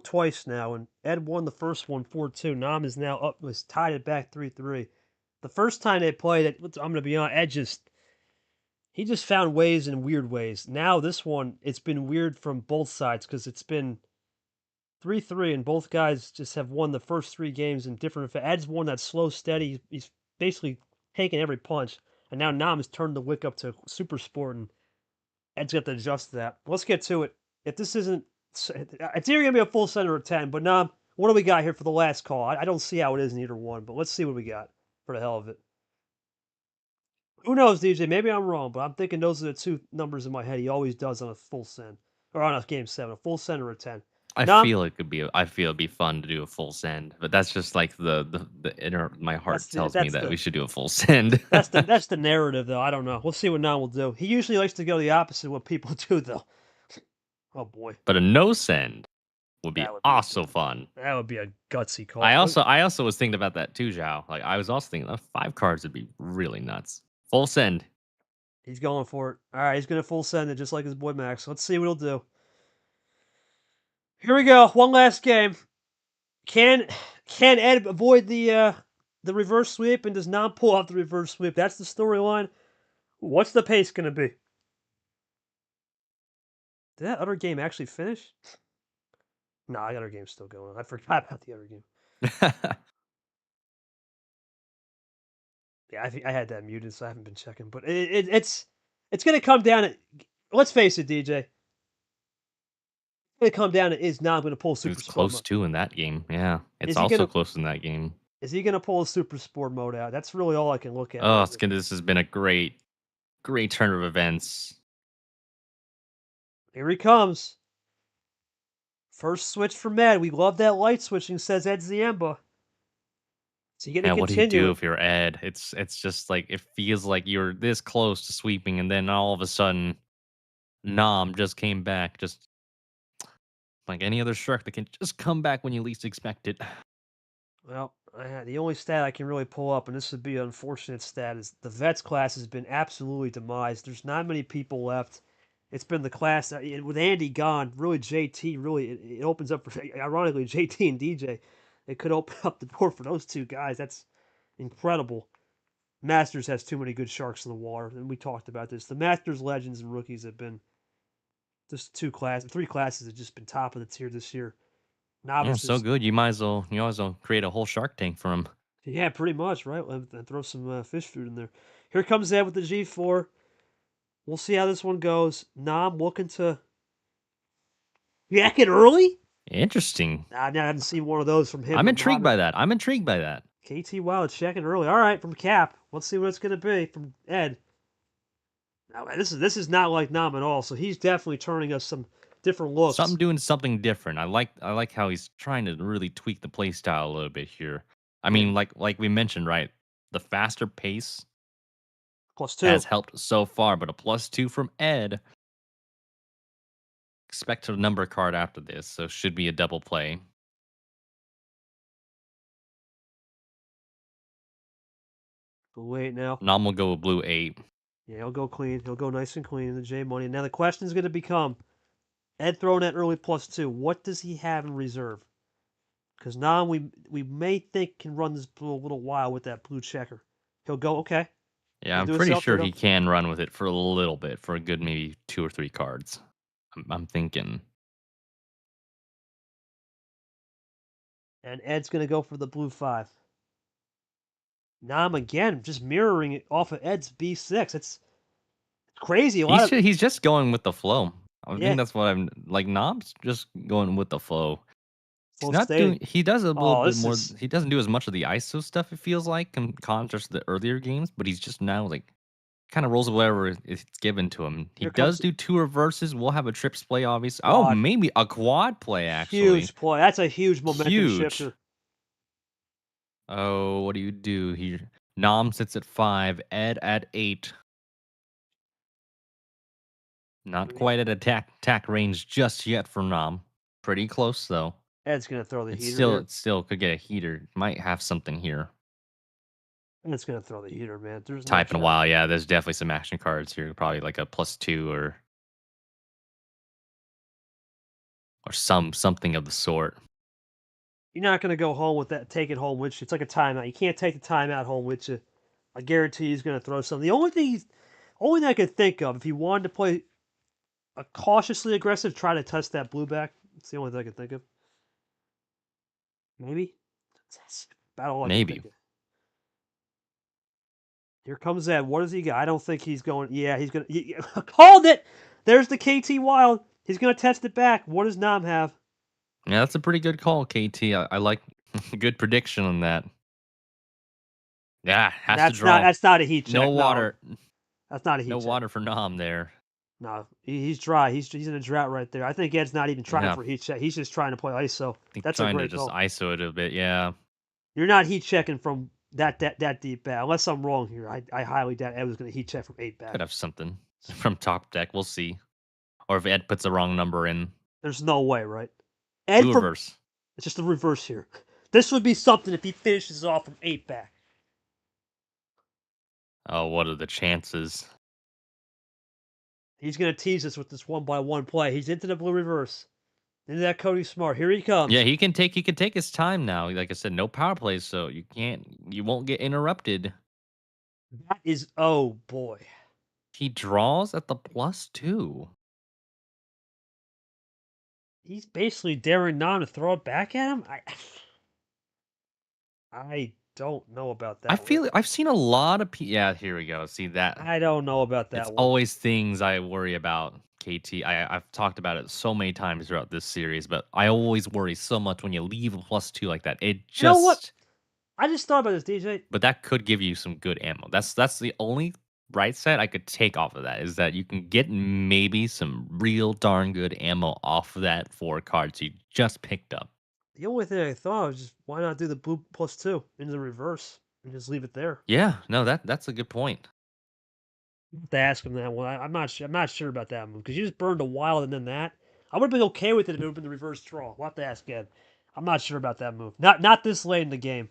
twice now, and Ed won the first one 4-2. Nam is now up, was tied it back 3-3. The first time they played it, I'm going to be honest, he just found ways in weird ways. Now this one, it's been weird from both sides because it's been 3-3, and both guys just have won the first 3 games in different. Ed's won that slow, steady. He's basically taking every punch, and now Nam has turned the wick up to super sport, and Ed's got to adjust to that. Let's get to it. If this isn't, it's either gonna be a full center or 10. But Nam, what do we got here for the last call? I don't see how it is in either one, but let's see what we got for the hell of it. Who knows, DJ? Maybe I'm wrong, but I'm thinking those are the two numbers in my head he always does on a full send or on a game 7, a full send or a 10. Nam, I feel it'd be fun to do a full send, but that's just like the inner my that's heart the tells me that's that the we should do a full send. that's the narrative though. I don't know. We'll see what Nam will do. He usually likes to go the opposite of what people do though. Oh boy, But a no send would be that would be also fun. that would be a gutsy call. I also was thinking about that too, Zhao. Like I was also thinking that 5 cards would be really nuts. Full send. He's going for it. All right, he's going to full send it just like his boy Max. Let's see what he'll do. Here we go. One last game. Can Ed avoid the reverse sweep and does not pull out the reverse sweep? That's the storyline. What's the pace going to be? Did that other game actually finish? No, the other game's still going on. I forgot about the other game. Yeah, I think I had that muted, so I haven't been checking. But it's going to come down to. Let's face it, DJ. It's going to come down to is now I'm going to pull It super was sport close mode. too in that game. Yeah, it's Is he also gonna close in that game. Is he going to pull a super sport mode out? That's really all I can look at Oh, right it's now. gonna. This has been a great turn of events. Here he comes. First switch for Med. We love that light switching, says Ed Ziemba. Is he going to Man, what do you continue do it? if you're Ed? It's just like it feels like you're this close to sweeping, and then all of a sudden, Nom just came back, just like any other shark that can just come back when you least expect it. Well, the only stat I can really pull up, and this would be an unfortunate stat, is the vets class has been absolutely demised. There's not many people left. It's been the class with Andy gone. Really, JT really it opens up for ironically JT and DJ. It could open up the door for those two guys. That's incredible. Masters has too many good sharks in the water, and we talked about this. The Masters legends and rookies have been just 3 classes have just been top of the tier this year. Yeah, so Novices, good. You might as well create a whole Shark Tank for him. yeah, pretty much, right? And throw some fish food in there. Here comes Ed with the G4. We'll see how this one goes. Nam looking to jack it early. Interesting. I haven't seen one of those from him I'm in a intrigued modern. by that. I'm intrigued by that. KT Wild checking early. All right, from Cap. Let's see what it's gonna be from Ed. Now, this is not like Nam at all. So he's definitely turning us some different looks. Doing something different. I like how he's trying to really tweak the play style a little bit here. I mean, And like we mentioned, right? The faster pace +2. has helped so far, but a +2 from Ed. Expect a number card after this, so should be a double play. Blue 8 now. Nom will go with blue 8. Yeah, he'll go clean. He'll go nice and clean in the J money. Now the question is going to become Ed throwing that early +2. What does he have in reserve? Because now we may think can run this blue a little while with that blue checker. He'll go okay. Yeah, He'll I'm do a pretty self sure ditto. he can run with it for a little bit, for a good maybe 2 or 3 cards. I'm thinking. And Ed's going to go for the blue 5. Nam again, just mirroring it off of Ed's B6. It's crazy. A lot of He's just going with the flow. I yeah, think that's what I'm like. Nom's just going with the flow. He's slow not doing. staying. He does a little Oh, bit this more. is He doesn't do as much of the ISO stuff. It feels like in contrast to the earlier games, but he's just now like kind of rolls with whatever it's given to him. He here does comes do 2 reverses. We'll have a trips play, obviously. Oh, quad. maybe a quad play actually. Huge play. That's a huge momentum Huge. shifter. Oh, what do you do here? Nom sits at 5. Ed at 8. Not quite at attack range just yet for Nom. Pretty close though. Ed's going to throw the It's heater still here. it still could get a heater. Might have something here. Ed's going to throw the heater, man. There's no Type in a shot. while. Yeah, there's definitely some action cards here. Probably like a +2 or something of the sort. You're not going to go home with that. Take it home with you. It's like a timeout. You can't take the timeout home with you. I guarantee he's going to throw something. The only thing I could think of, if he wanted to play a cautiously aggressive, try to test that blue back. It's the only thing I could think of. Maybe. That's about all I can Maybe. think of. Here comes Ed. What does he got? I don't think he's going. Yeah, he's going to. Called it! There's the KT Wild. He's going to test it back. What does Nam have? Yeah, that's a pretty good call, KT. I like good prediction on that. Yeah, has to draw. That's not a heat No check. No, water. that's not a No heat check. water for Nom there. No, he's dry. He's in a drought right there. I think Ed's not even trying Yeah, for heat check. He's just trying to play ISO. I think That's a trying to great just call. ISO it a bit. Yeah, You're not heat checking from that deep back. Unless I'm wrong here. I highly doubt Ed was going to heat check from 8 back. could have something from top deck. We'll see. Or if Ed puts the wrong number in. There's no way, right? Ed Blue from reverse. it's just the reverse here. This would be something if he finishes off from 8 back. Oh, what are the chances? He's going to tease us with this 1-by-1 play. He's into the blue reverse. Into that Cody Smart. Here he Yeah, comes. he can take his time now. Like I said, no power plays, so you won't get interrupted. That is, oh boy. He draws at the +2. He's basically daring Nam to throw it back at him. I don't know about I that one. feel I've seen a lot of yeah, here we go. See that? I don't know about It's that one. always things I worry about, KT. I've talked about it so many times throughout this series, but I always worry so much when you leave a +2 like that. It You know what? just I just thought about this, DJ. but that could give you some good ammo. That's the only right side I could take off of that is that you can get maybe some real darn good ammo off of that 4 cards you just picked up. The only thing I thought was just why not do the blue +2 into the reverse and just leave it there. Yeah, no, that's a good point. I have to ask him that one. I'm not sure. I'm not sure about that move because you just burned a wild and then that. I would have been okay with it if it would have been the reverse draw. We'll have to ask Ed. I'm not sure about that move. Not this late in the game.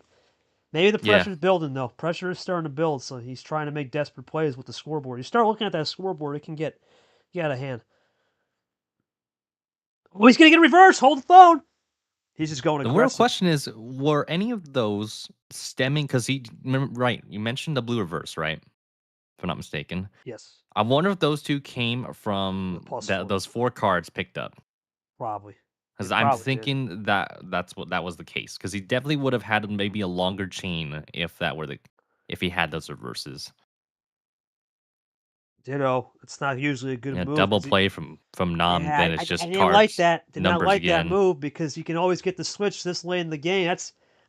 Maybe the Yeah. pressure's building though. Pressure is starting to build, so he's trying to make desperate plays with the scoreboard. You start looking at that scoreboard, it can get out of hand. Oh, he's gonna get a reverse. Hold the phone. He's just going The real aggressive. question is, were any of those stemming? Because right, you mentioned the blue reverse, right? If I'm not mistaken. Yes, I wonder if those two came the from +4 those 4 cards picked up. probably. Because It I'm probably did. thinking that's what that was the case. Because he definitely would have had maybe a longer chain if that were if he had those reverses. it's not usually a good Yeah, move double because play from Nam, yeah, then it's I just didn't like cards, that. Did not numbers like that again. move because you can always get the switch this late in the game.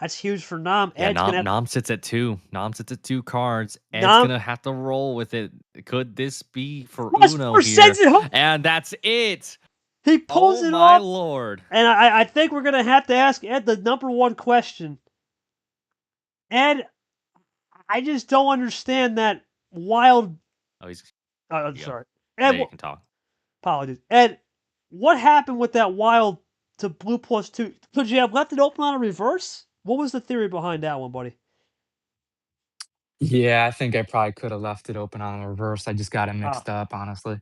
That's huge for Nam. Yeah, Ed's gonna have Nam sits at 2. Nam sits at 2 cards. Ed's Nam gonna have to roll with it. Could this be for plus Uno four here? sends it home. And that's it. He pulls Oh it my off, lord. and I think we're gonna have to ask Ed the number one question. Ed, I just don't understand that wild. Oh, he's I'm yeah. sorry, There Ed. you can talk. Apologies, Ed. What happened with that wild to blue plus 2? Could you have left it open on a reverse? What was the theory behind that one, buddy? Yeah, I think I probably could have left it open on a reverse. I just got it Ah, mixed up, honestly.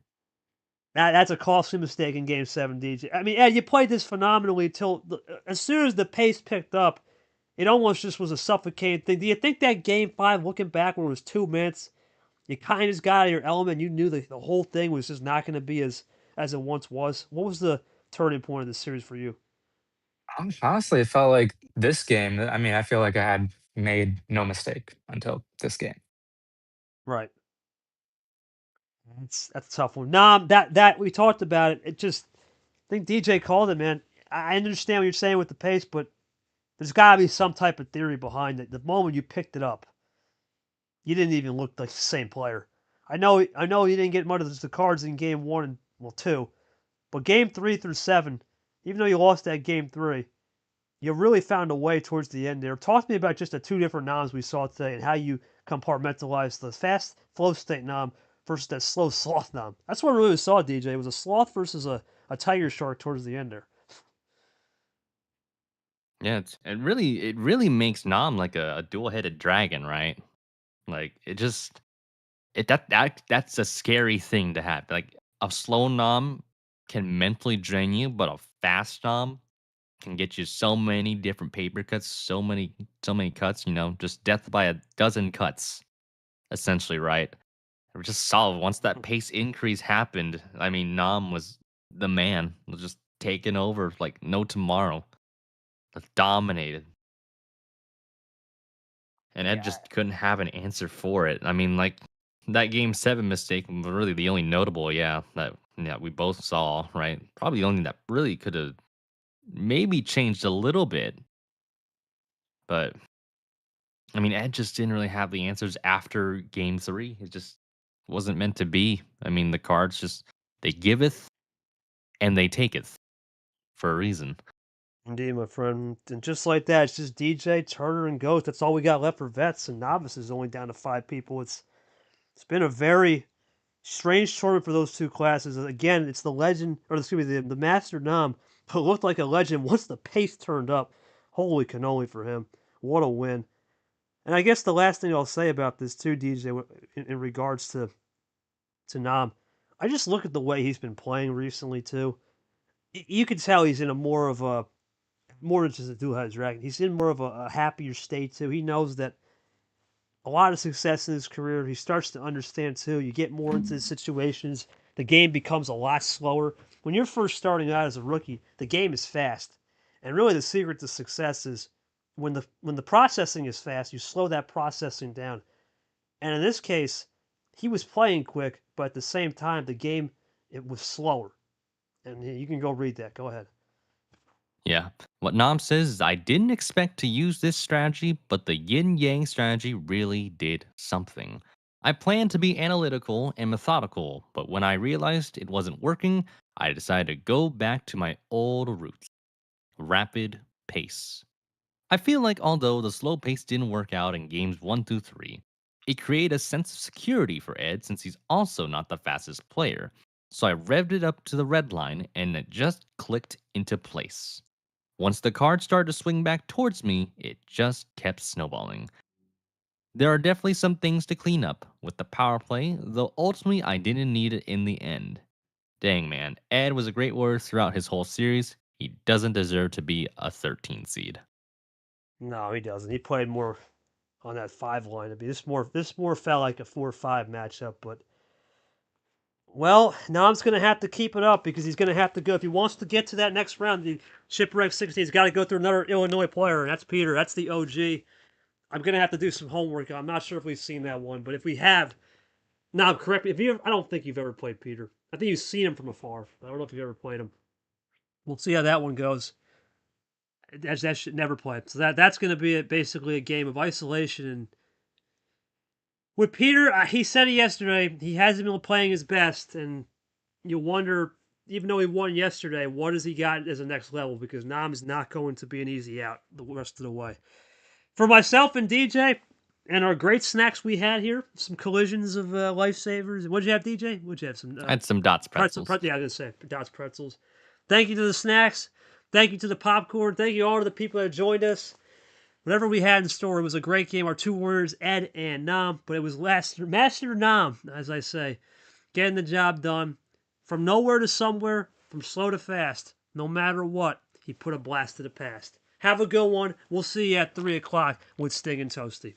that's a costly mistake in Game 7, DJ. I mean, Ed, you played this phenomenally until as soon as the pace picked up, it almost just was a suffocating thing. Do you think that Game 5, looking back when it was 2 minutes, you kind of just got out of your element? You knew the whole thing was just not going to be as it once was. What was the turning point of the series for you? Honestly, it felt like this game, I mean, I feel like I had made no mistake until this game. Right. That's a tough one. Nah, that we talked about it. It just I think DJ called it, man. I understand what you're saying with the pace, but there's got to be some type of theory behind it. The moment you picked it up, you didn't even look like the same player. I know you didn't get much of the cards in game 1 and well 2, but game 3 through 7, even though you lost that game 3, you really found a way towards the end there. Talk to me about just the two different noms we saw today and how you compartmentalize the fast flow state nom versus that slow sloth nom. That's what we really saw, DJ. It was a sloth versus a tiger shark towards the end there. Yeah, it really makes Nam like a dual-headed dragon, right? Like it just that's a scary thing to have. Like a slow Nam can mentally drain you, but a fast Nam can get you so many different paper cuts, so many cuts, just death by a dozen cuts, essentially, right? We just saw once that pace increase happened, I mean, Nam was the man, was just taking over like no tomorrow. Just dominated. And Ed Yeah, just couldn't have an answer for it. I mean, like that game 7 mistake was really the only notable, that we both saw, right? Probably the only that really could have maybe changed a little bit, but I mean, Ed just didn't really have the answers after game 3. It just wasn't meant to be. I mean, the cards just they giveth and they taketh for a reason. indeed, my friend. And just like that, it's just DJ, Turner, and Ghost. That's all we got left for vets and novices. Only down to 5 people. It's been a very strange tournament for those two classes. Again, it's the legend, or excuse me, the Master Nom, who looked like a legend once the pace turned up. Holy cannoli for him. What a win. And I guess the last thing I'll say about this too, DJ, in regards to Nam, I just look at the way he's been playing recently too. You can tell he's in a more than just a dual-headed dragon. He's in more of a happier state too. He knows that a lot of success in his career. He starts to understand too. You get more into the situations. The game becomes a lot slower. When you're first starting out as a rookie, the game is fast. And really the secret to success is when the processing is fast, you slow that processing down. And in this case, he was playing quick, but at the same time the game it was slower. And you can go read that. Go ahead. Yeah. What Nam says is, I didn't expect to use this strategy, but the yin yang strategy really did something. I planned to be analytical and methodical, but when I realized it wasn't working, I decided to go back to my old roots rapid pace. I feel like although the slow pace didn't work out in games 1 through 3, it created a sense of security for Ed since he's also not the fastest player. So I revved it up to the red line and it just clicked into place. Once the card started to swing back towards me, it just kept snowballing. There are definitely some things to clean up with the power play, though ultimately I didn't need it in the end. Dang man, Ed was a great warrior throughout his whole series. He doesn't deserve to be a 13 seed. No, he doesn't. He played more on that 5 line. This more felt like a 4-5 matchup, but well, Nam's going to have to keep it up because he's going to have to go. If he wants to get to that next round, the Shipwreck 16, he's got to go through another Illinois player, and that's Peter. That's the OG. I'm going to have to do some homework. I'm not sure if we've seen that one, but if we have, Now, correct me if you. I don't think you've ever played Peter. I think you've seen him from afar. I don't know if you've ever played him. We'll see how that one goes. That should never play. So that's going to be basically a game of isolation. And with Peter, he said it yesterday. He hasn't been playing his best, and you wonder, even though he won yesterday, what has he got as a next level? Because Nam is not going to be an easy out the rest of the way. For myself and DJ, and our great snacks we had here, some collisions of lifesavers. What'd you have, DJ? What'd you have? Some I had some Dots pretzels. Yeah, I was gonna say Dots pretzels. Thank you to the snacks. Thank you to the popcorn. Thank you all to the people that joined us. Whatever we had in store, it was a great game. Our two warriors, Ed and Nam, but it was Master Nam, as I say, getting the job done. From nowhere to somewhere, from slow to fast, no matter what, he put a blast to the past. Have a good one. We'll see you at 3 o'clock with Sting and Toasty.